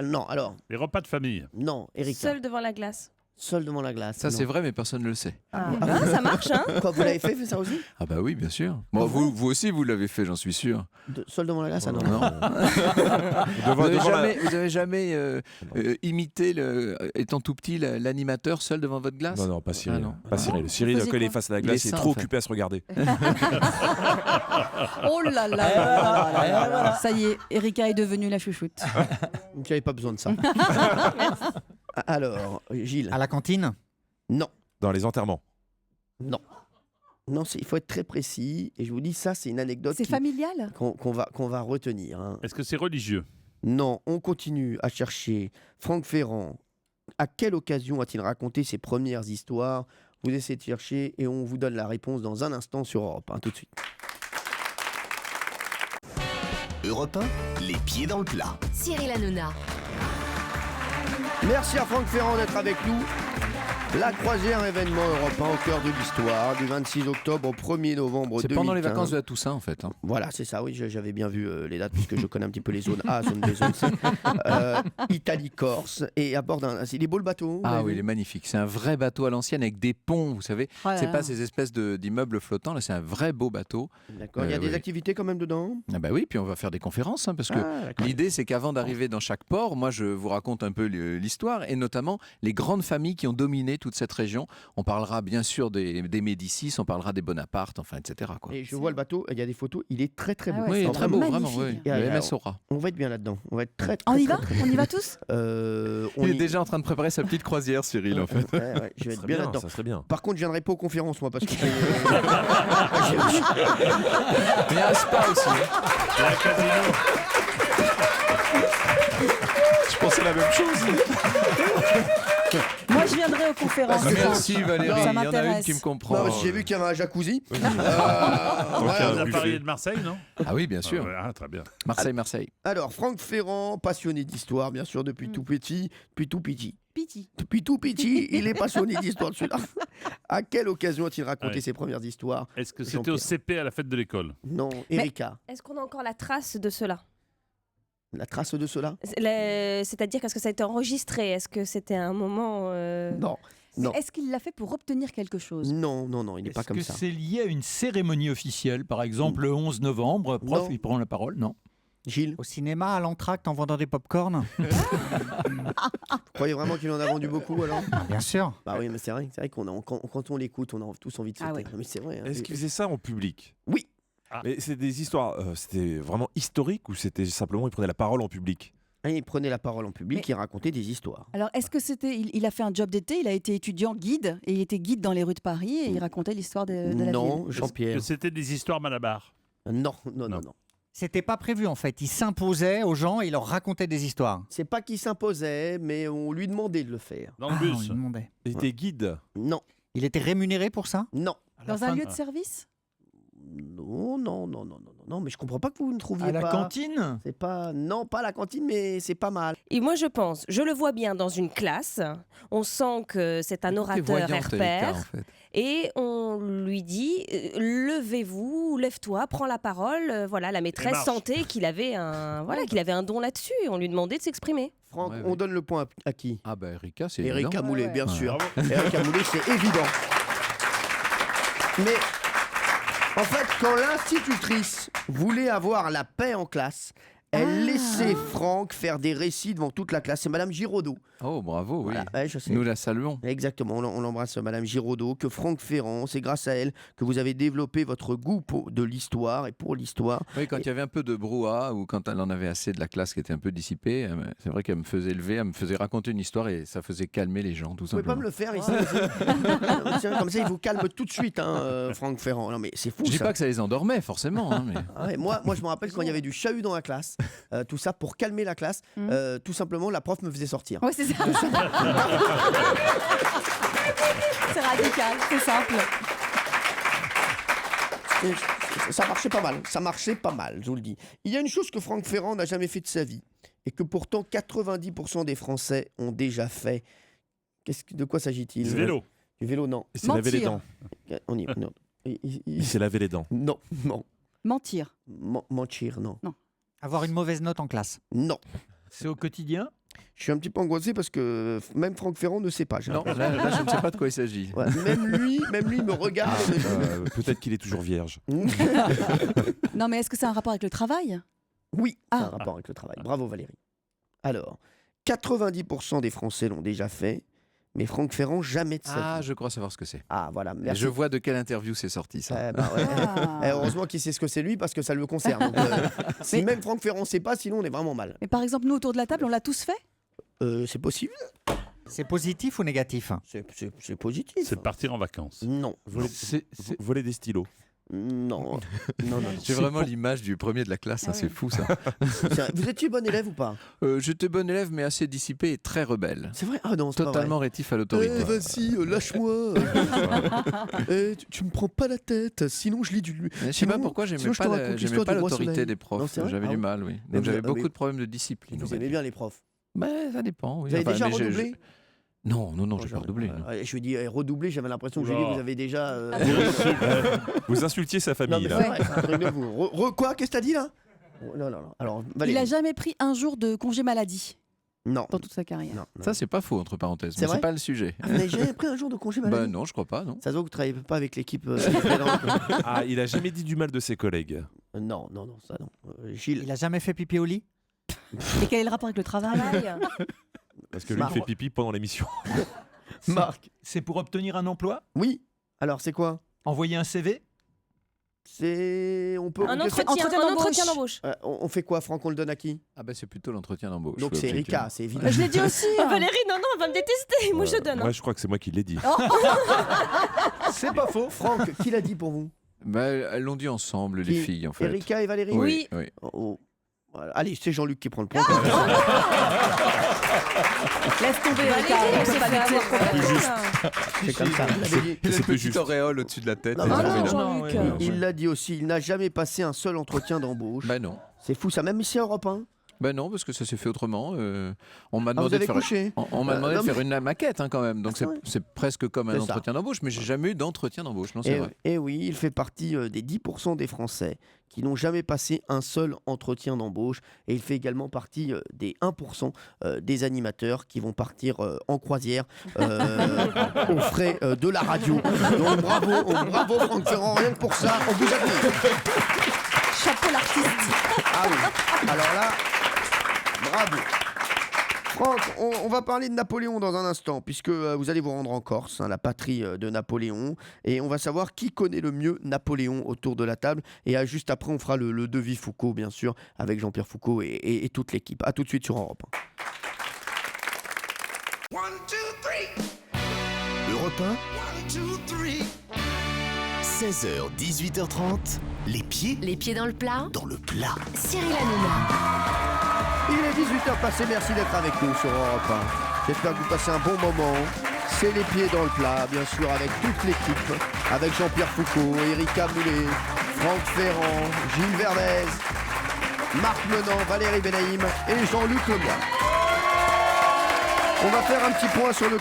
D: Non, alors.
H: Les repas de famille.
D: Non, Eric.
G: Seul devant la glace.
D: Seul devant la glace.
N: Ça,
D: non.
N: c'est vrai, mais personne ne le sait.
G: Ça marche, hein?
D: Quoi, vous l'avez fait ça aussi?
N: Ah bah oui, bien sûr. Bon, vous aussi, vous l'avez fait, j'en suis sûr.
D: Seul devant la glace, ah non.
N: Vous avez jamais imité, étant tout petit, l'animateur seul devant votre glace?
E: Non, pas Cyril.
N: Ah, non.
E: Pas Cyril. Cyril, quand il est face à la glace, il est trop occupé à se regarder.
F: Oh là là. Ça y est, Erika est devenue la chouchoute.
D: Donc, il n'y avait pas besoin de ça. Alors, Gilles.
I: À la cantine?
D: Non.
E: Dans les enterrements?
D: Non. Non, il faut être très précis. Et je vous dis, ça, c'est une anecdote.
F: C'est familial?
D: Qu'on va retenir. Hein.
H: Est-ce que c'est religieux?
D: Non, on continue à chercher. Franck Ferrand, à quelle occasion a-t-il raconté ses premières histoires? Vous essayez de chercher et on vous donne la réponse dans un instant sur Europe 1, tout de suite.
B: Europe 1, les pieds dans le plat.
K: Cyril Hanouna.
D: Merci à Franck Ferrand d'être avec nous. La croisière événement européen au cœur de l'histoire, du 26 octobre au 1er novembre 2015.
N: C'est pendant les vacances de la Toussaint, en fait.
D: Voilà, c'est ça, oui, j'avais bien vu les dates, puisque je connais un petit peu les zones A, zone B, zone C. Italie, Corse, et à bord d'un... Il est beau le bateau?
N: Ah oui, il est magnifique. C'est un vrai bateau à l'ancienne avec des ponts, vous savez.
D: Oh là
N: C'est
D: là.
N: pas ces espèces d'immeubles flottants, là, c'est un vrai beau bateau.
D: D'accord, il y a des activités quand même dedans?
N: Ah bah oui, puis on va faire des conférences, parce que l'idée, c'est qu'avant d'arriver dans chaque port, moi, je vous raconte un peu l'histoire, et notamment les grandes familles qui ont dominé toute cette région. On parlera bien sûr des Médicis, on parlera des Bonaparte, enfin, etc. Quoi.
D: Et je vois le bateau, il y a des photos, il est très très beau.
N: Oui, très beau, vraiment, oui.
D: Et
N: Le
D: alors,
N: MS Aura.
D: on va être bien là-dedans, on va être très
F: On y
D: très,
F: va?
D: très,
F: On y va tous?
N: Il est déjà en train de préparer sa petite croisière, Cyril, en fait.
D: Ouais, je vais être bien là-dedans.
E: Ça serait bien.
D: Par contre, je viendrai pas aux conférences, moi, parce que...
N: Mais il y a un spa aussi.
E: Je pensais la même chose.
F: Moi, je viendrai aux conférences.
N: Merci Valérie,
F: Ça
N: il y en a une
F: m'intéresse.
N: qui me comprend.
D: Non, j'ai vu qu'il y avait un jacuzzi.
H: Vous avez parlé de Marseille, non?
N: Ah oui, bien sûr.
H: Ah, très bien.
N: Marseille.
D: Alors, Franck Ferrand, passionné d'histoire, bien sûr, depuis tout petit. Depuis tout petit, il est passionné d'histoire, celui-là. À quelle occasion a-t-il raconté
H: Ouais.
D: ses premières histoires?
H: Est-ce que c'était au CP à la fête de l'école?
D: Non, Erika.
G: Est-ce qu'on a encore la trace de cela?
D: La trace de cela?
G: C'est-à-dire qu'est-ce que ça a été enregistré? Est-ce que c'était un moment...
D: Non. Non.
F: Est-ce qu'il l'a fait pour obtenir quelque chose?
D: Non, il n'est pas comme ça.
C: Est-ce que c'est lié à une cérémonie officielle? Par exemple, le 11 novembre, prof,
D: Non.
C: il prend la parole, non?
D: Gilles?
I: Au cinéma, à l'entracte, en vendant des pop-corn?
D: Vous croyez vraiment qu'il en a vendu beaucoup, alors?
I: Bien sûr.
D: Bah oui, mais c'est vrai quand on l'écoute, on a tous envie de sauter.
F: Ah ouais.
D: Non, mais c'est vrai. hein.
E: Est-ce qu'il faisait ça en public?
D: Oui.
E: Mais c'est des histoires, c'était vraiment historique ou c'était simplement il prenait la parole en public?
D: Et il prenait la parole en public et racontait des histoires.
F: Alors, est-ce que c'était... Il a fait un job d'été, il a été étudiant guide, et il était guide dans les rues de Paris, et il racontait l'histoire de la ville.
D: Non, Jean-Pierre.
H: Que c'était des histoires malabar?
D: Non.
I: C'était pas prévu en fait. Il s'imposait aux gens et il leur racontait des histoires.
D: C'est pas qu'il s'imposait, mais on lui demandait de le faire.
H: Dans le
I: Ah,
H: bus?
I: on lui demandait.
E: Il était guide?
D: Non.
I: Il était rémunéré pour ça?
D: Non.
F: Dans un lieu de service?
D: Non, mais je comprends pas que vous ne trouviez pas.
C: À la cantine?
D: C'est pas, non, pas à la cantine, mais c'est pas mal.
G: Et moi, je le vois bien dans une classe. On sent que c'est un orateur air-pair. Et on lui dit levez-vous, lève-toi, prends la parole. Voilà, la maîtresse sentait qu'il avait un don là-dessus. Et on lui demandait de s'exprimer.
D: Franck, on donne le point à qui?
N: Ah bah Erika, c'est
D: Erika
N: évident.
D: Moulet, bien sûr. Erika Moulet, c'est évident. Mais en fait, quand l'institutrice voulait avoir la paix en classe, elle laissait Franck faire des récits devant toute la classe. C'est Madame Giraudot.
N: Oh, bravo, oui.
D: Voilà, ouais, je sais.
N: Nous la saluons.
D: Exactement, on l'embrasse, Madame Giraudot, que Franck Ferrand, c'est grâce à elle que vous avez développé votre goût de l'histoire et pour l'histoire.
N: Oui, quand il y avait un peu de brouhaha ou quand elle en avait assez de la classe qui était un peu dissipée, c'est vrai qu'elle me faisait lever, elle me faisait raconter une histoire et ça faisait calmer les gens, tout
D: Vous pouvez
N: simplement.
D: pas me le faire ici Comme ça, il vous calme tout de suite, Franck Ferrand. Non, mais c'est fou.
N: Je dis
D: ça.
N: pas que ça les endormait, forcément. Hein, mais...
D: Ah ouais, moi, je me rappelle quand il y avait du chahut dans la classe, tout ça pour calmer la classe. Tout simplement, la prof me faisait sortir.
F: Ouais, c'est ça. C'est radical, c'est simple.
D: Ça marchait pas mal, je vous le dis. Il y a une chose que Franck Ferrand n'a jamais fait de sa vie et que pourtant 90% des Français ont déjà fait. De quoi s'agit-il?
E: Du vélo.
D: Du vélo, non.
E: Il s'est lavé les dents.
D: On y... non.
E: Il s'est lavé les dents.
D: Non.
F: Mentir.
D: Mentir, non.
I: Avoir une mauvaise note en classe?
D: Non.
C: C'est au quotidien?
D: Je suis un petit peu angoissé parce que même Franck Ferrand ne sait pas.
N: Non, là, je ne sais pas de quoi il s'agit.
D: Ouais, même lui me regarde.
E: Peut-être qu'il est toujours vierge.
F: Non, mais est-ce que c'est un rapport avec le travail?
D: Oui, c'est un rapport avec le travail. Bravo Valérie. Alors, 90% des Français l'ont déjà fait, mais Franck Ferrand jamais de sa vie.
N: Ah, je crois savoir ce que c'est.
D: Ah, voilà.
N: Et
D: Merci.
N: je vois de quelle interview c'est sorti, ça.
D: Heureusement qu'il sait ce que c'est lui parce que ça le concerne. Donc, si même Franck Ferrand ne sait pas, sinon on est vraiment mal.
F: Mais par exemple, nous autour de la table, on l'a tous fait?
D: C'est possible.
I: C'est positif ou négatif?
D: C'est positif.
H: C'est partir en vacances.
D: Non.
E: Voler des stylos.
D: Non.
N: J'ai vraiment l'image du premier de la classe, c'est fou ça.
D: Vous étiez bon élève ou pas?
N: J'étais bon élève mais assez dissipé et très rebelle.
D: C'est vrai? Ah non, c'est
N: totalement
D: pas vrai.
N: rétif à l'autorité.
D: Vas-y, lâche-moi. Tu me prends pas la tête, sinon je lis du...
N: Je sais pas pourquoi j'aimais pas l'autorité des profs. J'avais du mal, oui. Donc j'avais beaucoup de problèmes de discipline.
D: Vous aimez bien les profs?
N: Ça dépend, oui.
D: Vous avez déjà redoublé?
N: Non, j'ai pas redoublé.
D: Je lui ai dit redoublé, j'avais l'impression que Julie, vous avez déjà...
E: Vous insultiez sa famille,
D: non,
E: là.
D: C'est un truc de vous. Quoi? Qu'est-ce que t'as dit, là? Non. Alors, Valérie.
F: Il a jamais pris un jour de congé maladie?
D: Non.
F: Dans toute sa carrière?
D: Non.
N: Ça, c'est pas faux, entre parenthèses. Mais
D: vrai?
N: c'est pas le sujet.
D: Vous n'avez jamais pris un jour de congé maladie?
N: Non, je crois pas, non.
D: Ça se voit que vous travaillez pas avec l'équipe...
E: Ah, il a jamais dit du mal de ses collègues.
D: Non, ça non. Gilles.
I: Il a jamais fait pipi au lit?
F: Et quel est le rapport avec le travail?
E: Parce que lui, il fait pipi pendant l'émission.
D: Marc.
C: C'est pour obtenir un emploi?
D: Oui. Alors, c'est quoi?
C: Envoyer un CV?
D: On peut...
G: Un entretien d'embauche.
D: On fait quoi, Franck? On le donne à qui?
N: Ah bah c'est plutôt l'entretien d'embauche.
D: Donc c'est Erika, c'est évident.
F: Je l'ai dit aussi.
G: Valérie, non, elle va me détester. Moi, je donne.
E: Moi, je crois que c'est moi qui l'ai dit.
D: C'est pas faux. Franck, qui l'a dit pour vous?
N: Elles l'ont dit ensemble, les filles, en fait.
D: Erika et Valérie?
N: Oui.
D: Voilà. Allez, c'est Jean-Luc qui prend le point.
F: Laisse tomber, Erika.
G: Valérie,
F: On peut pas lutter.
D: C'est comme ça.
N: C'est une petite auréole au-dessus de la tête.
F: Jean-Luc.
D: Il l'a dit aussi, il n'a jamais passé un seul entretien d'embauche.
N: Ben non.
D: C'est fou ça, même ici à Europe 1.
N: Ben non, parce que ça s'est fait autrement. On m'a demandé,
D: de faire,
N: on m'a demandé de faire une maquette quand même. Donc c'est presque comme un entretien d'embauche, mais j'ai jamais eu d'entretien d'embauche. Non, c'est vrai.
D: Et oui, il fait partie des 10% des Français qui n'ont jamais passé un seul entretien d'embauche. Et il fait également partie des 1% des animateurs qui vont partir en croisière aux frais de la radio. Donc bravo Franck Ferrand, rien que pour ça, on vous admire.
F: Chapeau l'artiste.
D: Ah oui, alors là, bravo. Franck, on va parler de Napoléon dans un instant, puisque vous allez vous rendre en Corse, la patrie de Napoléon, et on va savoir qui connaît le mieux Napoléon autour de la table. Et juste après, on fera le devis Foucault, bien sûr, avec Jean-Pierre Foucault et toute l'équipe. A tout de suite sur Europe
A: 1, 2, 3.
B: Europe
A: 1, 2, 3.
B: 16h, 18h30, les pieds
K: dans le plat.
B: dans le plat.
K: Cyril Hanouna.
D: Il est 18h passé, merci d'être avec nous sur Europe 1. J'espère que vous passez un bon moment. C'est les pieds dans le plat, bien sûr, avec toute l'équipe, avec Jean-Pierre Foucault, Erika Moulet, Franck Ferrand, Gilles Verdez, Marc Menant, Valérie Benaïm et Jean-Luc Lemoyne. On va faire un petit point sur le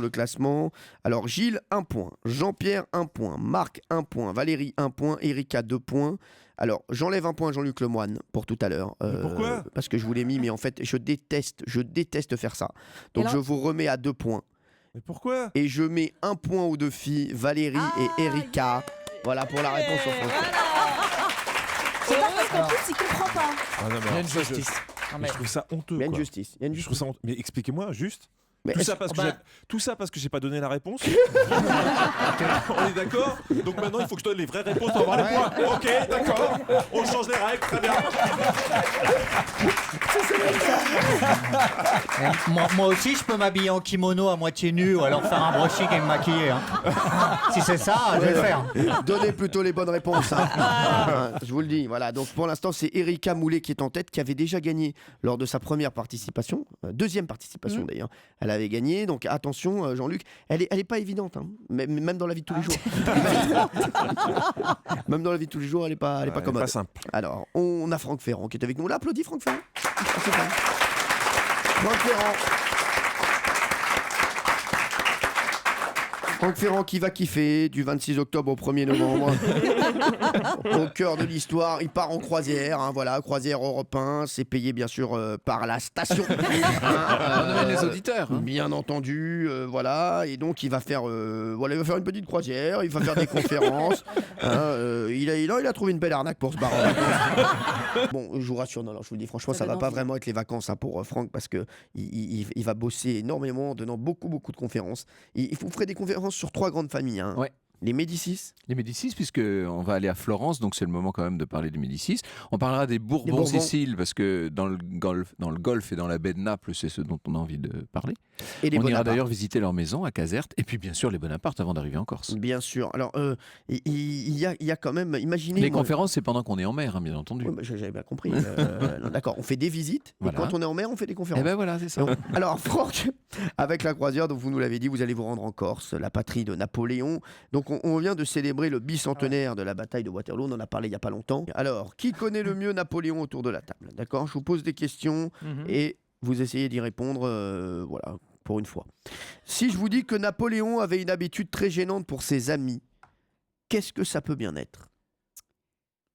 D: classement. Alors Gilles, 1 point. Jean-Pierre, 1 point. Marc, 1 point. Valérie, 1 point. Erika, 2 points. Alors j'enlève 1 point à Jean-Luc Lemoyne pour tout à l'heure.
E: Pourquoi ?
D: Parce que je vous l'ai mis, mais en fait je déteste faire ça. Donc je vous remets à 2 points.
E: Mais pourquoi ?
D: Et je mets 1 point aux deux filles, Valérie et Erika. Voilà pour la réponse au Français.
F: C'est pas parce qu'en plus, il comprend pas.
E: Ah non, mais
I: Il y a
E: alors,
I: une
E: ça,
I: justice.
E: je trouve ça honteux.
D: Il y a une
E: quoi.
D: justice.
E: Je trouve ça honteux. Mais expliquez-moi juste.
D: Mais
E: Tout
D: est-ce-
E: ça, parce que
I: bah-
E: tout ça parce que j'ai pas donné la réponse. On est d'accord ? Donc maintenant il faut que je donne les vraies réponses pour avoir les points. Ok, d'accord. On change les règles, très bien.
I: Moi aussi, je peux m'habiller en kimono à moitié nu ou alors faire un brushing et me maquiller. Hein. Si c'est ça, je vais le faire.
D: Donnez plutôt les bonnes réponses. Hein. Je vous le dis. Voilà. Donc pour l'instant, c'est Erika Moulet qui est en tête, qui avait déjà gagné lors de sa première participation, deuxième participation d'ailleurs. Elle avait gagné. Donc attention, Jean-Luc, elle est pas évidente, hein. Même dans la vie de tous les jours. Même dans la vie de tous les jours, elle est pas commode.
E: Pas simple.
D: Alors, on a Franck Ferrand qui est avec nous. On l'applaudit, Franck Ferrand. Franck Ferrand. Franck Ferrand qui va kiffer du 26 octobre au 1er novembre. Au cœur de l'histoire, il part en croisière, hein, voilà, croisière Europe 1, c'est payé bien sûr par la station.
N: On amène les auditeurs. Hein.
D: Bien entendu, voilà, et donc il va faire une petite croisière, il va faire des conférences. Il a trouvé une belle arnaque pour se barrer en vacances. Bon, je vous rassure, non, je vous le dis franchement, ça va pas vraiment être les vacances, hein, pour Franck, parce que il va bosser énormément, en donnant beaucoup de conférences. Il vous ferez des conférences sur 3 grandes familles. Hein.
N: Ouais.
D: Les Médicis.
N: Les Médicis, puisqu'on va aller à Florence, donc c'est le moment quand même de parler des Médicis. On parlera des Bourbons-Sicile, parce que dans le Golfe et dans la baie de Naples, c'est ce dont on a envie de parler.
D: Et les
N: on ira
D: Bonaparte.
N: d'ailleurs visiter leur maison à Caserte, et puis bien sûr les Bonaparte avant d'arriver en Corse.
D: Bien sûr. Alors, il y a quand même, imaginez...
N: Les conférences, c'est pendant qu'on est en mer, hein, bien entendu.
D: Oui, bah, j'avais bien compris. Non, d'accord, on fait des visites,
N: Voilà.
D: et quand on est en mer, on fait des conférences.
N: Et ben voilà, c'est ça.
D: Donc, alors, Franck, avec la croisière, donc vous nous l'avez dit, vous allez vous rendre en Corse, la patrie de Napoléon. Donc, on vient de célébrer le bicentenaire de la bataille de Waterloo. On en a parlé il n'y a pas longtemps. Alors, qui connaît le mieux Napoléon autour de la table? D'accord, je vous pose des questions et vous essayez d'y répondre, voilà, pour une fois. Si je vous dis que Napoléon avait une habitude très gênante pour ses amis, qu'est-ce que ça peut bien être?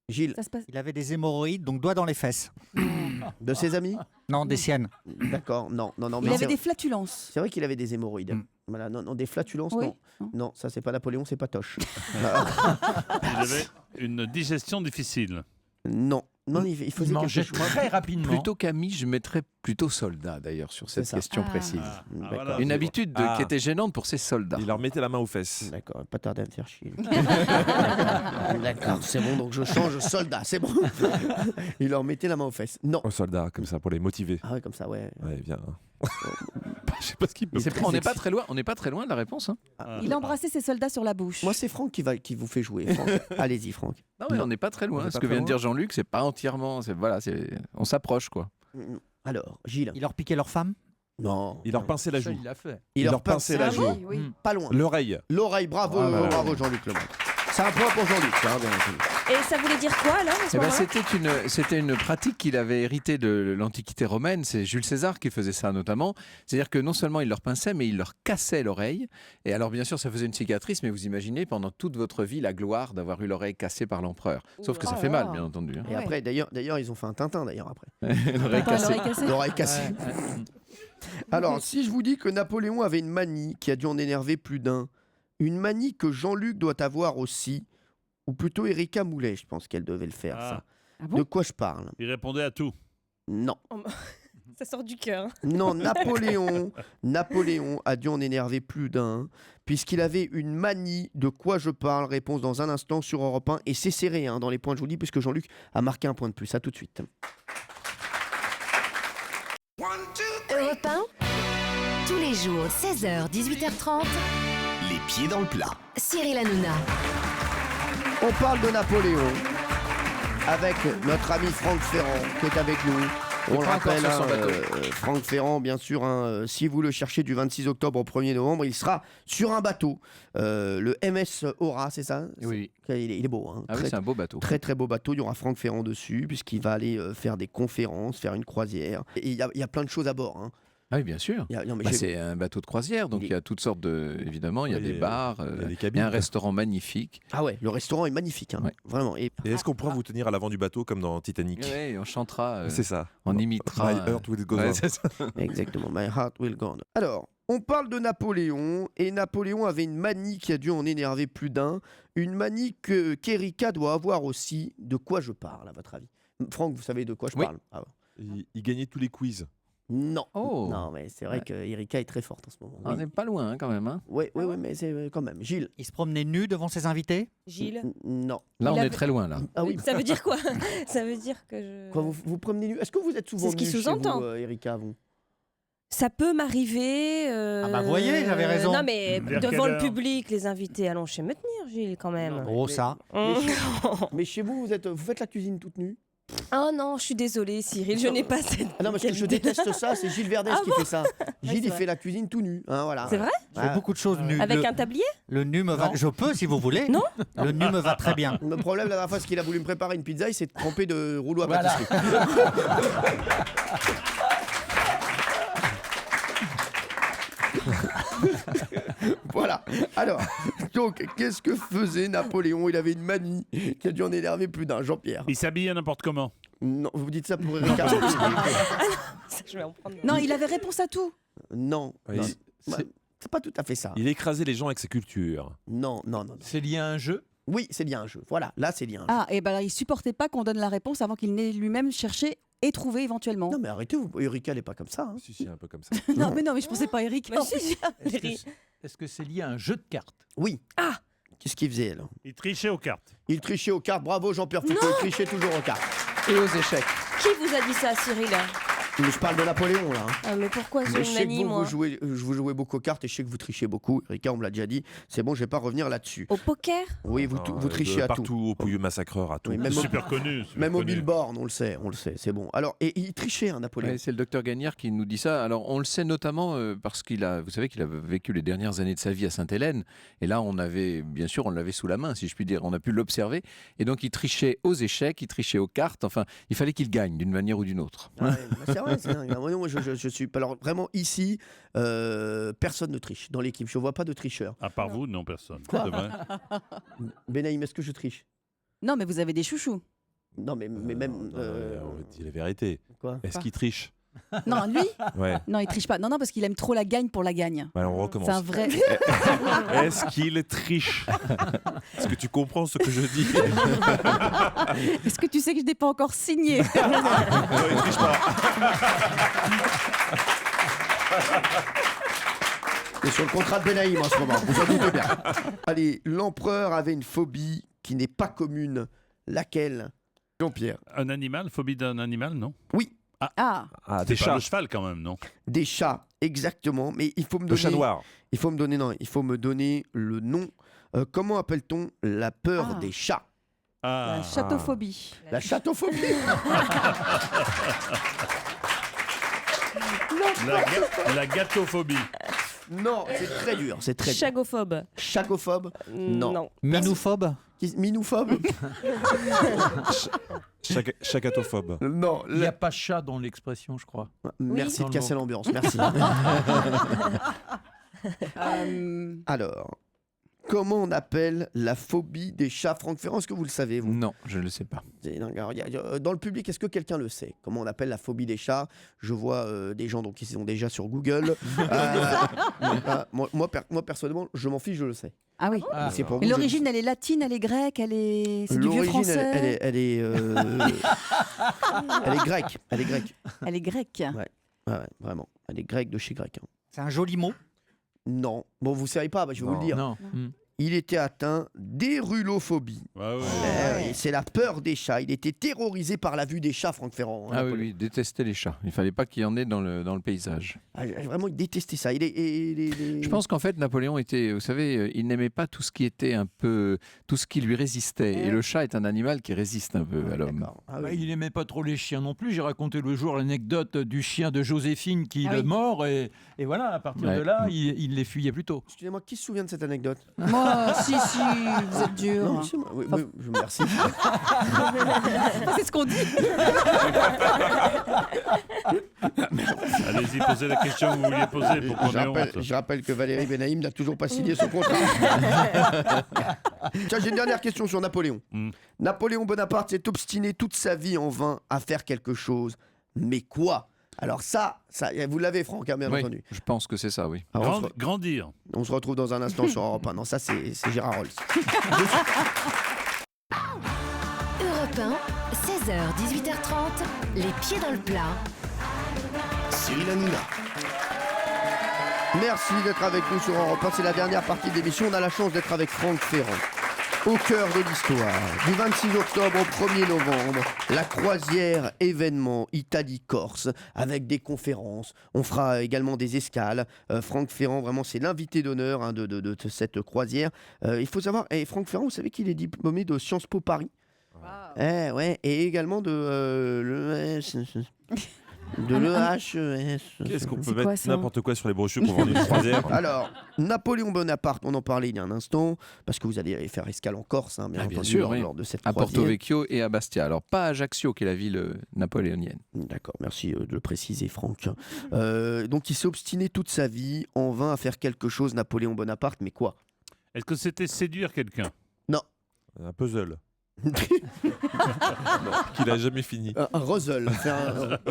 D: Gilles.
I: Il avait des hémorroïdes, donc doigts dans les fesses.
D: De ses amis?
I: Non, des siennes.
D: D'accord, non.
F: Il
D: mais
F: avait des flatulences.
D: C'est vrai qu'il avait des hémorroïdes. Voilà, non, des flatulences,
F: Oui.
D: non. Ça, c'est pas Napoléon, c'est pas Toche.
H: Il avait une digestion difficile.
D: Non, il faisait quelque
C: mangeait
D: chose.
C: très rapidement.
N: Plutôt qu'ami, je mettrais plutôt soldat d'ailleurs sur cette
D: ça.
N: question
F: Ah.
N: précise.
D: D'accord.
N: Une habitude qui était gênante pour ses soldats.
E: Il leur mettait la main aux fesses.
D: D'accord, pas tarder à me faire chier. D'accord, c'est bon, donc je change soldat, c'est bon. Il leur mettait la main aux fesses. Non.
E: Aux soldats, comme ça, pour les motiver.
D: Ah ouais, comme ça, ouais.
E: Ouais, viens. Je sais pas ce qu'il peut.
N: On n'est pas très loin. On n'est pas très loin de la réponse. Hein.
F: Il embrassait ses soldats sur la bouche.
D: Moi, c'est Franck qui vous fait jouer. Franck. Allez-y, Franck.
N: Non, mais on n'est pas très loin.
E: On est
N: Ce
E: pas
N: que
E: très
N: vient de
E: loin.
N: dire Jean-Luc, c'est pas entièrement. On s'approche quoi.
D: Alors, Gilles.
I: Il leur piquait leur femme?
D: Non.
E: Il leur pinçait la
C: Ça,
E: joue.
C: il l'a fait.
D: Il leur pinçait la joue.
F: Oui, oui.
D: Pas loin.
E: L'oreille.
D: L'oreille, bravo,
E: Ah, bah,
D: bravo Jean-Luc Lemoyne. C'est un point pour Jean-Luc, hein, bien entendu.
G: Et ça voulait dire quoi alors à ce
N: Eh ben,
G: moment-là
N: c'était une pratique qu'il avait héritée de l'Antiquité romaine. C'est Jules César qui faisait ça notamment. C'est-à-dire que non seulement il leur pinçait, mais il leur cassait l'oreille. Et alors bien sûr, ça faisait une cicatrice, mais vous imaginez pendant toute votre vie la gloire d'avoir eu l'oreille cassée par l'empereur. Sauf que ça fait mal, bien entendu. Hein.
D: Et après, d'ailleurs, ils ont fait un Tintin, d'ailleurs, après.
N: L'oreille cassée.
D: L'oreille cassée. Alors, si je vous dis que Napoléon avait une manie qui a dû en énerver plus d'un, une manie que Jean-Luc doit avoir aussi, ou plutôt Erika Moulet, je pense qu'elle devait le faire, ça. De quoi je parle?
H: Il répondait à tout.
D: Non.
G: Ça sort du cœur.
D: Non, Napoléon a dû en énerver plus d'un, puisqu'il avait une manie. De quoi je parle? Réponse dans un instant sur Europe 1. Et c'est serré, hein, dans les points, je vous dis, puisque Jean-Luc a marqué un point de plus. À tout de suite.
K: Europe 1, tous les jours, 16h, 18h30,
B: Les pieds dans le plat.
K: Cyril Hanouna.
D: On parle de Napoléon avec notre ami Franck Ferrand qui est avec nous. On le
N: pas encore
D: rappelle,
N: sur son bateau.
D: Franck Ferrand, bien sûr, si vous le cherchez du 26 octobre au 1er novembre, il sera sur un bateau, le MS Aura, c'est ça?
N: Oui.
D: Il est beau. Hein.
N: Ah oui, c'est un beau bateau.
D: Très très beau bateau. Il y aura Franck Ferrand dessus, puisqu'il va aller faire des conférences, faire une croisière. Et il y a plein de choses à bord. Hein.
N: Ah oui, bien sûr. C'est un bateau de croisière, donc il y a toutes sortes de... Évidemment, il y a des bars, il y a un restaurant magnifique.
D: Ah ouais, le restaurant est magnifique, vraiment. Et
E: est-ce qu'on pourra vous tenir à l'avant du bateau comme dans Titanic?
N: Oui, on chantera.
E: C'est ça.
N: On imitera.
E: My heart will go on.
N: C'est ça.
D: Exactement, my heart will go on. Alors, on parle de Napoléon, et Napoléon avait une manie qui a dû en énerver plus d'un. Une manie qu'Erika doit avoir aussi. De quoi je parle, à votre avis? Franck, vous savez de quoi je parle?
E: Il gagnait tous les quiz.
D: Non. Non, mais c'est vrai que Erika est très forte en ce moment.
N: On n'est pas loin quand même.
D: Oui, mais c'est quand même. Gilles.
I: Il se promenait nu devant ses invités?
G: Gilles.
D: Non.
N: Là, on est très loin là.
D: Ah oui.
G: Ça veut dire quoi? Ça veut dire que je...
D: Quoi, vous promenez nu? Est-ce que vous êtes souvent
G: C'est ce qui
D: nu chez
G: sous-entend.
D: vous, Erika, vous?
G: Ça peut m'arriver.
I: Ah bah, voyez, j'avais raison.
G: Non, mais
I: Vers
G: devant
I: quelle
G: le
I: heure
G: public, les invités, allons chez me tenir, Gilles, quand même.
I: Oh, ça.
D: Mais chez vous, vous faites la cuisine toute nue?
G: Oh non, je suis désolée, Cyril, je n'ai pas cette.
D: Ah non, parce que je déteste ça, c'est Gilles Verdès qui fait ça. Gilles, il
G: c'est
D: fait
G: vrai.
D: la cuisine tout nu. Hein, voilà.
G: C'est vrai?
I: Je fais beaucoup de choses nues.
G: Avec un tablier?
I: Le nu me va. Je peux si vous voulez.
G: Non.
I: Le nu me va très bien.
D: Le problème, la dernière fois, c'est qu'il a voulu me préparer une pizza, il s'est trompé de rouleau à
I: Voilà.
D: pâtisserie. Voilà. Alors, donc, qu'est-ce que faisait Napoléon? Il avait une manie qui a dû en énerver plus d'un. Jean-Pierre.
H: Il s'habillait n'importe comment.
D: Non, vous dites ça pour Erika.
G: Je vais en prendre.
F: Non, il avait réponse à tout.
D: Non.
E: Oui,
D: non.
E: c'est-
D: C'est pas tout à fait ça.
E: Il écrasait les gens avec sa culture.
D: Non.
C: C'est lié à un jeu?
D: Oui, c'est lié à un jeu. Voilà, là, c'est lié à un jeu.
F: Ah, et ben alors, il supportait pas qu'on donne la réponse avant qu'il n'ait lui-même cherché et trouvé éventuellement.
D: Non, mais arrêtez, Erika, elle n'est pas comme ça. Hein.
E: Si, un peu comme ça.
F: non, mais je pensais pas Eric.
G: Bah, si.
C: Est-ce que c'est lié à un jeu de cartes?
D: Oui.
G: Ah.
D: Qu'est-ce qu'il faisait, là?
H: Il trichait aux cartes.
D: Il trichait aux cartes. Bravo, Jean-Pierre Foucault. Il trichait toujours aux cartes.
N: Et aux échecs.
G: Qui vous a dit ça, Cyril?
D: Mais je parle de Napoléon, là. hein.
G: Ah, mais pourquoi
D: Mais
G: j'ai
D: je
G: une
D: sais que
G: manie, moi?
D: vous jouez beaucoup aux cartes et je sais que vous trichez beaucoup. Erika, on me l'a déjà dit. C'est bon, je vais pas revenir là-dessus.
G: Au poker?
D: Oui, vous trichez à tout.
E: Partout, au Pouilleux Massacreur, à tout.
D: Oui, même
H: Super connu. super
D: Même au
H: connu.
D: billboard, on le sait, c'est bon. Alors, et il trichait, hein, Napoléon.
N: Ouais, c'est le docteur Gagnard qui nous dit ça. Alors, on le sait notamment parce vous savez qu'il a vécu les dernières années de sa vie à Sainte-Hélène. Et là, bien sûr, on l'avait sous la main, si je puis dire. On a pu l'observer. Et donc, il trichait aux échecs, il trichait aux cartes. Enfin, il fallait qu'il gagne d'une manière ou d'une autre.
D: Ah ouais, c'est vrai, c'est dingue. Moi, je suis. Alors, vraiment, ici, personne ne triche dans l'équipe. Je vois pas de tricheur.
H: À part vous, non, personne.
D: Quoi
H: C'est vrai.
D: Benaïm, est-ce que je triche?
F: Non, mais vous avez des chouchous.
D: Non, mais même.
E: On va dire la vérité.
D: Quoi?
E: Est-ce qu'il triche?
F: Non, lui
E: Ouais.
F: Non, il triche pas. Non, parce qu'il aime trop la gagne pour la gagne.
E: Bah, on recommence.
F: C'est un vrai.
E: Est-ce qu'il triche? Est-ce que tu comprends ce que je dis?
F: Est-ce que tu sais que je n'ai pas encore signé?
E: Non, il triche pas.
D: C'est sur le contrat de Benaïm en ce moment, vous en doutez bien. Allez, l'empereur avait une phobie qui n'est pas commune. Laquelle? Jean-Pierre.
H: Un animal, phobie d'un animal, non?
D: Oui.
F: Ah.
H: Des chats. Le cheval, quand même, non?
D: Des chats, exactement. Mais il faut me
E: Le
D: donner.
E: chat noir.
D: Il faut me donner le nom. Comment appelle-t-on la peur des chats?
H: Ah.
F: La chatophobie.
D: La chatophobie.
H: La gâteauphobie.
D: Non, c'est très dur, c'est très dur.
G: Chagophobe.
D: Chagophobe? Non.
I: Minouphobe?
D: Minouphobe?
E: Chacatophobe.
D: Non.
C: Il n'y a pas chat dans l'expression, je crois.
D: Merci
C: Dans
D: de
C: le
D: casser
C: mot.
D: l'ambiance, merci. Alors, comment on appelle la phobie des chats? Franck Ferrand, est-ce que vous le savez, vous?
N: Non, je ne le sais pas.
D: Dans le public, est-ce que quelqu'un le sait? Comment on appelle la phobie des chats? Je vois des gens donc, qui sont déjà sur Google. Moi, personnellement, je m'en fiche, je le sais.
F: Ah oui.
D: Mais c'est pour
F: Et
D: vous, je-
F: l'origine, elle est latine, elle est grecque, c'est du vieux
D: L'origine,
F: français.
D: elle est grecque. Elle est grecque.
F: Elle est grecque.
D: Ouais, vraiment. Elle est grecque de chez grec. hein.
I: C'est un joli mot.
D: Non. Bon, vous ne savez pas, bah, je vais vous le dire.
C: Non.
D: il était atteint d'érulophobie. C'est la peur des chats. Il était terrorisé par la vue des chats, Franck Ferrand.
N: Ah oui, il détestait les chats. Il fallait pas qu'il y en ait dans le paysage.
D: Vraiment, il détestait ça.
N: Je pense qu'en fait, Napoléon était, vous savez, il n'aimait pas tout ce qui était un peu, tout ce qui lui résistait. Et le chat est un animal qui résiste un peu à l'homme.
C: Il n'aimait pas trop les chiens non plus. J'ai raconté le jour l'anecdote du chien de Joséphine qui le mord. Et voilà, à partir de là, il les fuyait plutôt.
D: Excusez-moi, qui se souvient de cette anecdote?
F: Moi, si, vous êtes dur.
D: Non, c'est moi. Oui, merci.
F: C'est ce qu'on dit.
H: Allez-y, posez la question que vous vouliez poser pour qu'on ait honte.
D: Je rappelle que Valérie Benaïm n'a toujours pas signé son contrat. Tiens, j'ai une dernière question sur Napoléon. Napoléon Bonaparte s'est obstiné toute sa vie en vain à faire quelque chose. Mais quoi? Alors ça, vous l'avez, Franck, hein, bien entendu.
N: Je pense que c'est ça, oui.
D: Alors,
H: Grandir.
D: On se retrouve dans un instant sur Europe 1. Non, ça, c'est Gérard Rolls.
K: Europe 1, 16h, 18h30, les pieds dans le plat.
B: Cyril Hanouna.
D: Merci d'être avec nous sur Europe 1. C'est la dernière partie de l'émission. On a la chance d'être avec Franck Ferrand. Au cœur de l'histoire, du 26 octobre au 1er novembre, la croisière événement Italie-Corse avec des conférences. On fera également des escales. Franck Ferrand, vraiment, c'est l'invité d'honneur de cette croisière. Il faut savoir, Franck Ferrand, vous savez qu'il est diplômé de Sciences Po Paris. Ouais, et également de l'EHES.
E: Qu'est-ce qu'on peut mettre n'importe quoi sur les brochures pour vendre une croisière?
D: Alors, Napoléon Bonaparte, on en parlait il y a un instant, parce que vous allez faire escale en Corse, hein, bien entendu,
N: sûr,
D: lors de cette
N: à
D: croisière.
N: Porto Vecchio et à Bastia. Alors, pas Ajaccio, qui est la ville napoléonienne.
D: D'accord, merci de le préciser, Franck. Donc, il s'est obstiné toute sa vie en vain à faire quelque chose, Napoléon Bonaparte, mais quoi?
H: Est-ce que c'était séduire quelqu'un?
D: Non.
E: Un puzzle. Qu'il a jamais fini.
D: Un puzzle,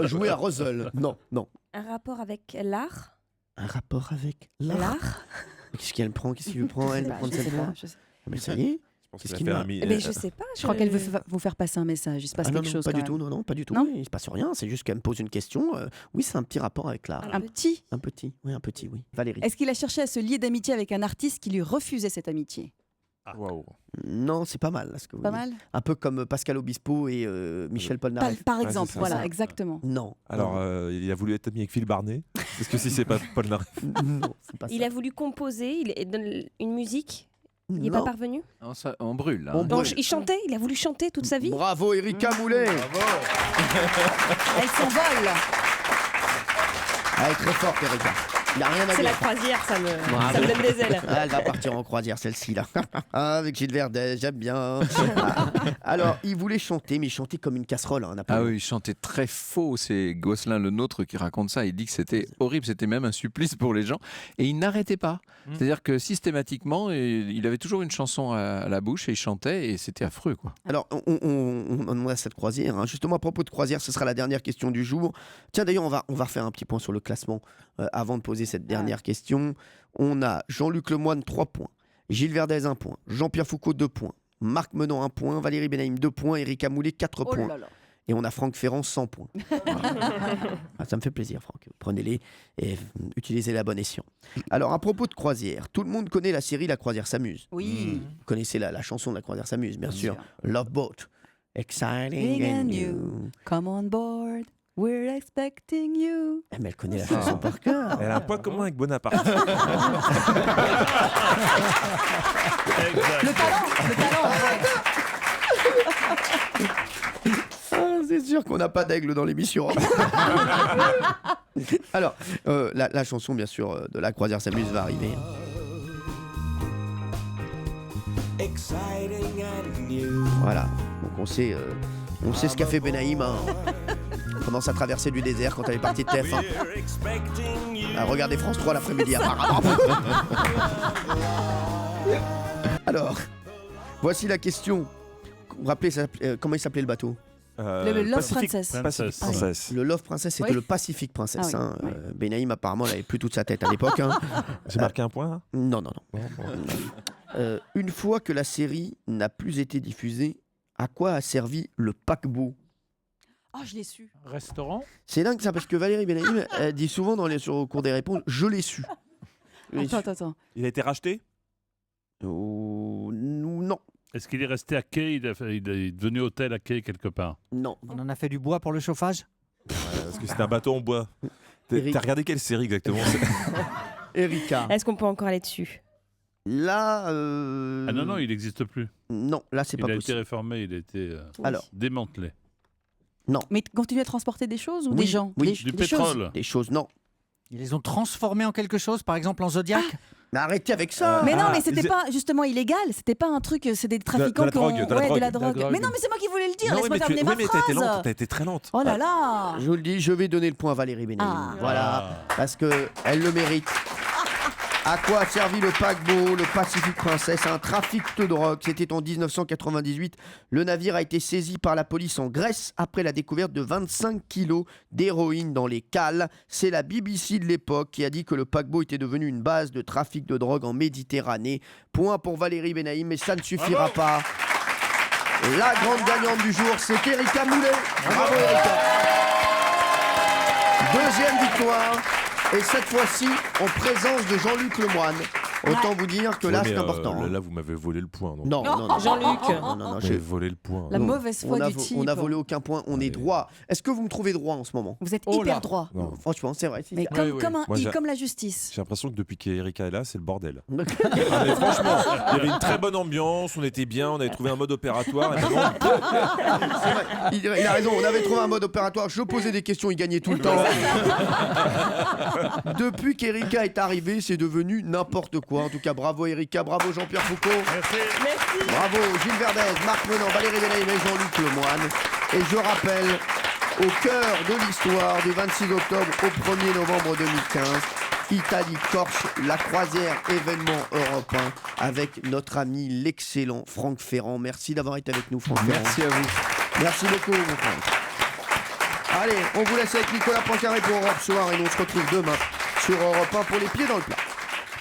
D: jouer à puzzle. Non.
G: Un rapport avec l'art?
D: Un rapport avec l'art? Qu'est-ce qu'elle prend? Qu'est-ce qu'il lui prend? Elle prend cette fois? Mais ça y est.
G: Je sais pas.
F: Je crois qu'elle veut vous faire passer un message. Il se passe quelque chose.
D: Pas du tout. Non, pas du tout.
F: Non,
D: il se passe rien. C'est juste qu'elle me pose une question. Oui, c'est un petit rapport avec l'art.
F: Un petit?
D: Un petit, oui. Valérie.
F: Est-ce qu'il a cherché à se lier d'amitié avec un artiste qui lui refusait cette amitié?
E: Waouh.
D: Non, c'est pas mal. Là, ce que vous
F: Pas
D: dites.
F: mal.
D: Un peu comme Pascal Obispo et Michel Polnareff.
F: Par exemple, voilà, exactement.
D: Non.
E: Alors, il a voulu être ami avec Phil Barnet. Est-ce que si c'est pas Polnareff?
D: Non, c'est pas ça.
G: Il a voulu composer une musique. Il n'est pas parvenu?
N: Non, on brûle, là.
G: Il chantait? Il a voulu chanter toute sa vie?
D: Bravo, Erika Moulet.
F: Elle s'envole.
D: Elle est très forte, Erika. Il n'a rien à dire.
G: C'est la croisière, ça me donne des ailes.
D: Elle va partir en croisière, celle-ci, là. Avec Gilles Verdez, j'aime bien. Alors, il voulait chanter, mais il chantait comme une casserole. Hein,
N: ah oui, il chantait très faux. C'est Gosselin le Nôtre qui raconte ça. Il dit que c'était horrible, c'était même un supplice pour les gens. Et il n'arrêtait pas. C'est-à-dire que systématiquement, il avait toujours une chanson à la bouche et il chantait et c'était affreux, quoi.
D: Alors, on a cette croisière. Hein. Justement, à propos de croisière, ce sera la dernière question du jour. Tiens, d'ailleurs, on va refaire un petit point sur le classement avant de poser cette dernière question. On a Jean-Luc Lemoyne, 3 points. Gilles Verdez, 1 point. Jean-Pierre Foucault, 2 points. Marc Menon, 1 point. Valérie Benaïm, 2 points. Erika Moulet, 4 points.
F: Là là.
D: Et on a Franck Ferrand, 100 points. Ça me fait plaisir, Franck. Prenez-les et utilisez-les à bon escient. Alors, à propos de croisière, tout le monde connaît la série La Croisière s'amuse.
F: Oui.
D: Vous connaissez la chanson de La Croisière s'amuse, bien sûr. Love Boat. Exciting and new.
F: Come on board. We're expecting you.
D: Mais elle connaît la chanson par cœur.
E: Elle a un point commun avec Bonaparte.
F: Le talent.
D: C'est sûr qu'on n'a pas d'aigle dans l'émission. Alors, la chanson, bien sûr, de La Croisière s'amuse va arriver. Voilà. Donc on sait ce qu'a fait Benaïm. Hein. On commence à traverser du désert quand elle est partie de TF1. Regardez France 3 l'après-midi apparemment. Alors, voici la question. Vous vous rappelez comment il s'appelait le bateau?
F: Le Love Princess.
E: Pacific Princess.
D: Le Love Princess, c'était le Pacific Princess.
F: Ah oui.
D: Benaïm, apparemment, elle n'avait plus toute sa tête à l'époque. Hein.
E: J'ai marqué un point. Hein
D: Non. Une fois que la série n'a plus été diffusée, à quoi a servi le paquebot?
F: Oh, je l'ai su.
C: Restaurant?
D: C'est dingue ça, parce que Valérie Benaïm dit souvent au cours des réponses, je l'ai su.
F: Attends.
E: Il a été racheté?
D: Non.
H: Est-ce qu'il est resté à quai, il est devenu hôtel à quai quelque part?
D: Non.
I: On en a fait du bois pour le chauffage?
E: Parce que c'est un bateau en bois. T'as regardé quelle série exactement?
D: Erika.
G: Est-ce qu'on peut encore aller dessus?
D: Là.
H: Ah non, il n'existe plus.
D: Non, là, c'est pas
H: Il a
D: possible.
H: été réformé, il a été
D: Alors.
H: démantelé.
D: Non.
F: Mais continuez à transporter des choses ou
D: Oui,
F: des gens?
D: oui.
H: Du
F: des
H: pétrole.
F: choses.
D: Des choses, non.
I: Ils les ont transformés en quelque chose, par exemple en Zodiac?
D: Mais arrêtez avec ça.
F: Mais non, mais c'était pas justement illégal, c'était pas un truc, c'est des trafiquants
E: de la drogue,
F: qui ont...
E: de la drogue.
F: de la drogue. Mais non, mais c'est moi qui voulais le dire,
E: Non,
F: laisse-moi
E: mais
F: terminer ma
E: mais
F: phrase.
E: t'as été très lente.
F: Oh là là.
D: Je vous le dis, je vais donner le point à Valérie Benaïm. Voilà, parce que elle le mérite. À quoi a servi le paquebot, le Pacific Princess? Un trafic de drogue. C'était en 1998. Le navire a été saisi par la police en Grèce après la découverte de 25 kilos d'héroïne dans les cales. C'est la BBC de l'époque qui a dit que le paquebot était devenu une base de trafic de drogue en Méditerranée. Point pour Valérie Benaïm, mais ça ne suffira pas. La grande gagnante du jour, c'est Erika Moulet. Bravo Erika. Deuxième victoire. Et cette fois-ci, en présence de Jean-Luc Lemoyne. Autant vous dire que là, c'est important.
E: Là, vous m'avez volé le point.
D: Non,
G: Jean-Luc.
E: Non, j'ai volé le point.
F: La mauvaise foi du type.
D: On n'a volé aucun point, on est droit. Est-ce que vous me trouvez droit en ce moment?
F: Vous êtes hyper droit.
D: Non, franchement, c'est vrai.
F: Mais comme la justice.
E: J'ai l'impression que depuis qu'Erika est là, c'est le bordel. Mais franchement, il y avait une très bonne ambiance, on était bien, on avait trouvé un mode opératoire. Et
D: c'est vrai, il a raison, on avait trouvé un mode opératoire, je posais des questions, il gagnait tout le temps. Depuis qu'Erika est arrivée, c'est devenu n'importe quoi. En tout cas, bravo Erika, bravo Jean-Pierre Foucault.
H: Merci.
D: Bravo Gilles Verdez, Marc Menant, Valérie Benaïm et Jean-Luc Lemoyne. Et je rappelle, au cœur de l'histoire, du 26 octobre au 1er novembre 2015, Italie-Corse, la croisière événement européen avec notre ami l'excellent Franck Ferrand. Merci d'avoir été avec nous, Franck Ferrand.
N: Merci à vous.
D: Merci beaucoup, mon Franck. Allez, on vous laisse avec Nicolas Poincaré pour Europe Soir et nous on se retrouve demain sur Europe 1 pour les pieds dans le plat.